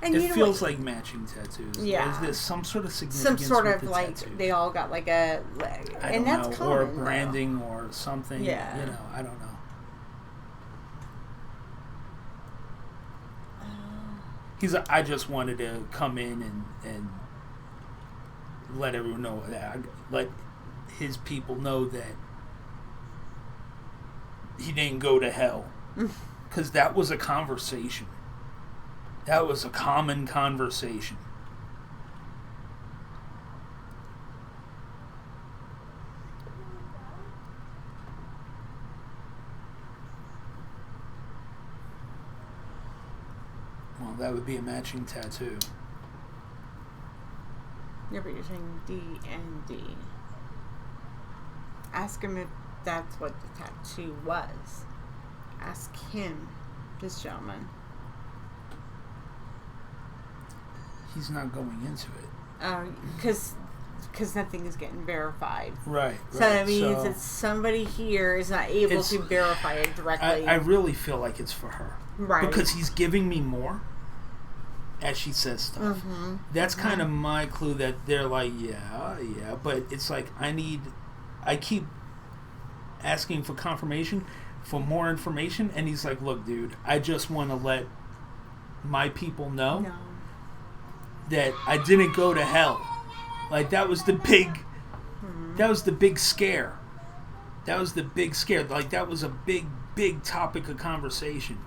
Speaker 3: And
Speaker 1: it
Speaker 3: you know
Speaker 1: feels
Speaker 3: what?
Speaker 1: like matching tattoos.
Speaker 3: Yeah.
Speaker 1: Is there some sort of
Speaker 3: Some
Speaker 1: significance?
Speaker 3: sort
Speaker 1: with
Speaker 3: of
Speaker 1: the
Speaker 3: like
Speaker 1: tattoos?
Speaker 3: they all got like a,
Speaker 1: I
Speaker 3: and
Speaker 1: don't
Speaker 3: that's
Speaker 1: know,
Speaker 3: common.
Speaker 1: or
Speaker 3: though.
Speaker 1: branding or something.
Speaker 3: Yeah.
Speaker 1: I don't know. He's. I just wanted to come in and let everyone know that, let his people know that he didn't go to hell, because that was a conversation. That was a common conversation. Well, that would be a matching tattoo.
Speaker 3: Yeah, but you're saying D and D. Ask him if that's what the tattoo was. Ask him, this gentleman.
Speaker 1: He's not going into it.
Speaker 3: Because nothing is getting verified.
Speaker 1: Right.
Speaker 3: So that means
Speaker 1: So
Speaker 3: that somebody here is not able
Speaker 1: It's-
Speaker 3: to verify it directly.
Speaker 1: I really feel like it's for her.
Speaker 3: Right.
Speaker 1: Because he's giving me more as she says stuff.
Speaker 3: Mhm.
Speaker 1: That's kind of my clue that they're like, yeah, but it's like I keep asking for confirmation, for more information, and he's like, look, dude, I just want to let my people know
Speaker 3: No.
Speaker 1: that I didn't go to hell. Like, that was the big scare. That was the big scare. Like, that was a big topic of conversation.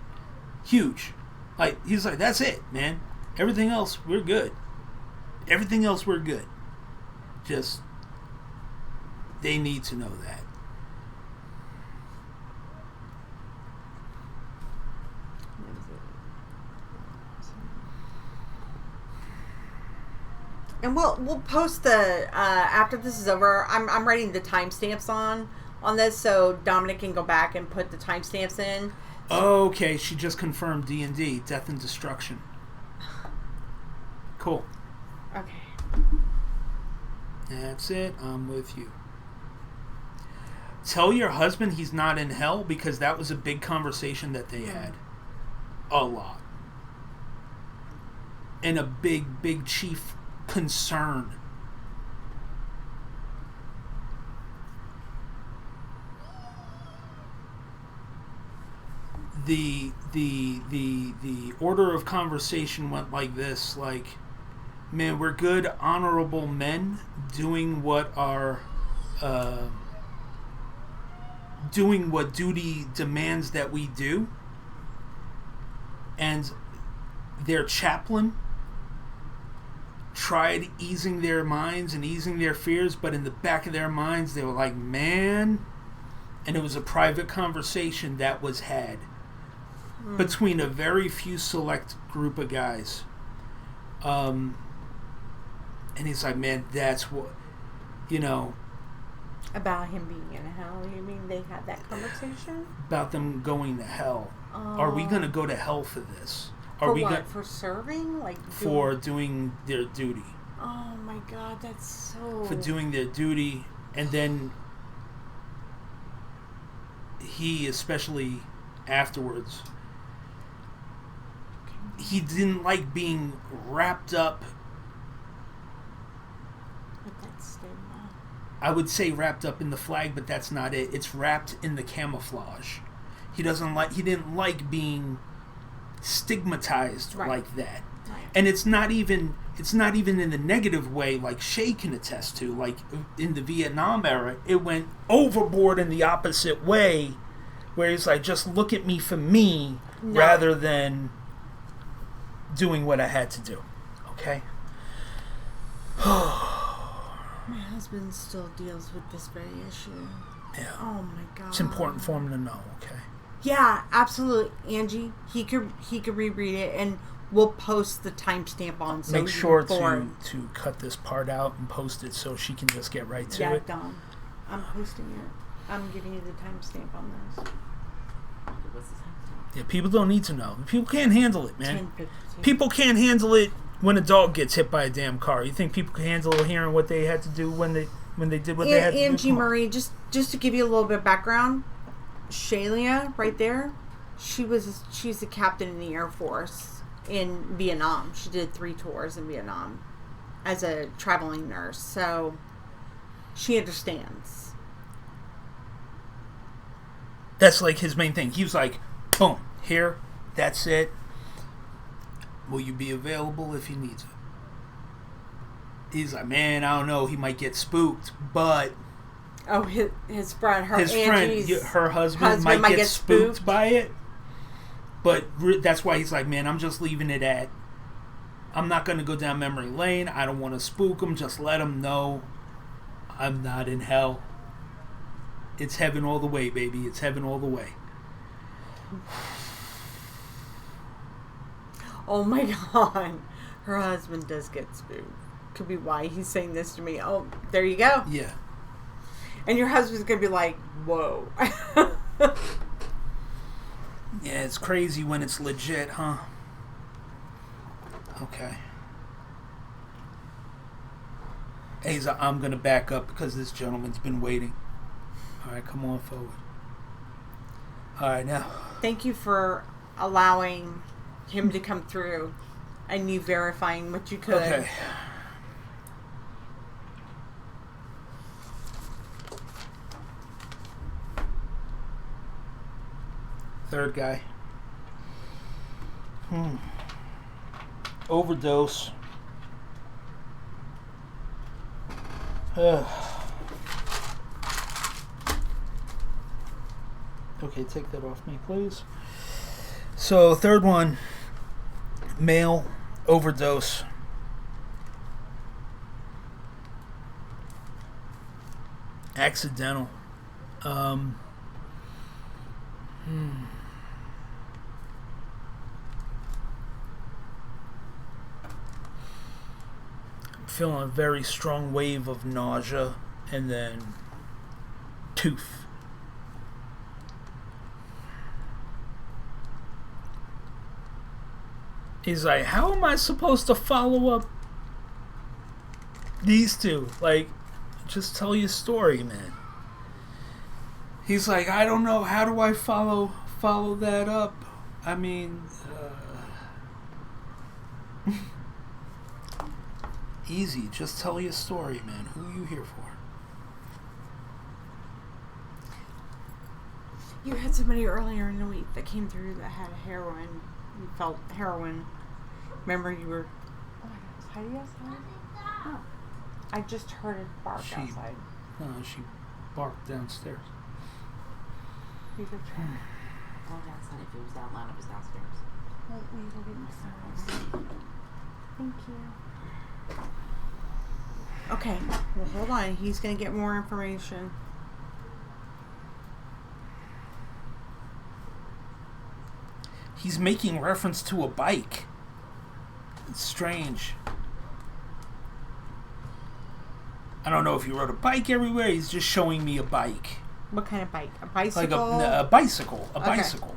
Speaker 1: Huge. Like, he's like, that's it, man. Everything else, we're good. Everything else, we're good. Just, they need to know that.
Speaker 3: And we'll post the after this is over. I'm writing the timestamps on this, so Dominic can go back and put the timestamps in.
Speaker 1: Okay, she just confirmed D&D, Death and Destruction. Cool.
Speaker 3: Okay.
Speaker 1: That's it. I'm with you. Tell your husband he's not in hell, because that was a big conversation that they had. A lot. And a big chief concern. the order of conversation went like this, like, man, we're good, honorable men doing what duty demands that we do, and their chaplain tried easing their minds and easing their fears, but in the back of their minds they were like, man. And it was a private conversation that was had between a very few select group of guys. And he's like, man, that's what,
Speaker 3: About him being in hell. You mean they had that conversation?
Speaker 1: about them going to hell. Are we going to go to hell for this? Are
Speaker 3: For
Speaker 1: we
Speaker 3: what? For serving?
Speaker 1: for doing their duty?
Speaker 3: Oh my God, that's so...
Speaker 1: For doing their duty. And then he, especially afterwards, he didn't like being wrapped up.
Speaker 3: With that stigma.
Speaker 1: I would say wrapped up in the flag, but that's not it. It's wrapped in the camouflage. He didn't like being stigmatized like that.
Speaker 3: Right.
Speaker 1: And it's not even in the negative way, like Shay can attest to. Like in the Vietnam era, it went overboard in the opposite way, where it's like, just look at me for me, rather than doing what I had to do. Okay?
Speaker 3: My husband still deals with this very issue.
Speaker 1: Yeah.
Speaker 3: Oh my God.
Speaker 1: It's important for him to know, okay?
Speaker 3: Yeah, absolutely. Angie, he could reread it, and we'll post the timestamp on social.
Speaker 1: Make sure to cut this part out and post it so she can just get right to it.
Speaker 3: Yeah, done. I'm posting it. I'm giving you the timestamp on this.
Speaker 4: What's the timestamp?
Speaker 1: Yeah, people don't need to know. People can't handle it, man.
Speaker 3: 10:15.
Speaker 1: People can't handle it when a dog gets hit by a damn car. You think people can handle hearing what they had to do when they did what they had to do?
Speaker 3: Angie Marie, just to give you a little bit of background, Shalia, right there, she's the captain in the Air Force in Vietnam. She did 3 tours in Vietnam as a traveling nurse, so she understands.
Speaker 1: That's like his main thing. He was like, boom, here, that's it. Will you be available if he needs it? He's like, man, I don't know, he might get spooked, but...
Speaker 3: Oh, his friend, her
Speaker 1: husband might get spooked by it. But that's why he's like, man, I'm just leaving it at, I'm not going to go down memory lane. I don't want to spook him. Just let him know I'm not in hell. It's heaven all the way, baby. It's heaven all the way.
Speaker 3: Oh my God. Her husband does get spooked. Could be why he's saying this to me. Oh, there you go.
Speaker 1: Yeah.
Speaker 3: And your husband's going to be like, whoa.
Speaker 1: Yeah, it's crazy when it's legit, huh? Okay. Hey, I'm going to back up because this gentleman's been waiting. All right, come on forward. All right, now.
Speaker 3: Thank you for allowing him to come through and you verifying what you could.
Speaker 1: Okay. Third guy. Overdose. Okay, take that off me, please. So, third one. Male overdose. Accidental. Feeling a very strong wave of nausea and then tooth. He's like, how am I supposed to follow up these two? Like, just tell your story, man. He's like, I don't know, how do I follow that up? I mean, easy. Just tell your story, man. Who are you here for?
Speaker 3: You had somebody earlier in the week that came through that had heroin. You felt heroin. Remember you were... Oh my God, is Heidi outside? Oh. I just heard it bark outside.
Speaker 1: No, she barked downstairs.
Speaker 3: You could try.
Speaker 4: Oh, that's not if it was that loud. It was downstairs.
Speaker 3: Well, we will get my son. Thank you. Okay, well, hold on. He's going to get more information.
Speaker 1: He's making reference to a bike. It's strange. I don't know if he rode a bike everywhere. He's just showing me a bike.
Speaker 3: What kind of bike? A bicycle?
Speaker 1: Like a bicycle. A
Speaker 3: Okay.
Speaker 1: bicycle.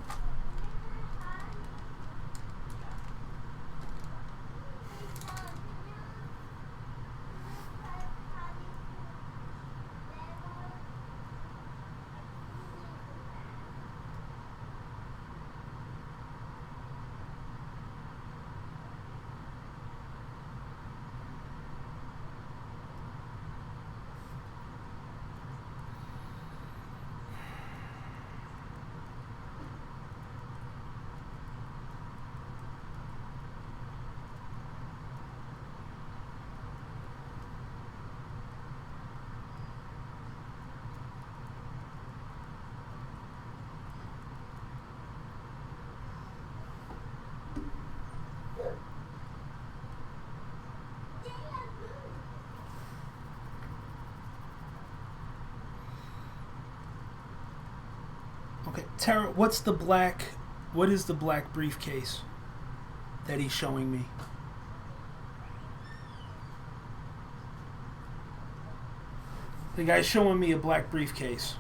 Speaker 1: Okay, Tara, what is the black briefcase that he's showing me? The guy's showing me a black briefcase.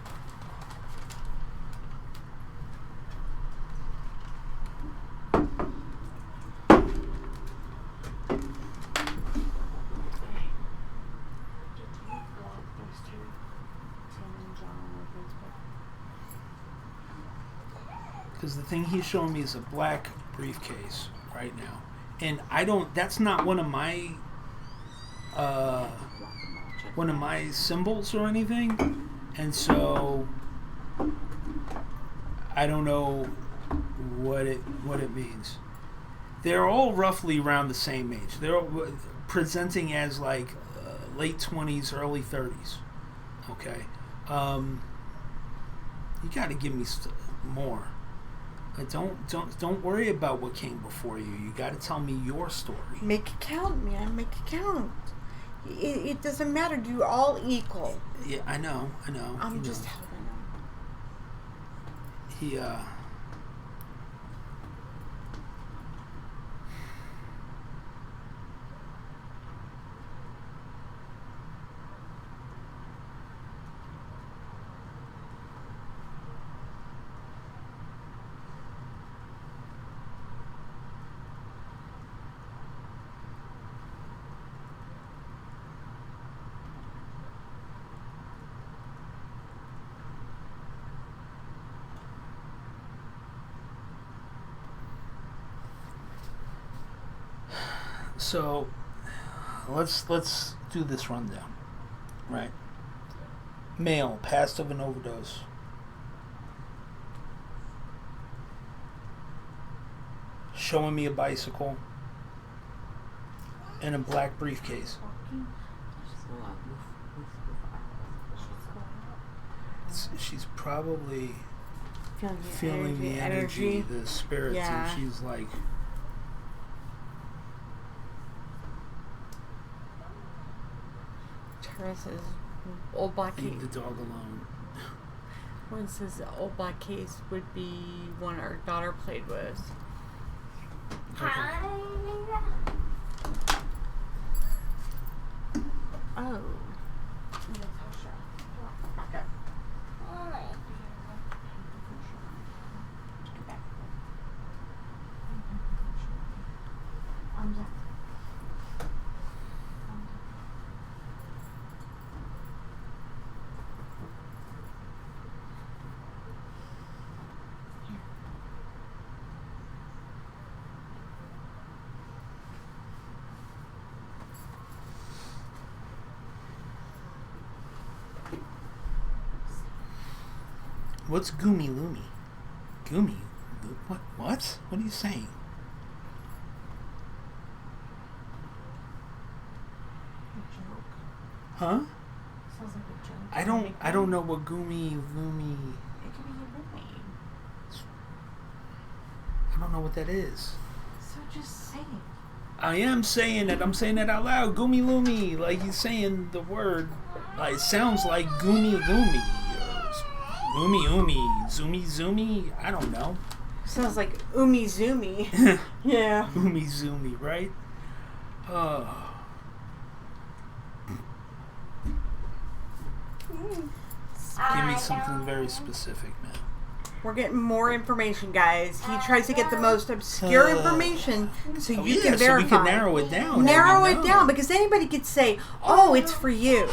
Speaker 1: Because the thing he's showing me is a black briefcase right now. And that's not one of my symbols or anything. And so I don't know what it means. They're all roughly around the same age. They're all presenting as like late 20s, early 30s. Okay. You got to give me more. Don't worry about what came before you. You got to tell me your story.
Speaker 3: Make it count, man. Make it count. It doesn't matter. You're all equal.
Speaker 1: Yeah, I know.
Speaker 3: I'm just helping him.
Speaker 1: He So let's do this rundown, right? Male, passed of an overdose. Showing me a bicycle and a black briefcase. She's probably feeling the energy, the spirits,
Speaker 3: Yeah.
Speaker 1: and she's like,
Speaker 3: Tara says, old black case.
Speaker 1: leave the dog alone.
Speaker 3: One says old black case would be one our daughter played with.
Speaker 2: Hi.
Speaker 3: Oh.
Speaker 2: Hi.
Speaker 1: What's Goomy Loomy? Goomy? What? What? What are you saying? Huh?
Speaker 3: Sounds like a joke.
Speaker 1: I don't know what Goomy Loomy.
Speaker 3: It could be a nickname.
Speaker 1: I don't know what that is.
Speaker 3: So just say it.
Speaker 1: I am saying it. I'm saying it out loud. Goomy Loomy. Like he's saying the word. Like it sounds like Goomy Loomy. Or Oomy Oomy. Zoomy Zoomy. I don't know.
Speaker 3: Sounds like Umi Zoomy. Yeah.
Speaker 1: Oomy Zoomy, right? Give me something very specific, man.
Speaker 3: We're getting more information, guys. He tries to get the most obscure information so you can verify.
Speaker 1: So we can narrow it down.
Speaker 3: Narrow it down, because anybody could say, "Oh, it's for you."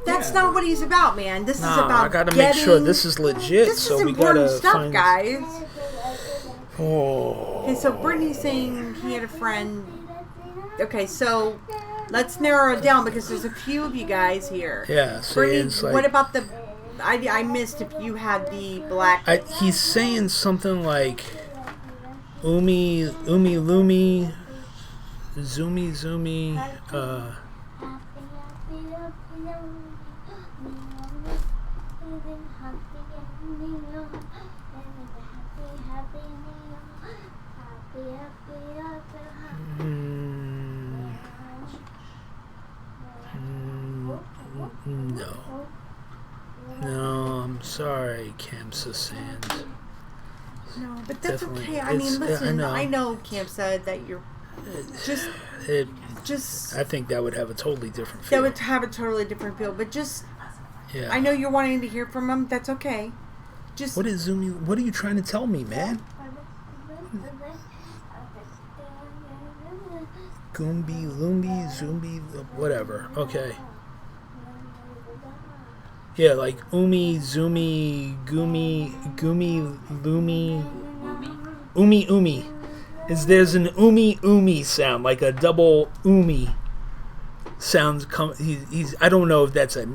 Speaker 3: That's not what he's about, man. This is about
Speaker 1: I gotta make sure this is legit.
Speaker 3: This
Speaker 1: so
Speaker 3: is
Speaker 1: we
Speaker 3: important
Speaker 1: gotta
Speaker 3: stuff,
Speaker 1: find...
Speaker 3: guys.
Speaker 1: Oh.
Speaker 3: Okay, so Brittany's saying he had a friend. Okay, so let's narrow it down because there's a few of you guys here.
Speaker 1: Yeah. So
Speaker 3: Brittany,
Speaker 1: it's like,
Speaker 3: what about the? I missed if you had the black.
Speaker 1: He's saying something like Umi Loomy, Zoomy. No, I'm sorry, Kamsa Sand.
Speaker 3: No, but that's
Speaker 1: Definitely.
Speaker 3: okay. I mean, listen,
Speaker 1: I
Speaker 3: I
Speaker 1: know.
Speaker 3: know Camp said that you're just.
Speaker 1: I think that would have a totally different
Speaker 3: That
Speaker 1: feel.
Speaker 3: would have a totally different feel, but just.
Speaker 1: Yeah.
Speaker 3: I know you're wanting to hear from him. That's okay. Just.
Speaker 1: What is Zoomy? What are you trying to tell me, man? Goomby, Loomby, Zoomby, whatever. Okay. Yeah, like Umi, Zoomy, Goomy, Loomy, Umi. There's an Umi sound, like a double Umi sounds. He's. I don't know if that's a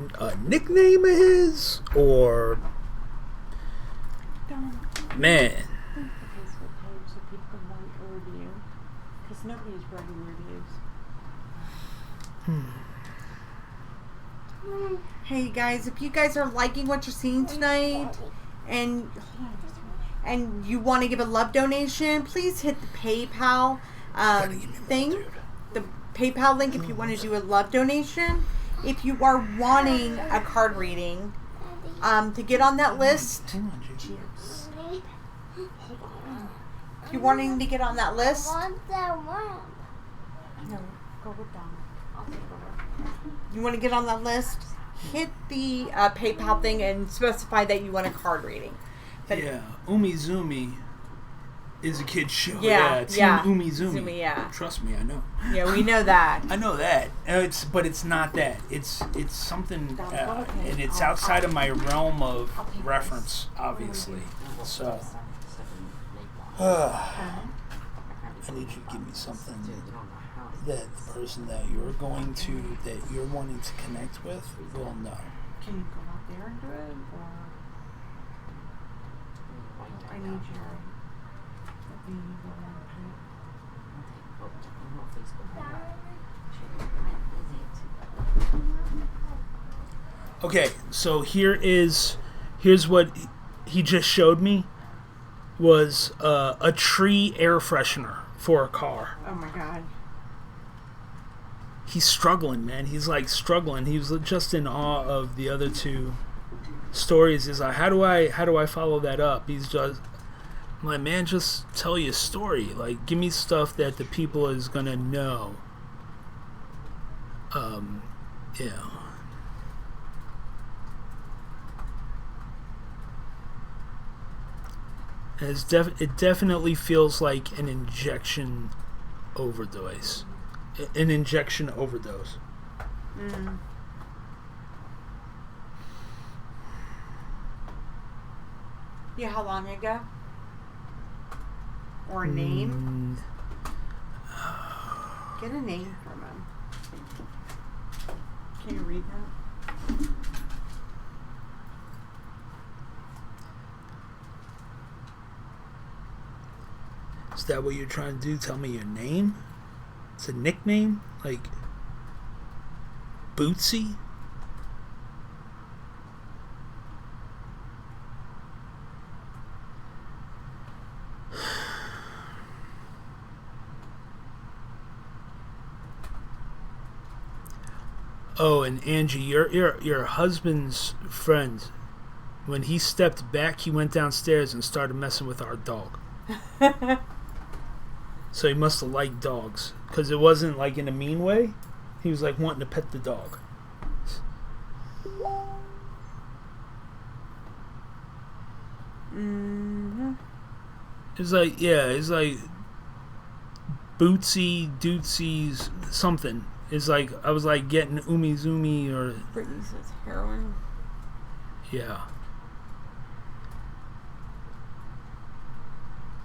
Speaker 1: nickname of his or. Man.
Speaker 3: So people can write a review, because nobody's writing reviews. Hey guys, if you guys are liking what you're seeing tonight, and you want to give a love donation, please hit the PayPal thing, the PayPal link if you want to do a love donation. If you are wanting a card reading, to get on that list. If you're wanting to get on that list, no, go with Donna. I'll take over. You want to get on that list? Hit the PayPal thing and specify that you want a card reading. But
Speaker 1: yeah, Umi Zoomy is a kid's show.
Speaker 3: Yeah,
Speaker 1: Team Umi Zoomy.
Speaker 3: Zoomy, yeah.
Speaker 1: Trust me, I know.
Speaker 3: Yeah, we know that.
Speaker 1: I know that. But it's not that. It's something, and it's outside of my realm of reference, obviously. So, I need you to give me something that the person that you're wanting to connect with will know.
Speaker 3: Can you go out there and do it, or I need
Speaker 1: Okay, so here's what he just showed me was a tree air freshener for a car.
Speaker 3: Oh my god.
Speaker 1: He's struggling, man. He's like struggling. He was just in awe of the other two stories. He's like, how do I follow that up? He's just I'm like, man, just tell your story. Like, give me stuff that the people is gonna know. Yeah. It definitely feels like an injection overdose. An injection overdose.
Speaker 3: Mm. Yeah, how long ago? Or a name? Get a name from him. Can you read that?
Speaker 1: that what you're trying to do? Tell me your name? It's a nickname? Like Bootsy? Oh, and Angie, your husband's friend, when he stepped back, he went downstairs and started messing with our dog. So he must have liked dogs, because it wasn't like in a mean way. He was like wanting to pet the dog.
Speaker 3: Mm-hmm.
Speaker 1: It's like, yeah, it's like Bootsy, Dootsy's something. It's like, I was like getting Umi Zumi or...
Speaker 3: Brittany says heroin.
Speaker 1: Yeah.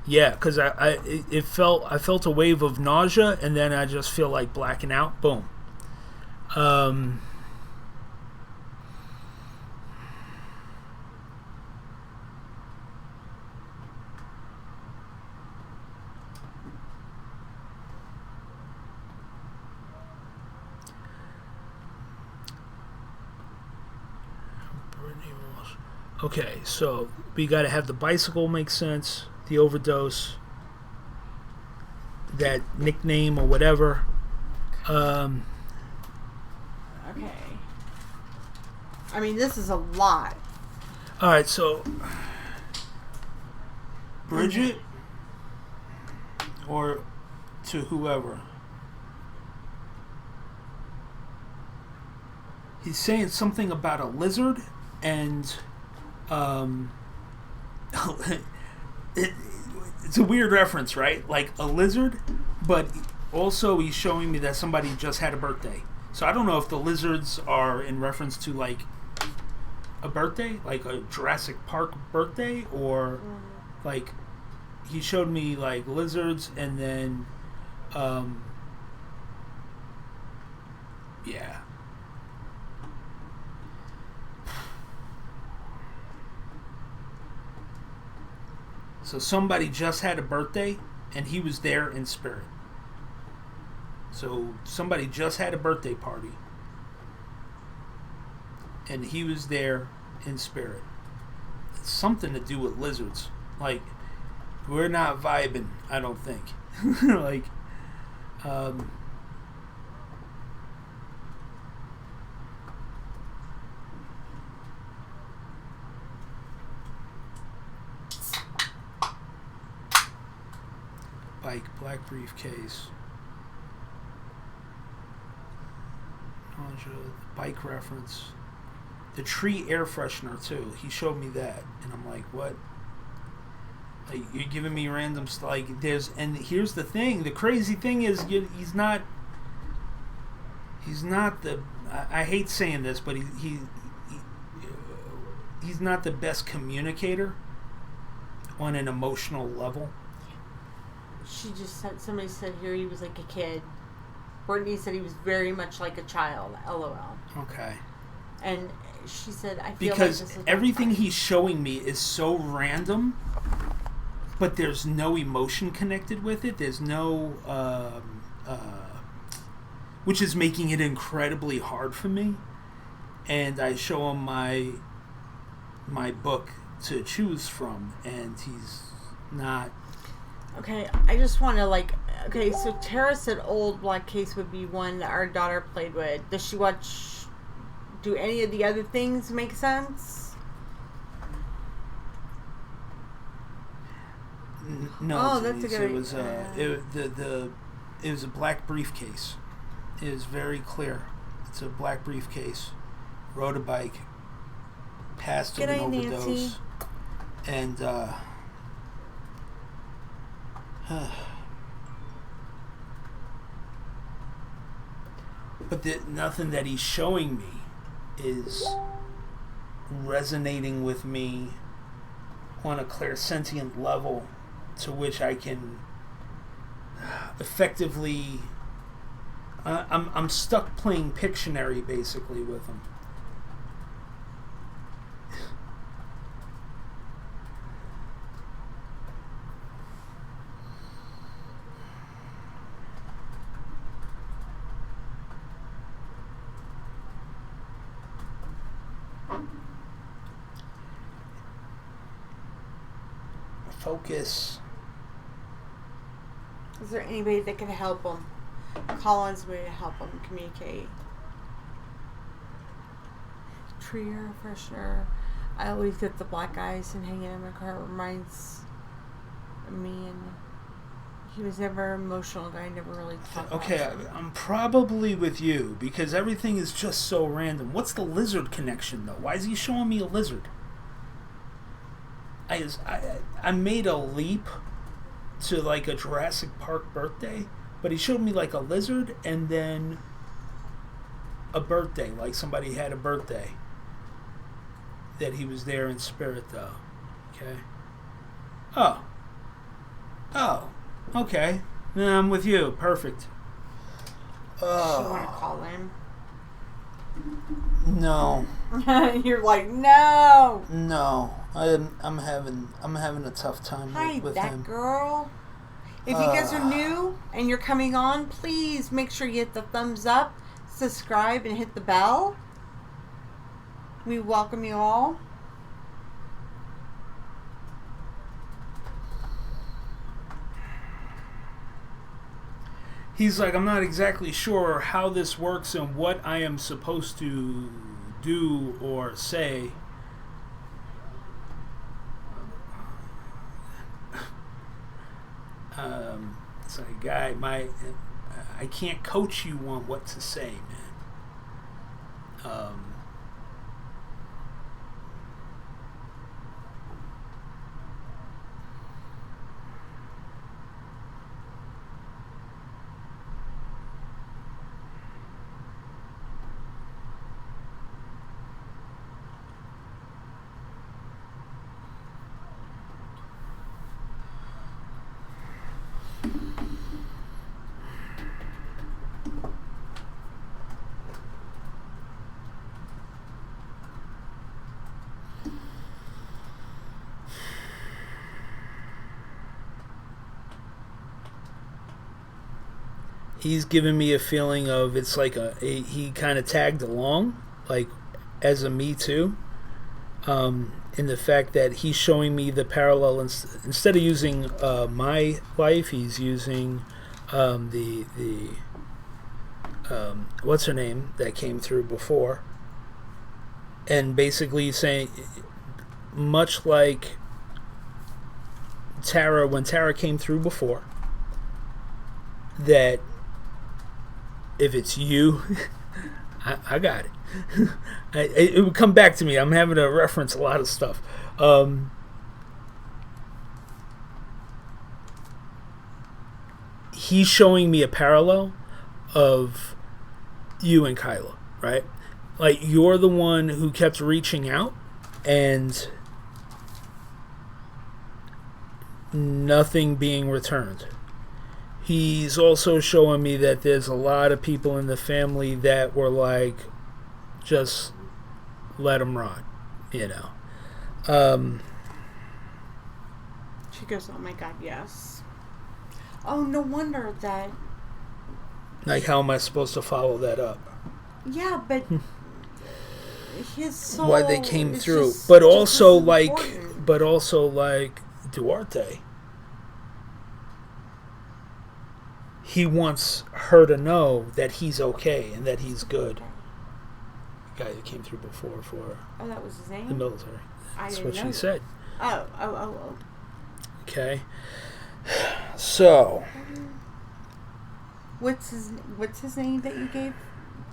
Speaker 1: Yeah, because I felt a wave of nausea, and then I just feel like blacking out. Boom. Okay, so we got to have the bicycle make sense, the overdose, that nickname or whatever.
Speaker 3: Okay. I mean, this is a lot.
Speaker 1: All right, so Bridget or to whoever. He's saying something about a lizard and it's a weird reference, right? Like a lizard, but also he's showing me that somebody just had a birthday. So I don't know if the lizards are in reference to like a birthday, like a Jurassic Park birthday, or like he showed me like lizards and then yeah. So somebody just had a birthday and he was there in spirit. So somebody just had a birthday party and he was there in spirit. It's something to do with lizards. Like, we're not vibing, I don't think. Like, bike, black briefcase. Bike reference. The tree air freshener too. He showed me that, and I'm like, what? Like, you're giving me random stuff. Like, there's, and here's the thing. The crazy thing is, he's not. He's not the. I hate saying this, but he's not the best communicator on an emotional level.
Speaker 3: She just said, somebody said here he was like a kid. Brittany said he was very much like a child. LOL.
Speaker 1: Okay.
Speaker 3: And she said, I feel
Speaker 1: because
Speaker 3: like this is
Speaker 1: everything he's showing me is so random, but there's no emotion connected with it. There's no, which is making it incredibly hard for me. And I show him my book to choose from, and he's not.
Speaker 3: Okay, I just want to okay, so Tara said Old Black Case would be one that our daughter played with. Does she watch, do any of the other things make sense?
Speaker 1: No,
Speaker 3: oh, that's a good
Speaker 1: it was it was a black briefcase. It was very clear. It's a black briefcase. Rode a bike. Passed an overdose.
Speaker 3: Nancy.
Speaker 1: And but nothing that he's showing me is resonating with me on a clairsentient level to which I can effectively. I'm stuck playing Pictionary basically with him. Focus.
Speaker 3: Is there anybody that can help them? Call on somebody to help them communicate. Tree air freshener. I always get the black eyes and hanging in my car. It reminds me, and he was never emotional guy. Never really talked.
Speaker 1: Okay, I'm probably with you because everything is just so random. What's the lizard connection though? Why is he showing me a lizard? I made a leap to like a Jurassic Park birthday, but he showed me like a lizard and then a birthday, like somebody had a birthday. That he was there in spirit though. Okay. Oh. Okay. Then I'm with you. Perfect.
Speaker 3: You want to call him?
Speaker 1: No.
Speaker 3: You're like, no.
Speaker 1: No. I'm having a tough time with
Speaker 3: that
Speaker 1: him.
Speaker 3: Girl. If you guys are new and you're coming on, please make sure you hit the thumbs up, subscribe, and hit the bell. We welcome you all.
Speaker 1: He's like, I'm not exactly sure how this works and what I am supposed to do or say. It's like, guy, I can't coach you on what to say, man. He's giving me a feeling of it's like he kind of tagged along, like as a Me Too, in the fact that he's showing me the parallel instead of using my life, he's using the what's her name that came through before, and basically saying much like Tara when Tara came through before that. If it's you, I got it. It would come back to me. I'm having to reference a lot of stuff. He's showing me a parallel of you and Kyla, right? Like, you're the one who kept reaching out and nothing being returned. He's also showing me that there's a lot of people in the family that were like, just let them rot, you know.
Speaker 3: She goes, oh my God, yes. Oh, no wonder that.
Speaker 1: Like, how am I supposed to follow that up?
Speaker 3: Yeah, but his soul.
Speaker 1: Why they came through,
Speaker 3: just,
Speaker 1: but also
Speaker 3: important.
Speaker 1: like Duarte. He wants her to know that he's okay and that he's good. The guy that came through before for
Speaker 3: that was his name?
Speaker 1: the military. That's what she
Speaker 3: know.
Speaker 1: said.
Speaker 3: Oh.
Speaker 1: Okay. So.
Speaker 3: What's his name that you gave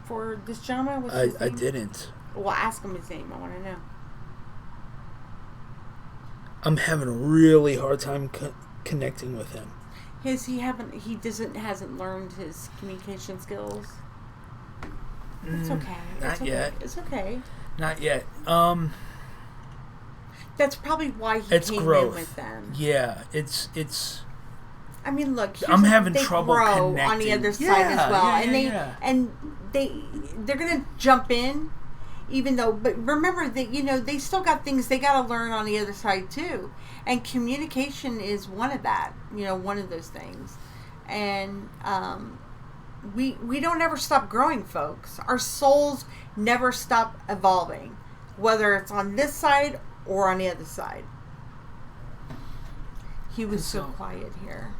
Speaker 3: for this drama?
Speaker 1: I didn't.
Speaker 3: Well, ask him his name. I want to know.
Speaker 1: I'm having a really hard time connecting with him.
Speaker 3: Hasn't learned his communication skills. It's okay.
Speaker 1: Not yet.
Speaker 3: It's okay.
Speaker 1: Not yet.
Speaker 3: That's probably why he came
Speaker 1: growth.
Speaker 3: in with them.
Speaker 1: Yeah, it's.
Speaker 3: I mean, look.
Speaker 1: I'm having
Speaker 3: they
Speaker 1: trouble
Speaker 3: grow
Speaker 1: connecting
Speaker 3: on the other side as well,
Speaker 1: and
Speaker 3: they're gonna jump in, even though. But remember that they still got things they got to learn on the other side too, and communication is one of that. One of those things, and we don't ever stop growing, folks. Our souls never stop evolving, whether it's on this side or on the other side. He was so
Speaker 1: So-
Speaker 3: quiet here.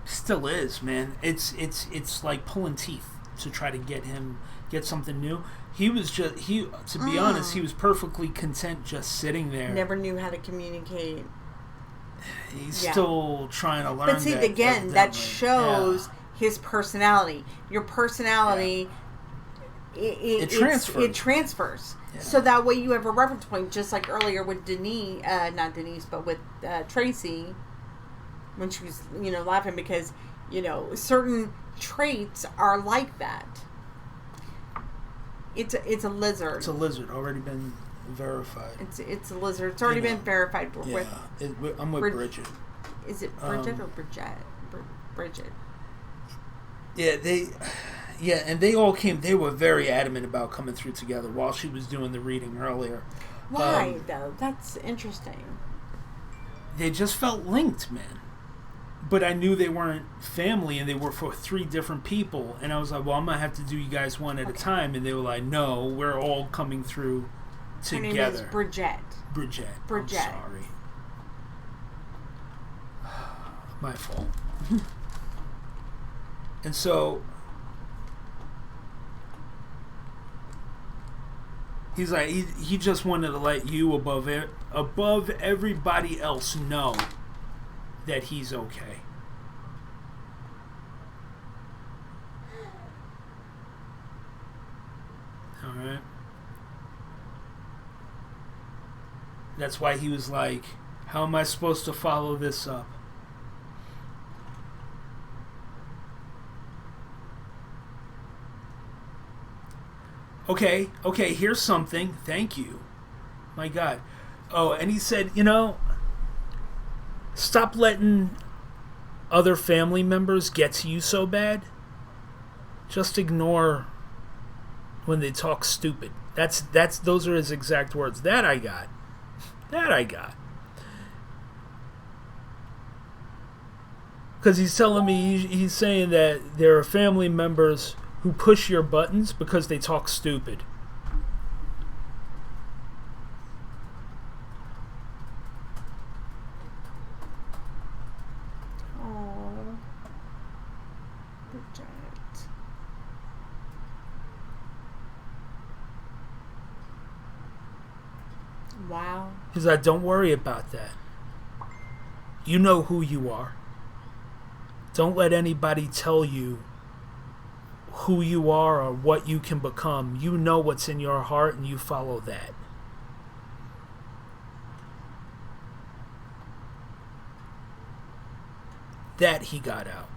Speaker 1: Still is, man. It's like pulling teeth to try to get something new. He was just to be honest, he was perfectly content just sitting there.
Speaker 3: Never knew how to communicate.
Speaker 1: He's
Speaker 3: Yeah.
Speaker 1: still trying to learn.
Speaker 3: But see,
Speaker 1: that,
Speaker 3: again, that
Speaker 1: evidently.
Speaker 3: shows
Speaker 1: Yeah.
Speaker 3: his personality. Your personality,
Speaker 1: It transfers.
Speaker 3: It transfers.
Speaker 1: Yeah.
Speaker 3: So that way you have a reference point, just like earlier with not Denise, but with Tracy, when she was, laughing because, certain traits are like that. It's a lizard.
Speaker 1: It's a lizard, already been verified.
Speaker 3: It's a lizard. It's already been verified with.
Speaker 1: I'm with Bridget.
Speaker 3: Is it Bridget or Bridget? Bridget.
Speaker 1: Yeah, and they all came. They were very adamant about coming through together while she was doing the reading earlier.
Speaker 3: Why though? That's interesting.
Speaker 1: They just felt linked, man. But I knew they weren't family, and they were for 3 different people. And I was like, well, I'm gonna have to do you guys one at a time. And they were like, no, we're all coming through together.
Speaker 3: Her name is Bridget.
Speaker 1: Bridget.
Speaker 3: Bridget.
Speaker 1: I'm sorry. My fault. And so he's like, he just wanted to let you above everybody else know that he's okay. All right. That's why he was like, how am I supposed to follow this up? Okay, here's something. Thank you. My God. Oh, and he said, stop letting other family members get to you so bad. Just ignore when they talk stupid. Those are his exact words. That I got. Because he's telling me, he's saying that there are family members who push your buttons because they talk stupid.
Speaker 3: Oh, Bridget. Wow.
Speaker 1: He's like, don't worry about that. You know who you are. Don't let anybody tell you who you are or what you can become. You know what's in your heart and you follow that. That he got out.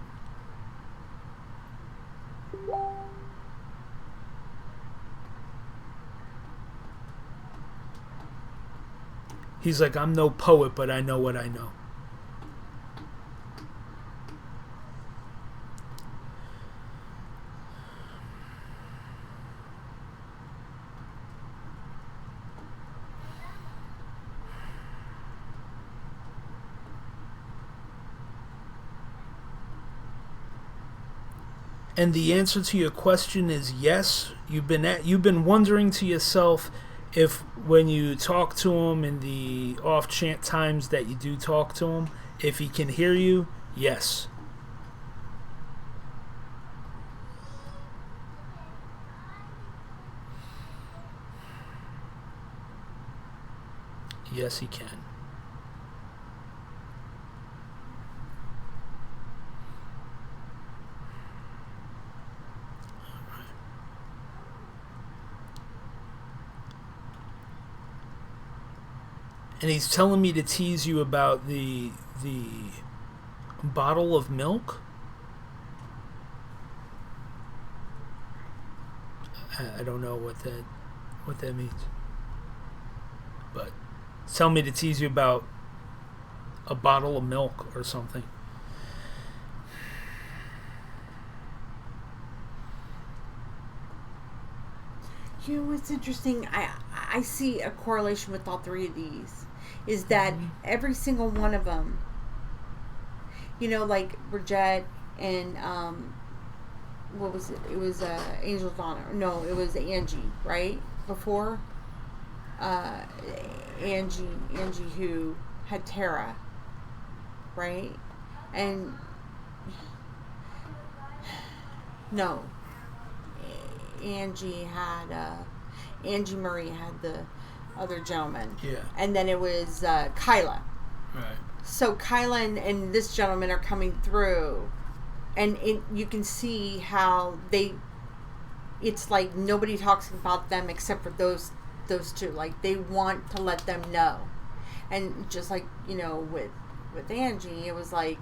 Speaker 1: He's like, I'm no poet, but I know what I know. And the answer to your question is yes. You've been wondering to yourself if when you talk to him in the off chance times that you do talk to him, if he can hear you. Yes. Yes, he can. And he's telling me to tease you about the bottle of milk. I don't know what that means. But he's telling me to tease you about a bottle of milk or something.
Speaker 3: You know what's interesting? I see a correlation with all 3 of these. Is that every single one of them, like Bridget and what was it? It was Angel's Honor. No, it was Angie, right? Before Angie who had Tara. right? And no, Angie Marie had the other gentleman.
Speaker 1: Yeah.
Speaker 3: And then it was Kyla.
Speaker 1: Right.
Speaker 3: So Kyla and this gentleman are coming through, and you can see how it's like nobody talks about them except for those two. Like, they want to let them know. And just like, with Angie, it was like,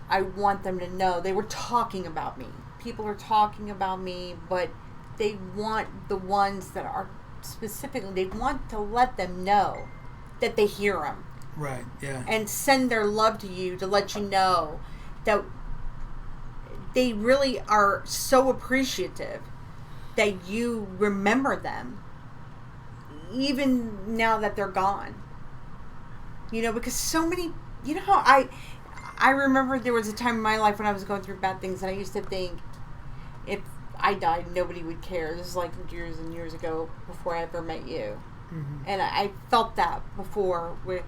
Speaker 3: I want them to know. They were talking about me. People are talking about me, but they want the ones that are specifically, they want to let them know that they hear them.
Speaker 1: Right, yeah.
Speaker 3: And send their love to you to let you know that they really are so appreciative that you remember them, even now that they're gone. Because so many, how I remember there was a time in my life when I was going through bad things, and I used to think, if I died, nobody would care. This is like years and years ago, before I ever met you. Mm-hmm. And I felt that before with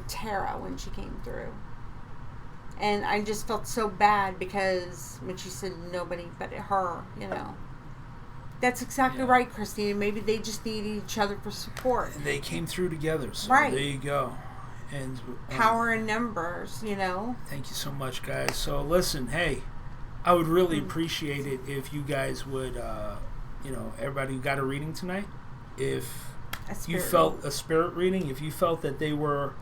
Speaker 3: Tara when she came through. And I just felt so bad because when she said nobody but her, That's exactly right, Christine. Maybe they just needed each other for support.
Speaker 1: And they came through together, so
Speaker 3: right.
Speaker 1: There you go. And
Speaker 3: power in numbers,
Speaker 1: Thank you so much, guys. So listen, hey, I would really appreciate it if you guys would, everybody who got a reading tonight, if you felt a spirit reading, if you felt that they were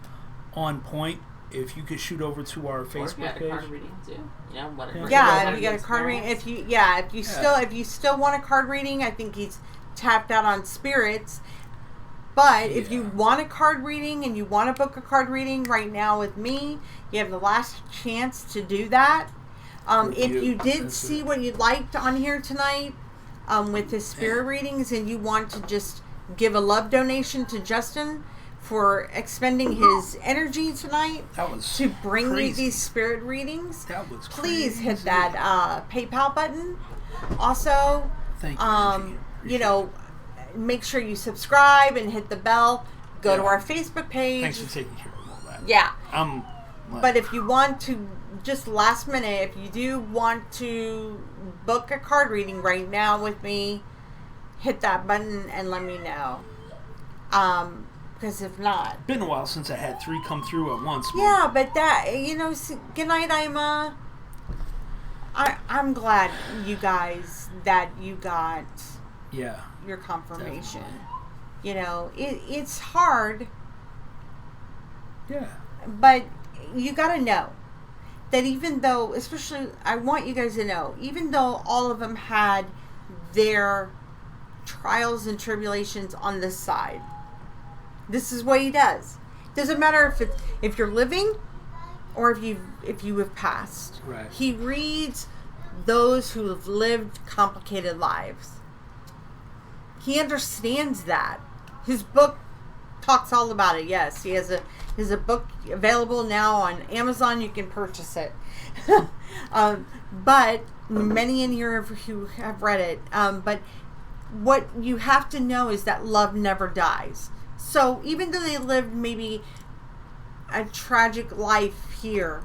Speaker 1: on point, if you could shoot over to our Facebook page.
Speaker 4: Card reading too. Whatever.
Speaker 3: Yeah, if you got a card reading, if you still want a card reading, I think he's tapped out on spirits. But if you want a card reading and you want to book a card reading right now with me, you have the last chance to do that. If you did see what you liked on here tonight with his spirit readings, and you want to just give a love donation to Justin for expending his energy tonight to bring me these spirit readings, please hit that PayPal button. Also,
Speaker 1: thank you.
Speaker 3: Make sure you subscribe and hit the bell. Go to our Facebook page.
Speaker 1: Thanks for taking care of all that.
Speaker 3: Yeah. But if you want to, just last minute, if you do want to book a card reading right now with me, hit that button and let me know. Because if not...
Speaker 1: Been a while since I had 3 come through at once. Man.
Speaker 3: Yeah, but that, good night, Ima. I'm glad, you guys, that you got...
Speaker 1: Yeah.
Speaker 3: Your confirmation.
Speaker 1: Definitely.
Speaker 3: It's hard.
Speaker 1: Yeah.
Speaker 3: But you gotta know that even though, especially, I want you guys to know, even though all of them had their trials and tribulations on this side, this is what he does. Doesn't matter if you're living or if you have passed.
Speaker 1: Right.
Speaker 3: He reads those who have lived complicated lives. He understands that. His book talks all about it. Yes, he has a book available now on Amazon. You can purchase it. But many in here who have read it. But what you have to know is that love never dies. So even though they lived maybe a tragic life here,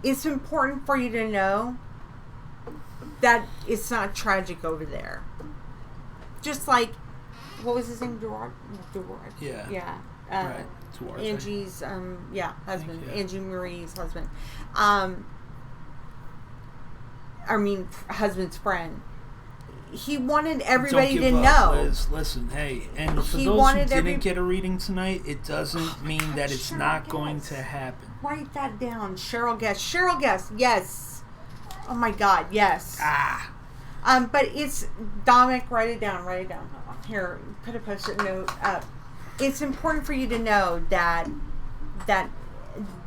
Speaker 3: it's important for you to know that it's not tragic over there. Just like, what was his name? Gerard?
Speaker 1: Yeah.
Speaker 3: Yeah.
Speaker 1: Right. Gerard,
Speaker 3: Angie's, husband. Angie Marie's husband. Husband's friend. He wanted everybody to know.
Speaker 1: Liz. Listen, hey, and for those who didn't get a reading tonight, it doesn't mean that it's not going to happen.
Speaker 3: Write that down. Cheryl Guest. Yes. Oh my God, yes. But it's, Dominic, write it down. Here, put a post-it note up. It's important for you to know that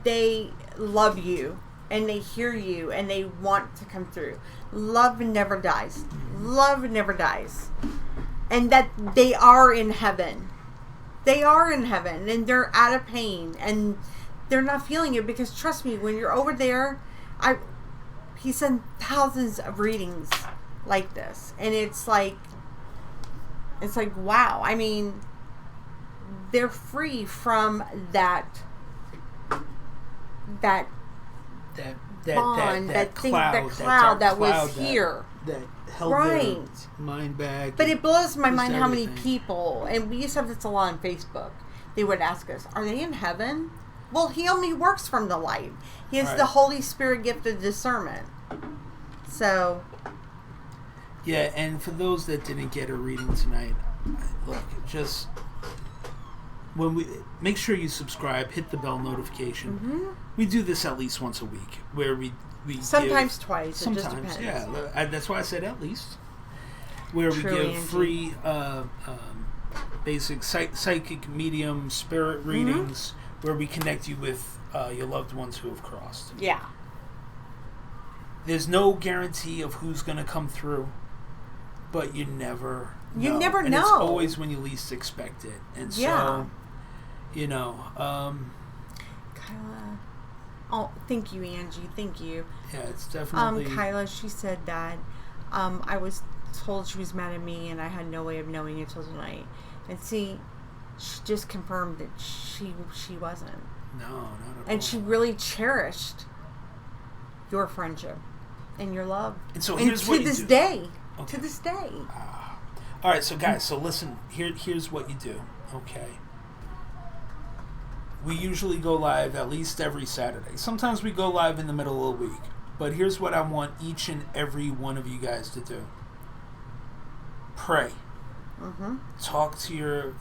Speaker 3: they love you and they hear you and they want to come through. Love never dies. Love never dies. And that they are in heaven. They are in heaven and they're out of pain and they're not feeling it, because trust me, when you're over there, he's done thousands of readings like this, and it's like wow. I mean, they're free from that bond, that cloud that was here.
Speaker 1: That held
Speaker 3: right.
Speaker 1: their mind back.
Speaker 3: But it blows my mind how many
Speaker 1: everything.
Speaker 3: people, and we used to have this a lot on Facebook, they would ask us, are they in heaven? Well, he only works from the light. He has
Speaker 1: Right.
Speaker 3: the Holy Spirit gift of discernment. So...
Speaker 1: Yeah, and for those that didn't get a reading tonight, look, just... when we make sure you subscribe, hit the bell notification.
Speaker 3: Mm-hmm.
Speaker 1: We do this at least once a week, where we
Speaker 3: sometimes
Speaker 1: give,
Speaker 3: twice.
Speaker 1: sometimes,
Speaker 3: it just depends.
Speaker 1: yeah. That's why I said at least. Where we
Speaker 3: True,
Speaker 1: give
Speaker 3: Angie.
Speaker 1: free, basic psychic medium spirit readings, where we connect you with your loved ones who have crossed.
Speaker 3: Yeah.
Speaker 1: There's no guarantee of who's going to come through, but you never know.
Speaker 3: You never
Speaker 1: and
Speaker 3: know.
Speaker 1: It's always when you least expect it. And
Speaker 3: Yeah.
Speaker 1: so, you know,
Speaker 3: Kyla. Oh, thank you, Angie. Thank you.
Speaker 1: yeah, it's definitely...
Speaker 3: Kyla, she said that I was told she was mad at me and I had no way of knowing until tonight. And see, she just confirmed that she wasn't.
Speaker 1: No, not at all.
Speaker 3: And she really cherished your friendship and your love.
Speaker 1: And so
Speaker 3: and
Speaker 1: here's
Speaker 3: to
Speaker 1: what you
Speaker 3: this
Speaker 1: do.
Speaker 3: day.
Speaker 1: Okay.
Speaker 3: To this day.
Speaker 1: All right, so guys, so listen, here's what you do, okay? We usually go live at least every Saturday. Sometimes we go live in the middle of the week. But here's what I want each and every one of you guys to do. Pray.
Speaker 3: Mm-hmm.
Speaker 1: Talk to your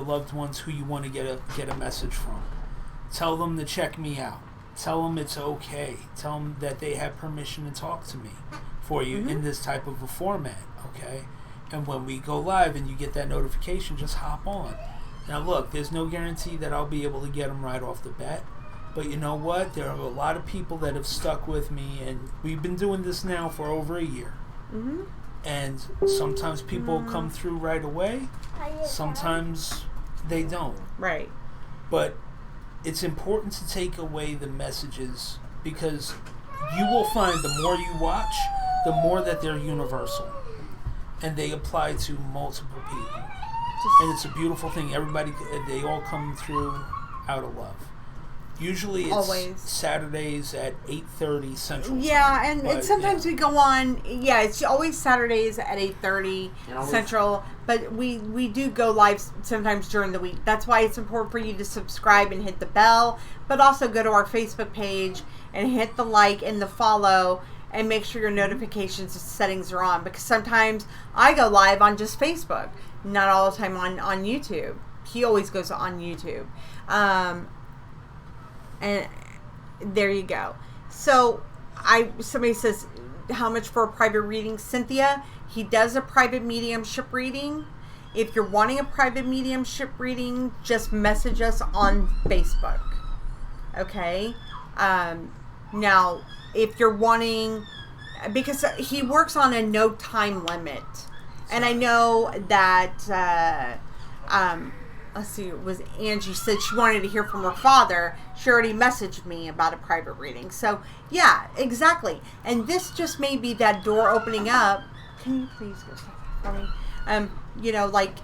Speaker 1: loved ones who you want to get a message from. Tell them to check me out. Tell them it's okay. Tell them that they have permission to talk to me for you in this type of a format, okay? And when we go live and you get that notification, just hop on. Now look, there's no guarantee that I'll be able to get them right off the bat. But you know what? There are a lot of people that have stuck with me, and we've been doing this now for over a year.
Speaker 3: Mm-hmm.
Speaker 1: And sometimes people come through right away. Sometimes they don't.
Speaker 3: Right.
Speaker 1: But it's important to take away the messages, because you will find the more you watch, the more that they're universal. And they apply to multiple people. And it's a beautiful thing. Everybody, they all come through out of love. Usually it's
Speaker 3: Always.
Speaker 1: Saturdays at 8:30 Central.
Speaker 3: Yeah, and
Speaker 1: But,
Speaker 3: sometimes
Speaker 1: yeah.
Speaker 3: we go on. Yeah, it's always Saturdays at 8:30
Speaker 4: And always-
Speaker 3: Central. But we do go live sometimes during the week. That's why it's important for you to subscribe and hit the bell. But also go to our Facebook page and hit the like and the follow. And make sure your notifications settings are on. Because sometimes I go live on just Facebook. Not all the time on YouTube. He always goes on YouTube. And there you go. So somebody says, how much for a private reading? Cynthia, he does a private mediumship reading. If you're wanting a private mediumship reading, just message us on Facebook. Okay? Now, if you're wanting, because he works on a no time limit. And I know that, let's see, it was Angie said she wanted to hear from her father. She already messaged me about a private reading. So, yeah, exactly. And this just may be that door opening up. Can you please go for me? You know, like,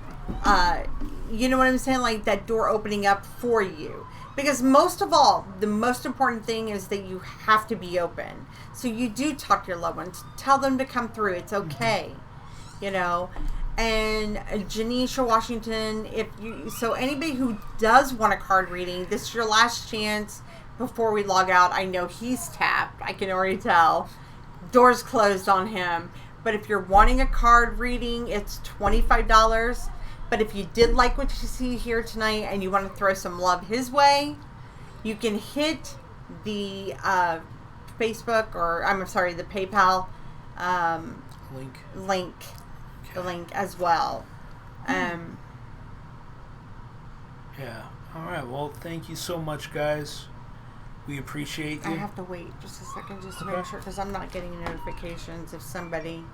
Speaker 3: you know what I'm saying? Like that door opening up for you. Because most of all, the most important thing is that you have to be open. So you do talk to your loved ones. Tell them to come through. It's okay. You know? And Janisha Washington, so anybody who does want a card reading, this is your last chance before we log out. I know he's tapped. I can already tell. Doors closed on him. But if you're wanting a card reading, it's $25. But if you did like what you see here tonight and you want to throw some love his way, you can hit the Facebook or, I'm sorry, the PayPal link. The link as well.
Speaker 1: Yeah. All right. Well, thank you so much, guys. We appreciate you.
Speaker 3: I have to wait just a second just to
Speaker 1: Okay.
Speaker 3: make sure, because I'm not getting notifications if somebody.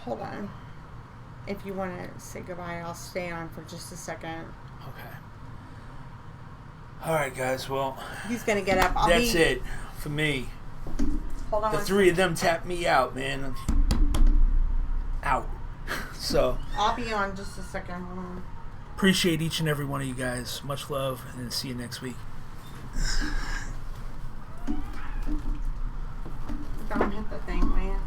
Speaker 3: Hold on. If you want to say goodbye, I'll stay on for just a second.
Speaker 1: Okay. All right, guys. Well,
Speaker 3: He's gonna get up.
Speaker 1: that's it for me.
Speaker 3: Hold on.
Speaker 1: The three of them tapped me out, man. Out. So
Speaker 3: I'll be on just a second. Hold on.
Speaker 1: appreciate each and every one of you guys. Much love, and see you next week.
Speaker 3: Don't hit the thing, man.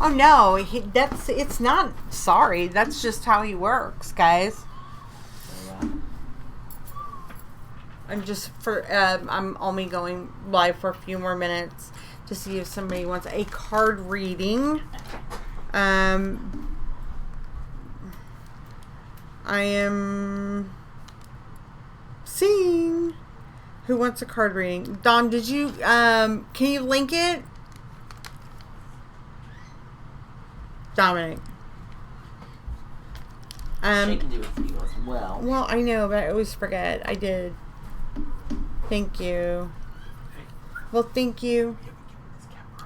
Speaker 3: Oh no, it's not sorry. That's just how he works, guys. I'm only going live for a few more minutes to see if somebody wants a card reading. I am seeing who wants a card reading. Dom, did you can you link it? Dominic.
Speaker 4: She can do it for you as well.
Speaker 3: Well, I know, but I always forget. I did. Thank you. Well, thank you.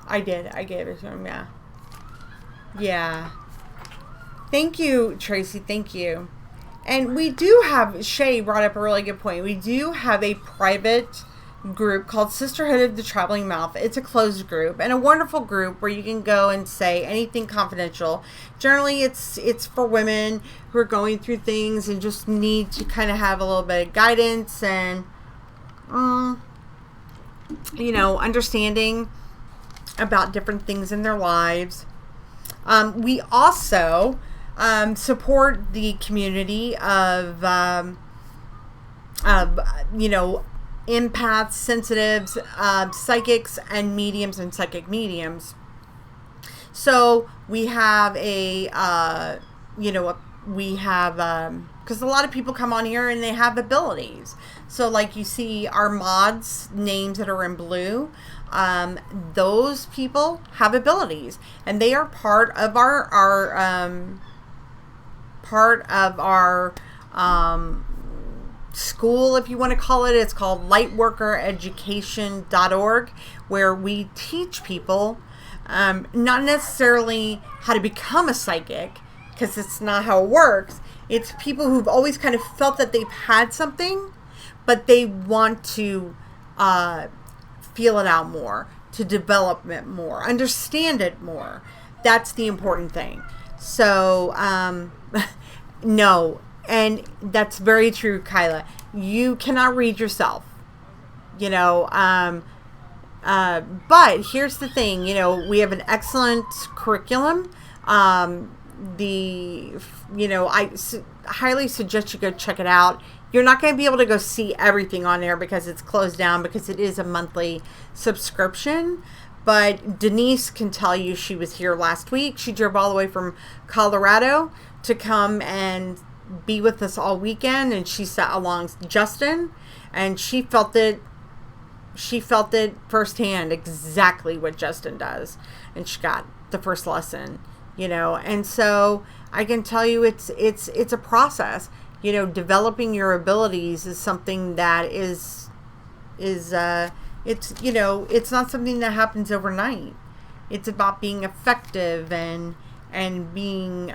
Speaker 3: I did. I gave it to him, yeah. Yeah. Thank you, Tracy. Thank you. And we do have, Shay brought up a really good point. We do have a private group called Sisterhood of the Traveling Mouth. It's a closed group and a wonderful group where you can go and say anything confidential. Generally, it's for women who are going through things and just need to kind of have a little bit of guidance and, understanding about different things in their lives. We also support the community of empaths, sensitives, psychics, and mediums and psychic mediums. So we have because a lot of people come on here and they have abilities. So like you see our mods names that are in blue, those people have abilities and they are part of our school, if you want to call it. It's called lightworkereducation.org, where we teach people not necessarily how to become a psychic, because it's not how it works. It's people who've always kind of felt that they've had something, but they want to feel it out more, to develop it more, understand it more. That's the important thing. So no. And that's very true, Kyla. You cannot read yourself, but here's the thing, we have an excellent curriculum. I highly suggest you go check it out. You're not going to be able to go see everything on there because it's closed down, because it is a monthly subscription. But Denise can tell you, she was here last week. She drove all the way from Colorado to come and be with us all weekend, and she sat along Justin, and she felt it firsthand, exactly what Justin does, and she got the first lesson, and so I can tell you it's a process. Developing your abilities is something that it's not something that happens overnight. It's about being effective and being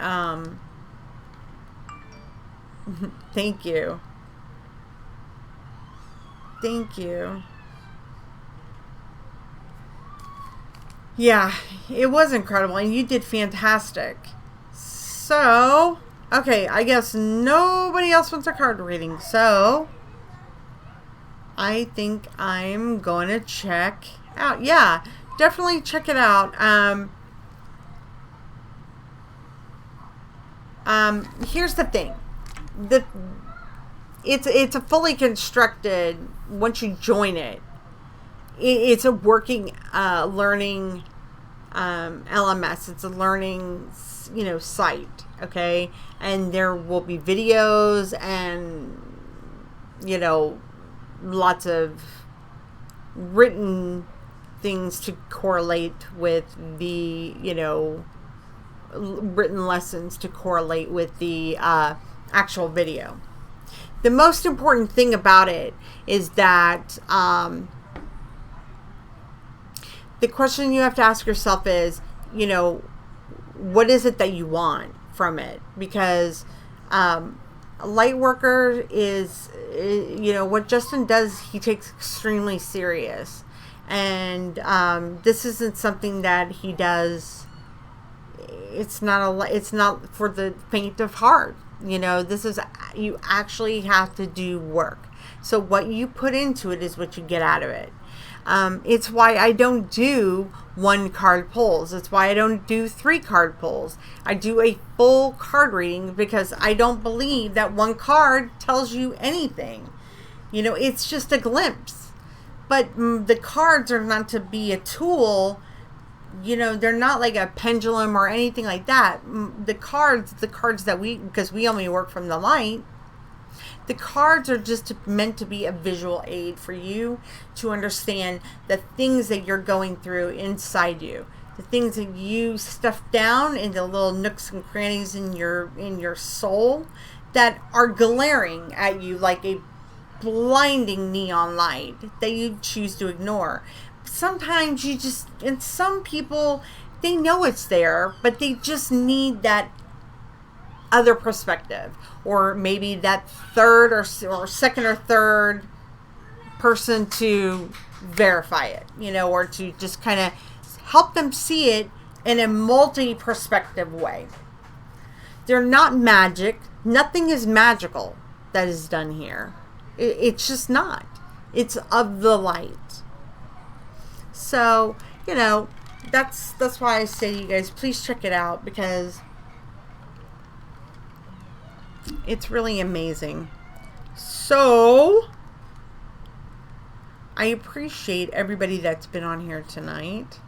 Speaker 3: Thank you. Yeah, it was incredible, and you did fantastic. So, okay, I guess nobody else wants a card reading, so I think I'm going to check out. Yeah, definitely check it out. Here's the thing. It's a fully constructed, once you join it, it's a working learning LMS. It's a learning site, okay, and there will be videos and lots of written things to correlate with the written lessons to correlate with the actual video. The most important thing about it is that the question you have to ask yourself is, what is it that you want from it? Because a Lightworker is, what Justin does, he takes extremely serious. And this isn't something that he does. It's not for the faint of heart. This is, you actually have to do work. So what you put into it is what you get out of it. It's why I don't do 1 card pulls. It's why I don't do 3 card pulls. I do a full card reading because I don't believe that 1 card tells you anything. It's just a glimpse. But the cards are not to be a tool. They're not like a pendulum or anything like that. The cards that because we only work from the light, the cards are just meant to be a visual aid for you to understand the things that you're going through inside you, the things that you stuff down in the little nooks and crannies in your soul that are glaring at you like a blinding neon light that you choose to ignore. Sometimes and some people, they know it's there, but they just need that other perspective, or maybe that third or second or third person to verify it, or to just kind of help them see it in a multi-perspective way. They're not magic. Nothing is magical that is done here. It's just not. It's of the light. So, that's why I say to you guys, please check it out, because it's really amazing. So, I appreciate everybody that's been on here tonight.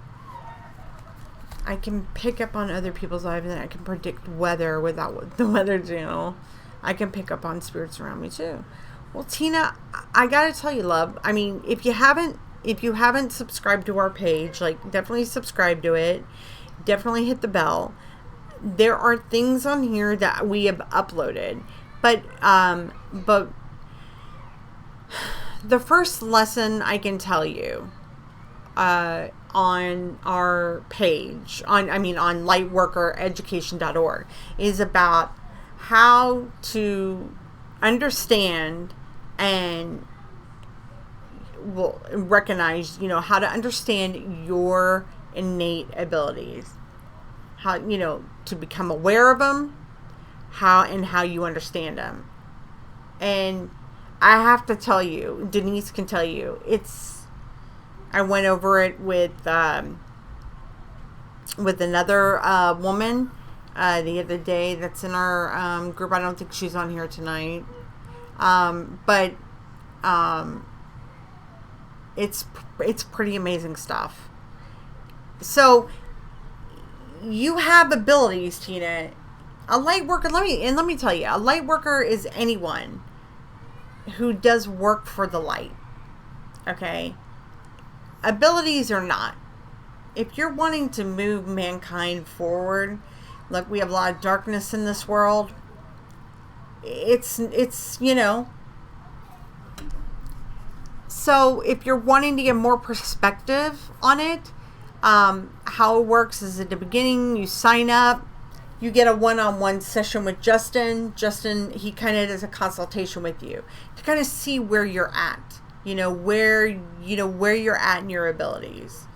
Speaker 3: I can pick up on other people's lives, and I can predict weather without the Weather Channel. I can pick up on spirits around me too. Well, Tina, I gotta tell you, love. I mean, if you haven't subscribed to our page, definitely subscribe to it. Definitely hit the bell. There are things on here that we have uploaded, but the first lesson I can tell you on our page, on lightworkereducation.org, is about how to understand and recognize, how to understand your innate abilities, how, to become aware of them, how you understand them. And I have to tell you, Denise can tell you, I went over it with another woman the other day that's in our group. I don't think she's on here tonight. But it's pretty amazing stuff. So you have abilities, Tina. A light worker, let me tell you, a light worker is anyone who does work for the light. Okay? Abilities or not. If you're wanting to move mankind forward, look, we have a lot of darkness in this world. It's so if you're wanting to get more perspective on it, how it works is at the beginning, you sign up, you get a one-on-one session with Justin. Justin, he kind of does a consultation with you to kind of see where you're at, where you're at in your abilities.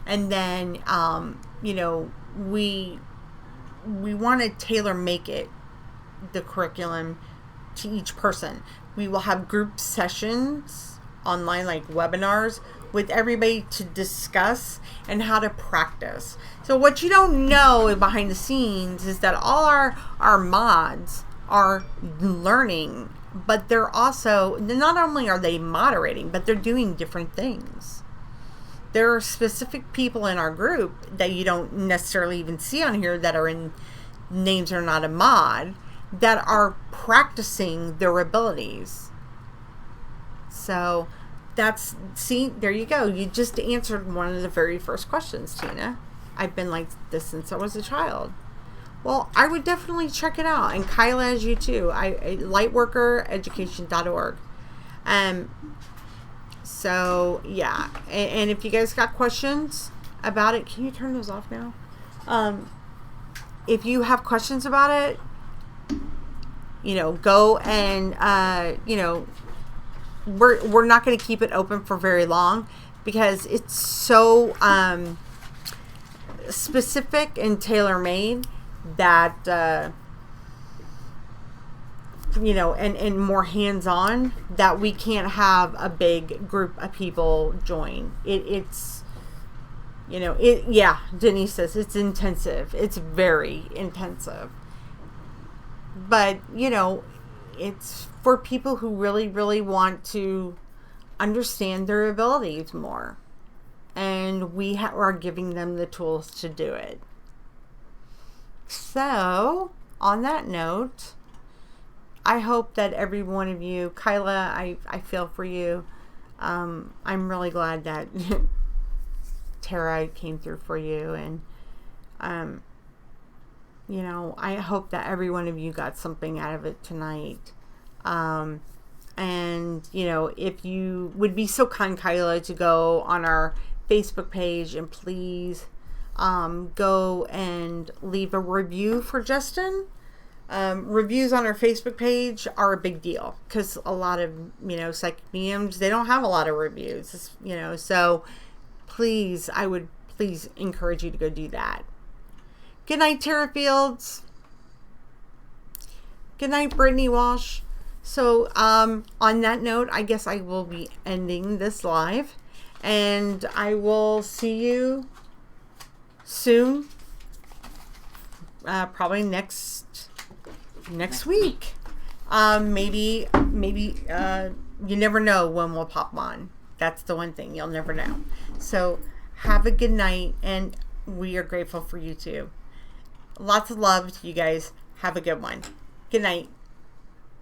Speaker 3: And then, we want to tailor make it, the curriculum, to each person. We will have group sessions online, like webinars, with everybody to discuss and how to practice. So what you don't know behind the scenes is that all our mods are learning, but they're not only are they moderating, but they're doing different things. There are specific people in our group that you don't necessarily even see on here that are in names are not a mod, that are practicing their abilities. So there you go. You just answered one of the very first questions, Tina. I've been like this since I was a child. Well, I would definitely check it out. And Kyla, as you too. Lightworkereducation.org. So, yeah. And if you guys got questions about it, can you turn those off now? If you have questions about it, go and, we're not going to keep it open for very long because it's so specific and tailor-made that, and more hands-on that we can't have a big group of people join. Denise says it's intensive. It's very intensive. But, it's for people who really, really want to understand their abilities more. And we are giving them the tools to do it. So, on that note, I hope that every one of you, Kyla, I feel for you. I'm really glad that Tara came through for you. And, I hope that every one of you got something out of it tonight. If you would be so kind, Kyla, to go on our Facebook page and please go and leave a review for Justin. Reviews on our Facebook page are a big deal because a lot of, psychic mediums, they don't have a lot of reviews, so please, I would please encourage you to go do that. Good night, Tara Fields. Good night, Brittany Walsh. So, on that note, I guess I will be ending this live and I will see you soon. Probably next week. Maybe you never know when we'll pop on. That's the one thing, you'll never know. So have a good night, and we are grateful for you too. Lots of love to you guys. Have a good one. Good night.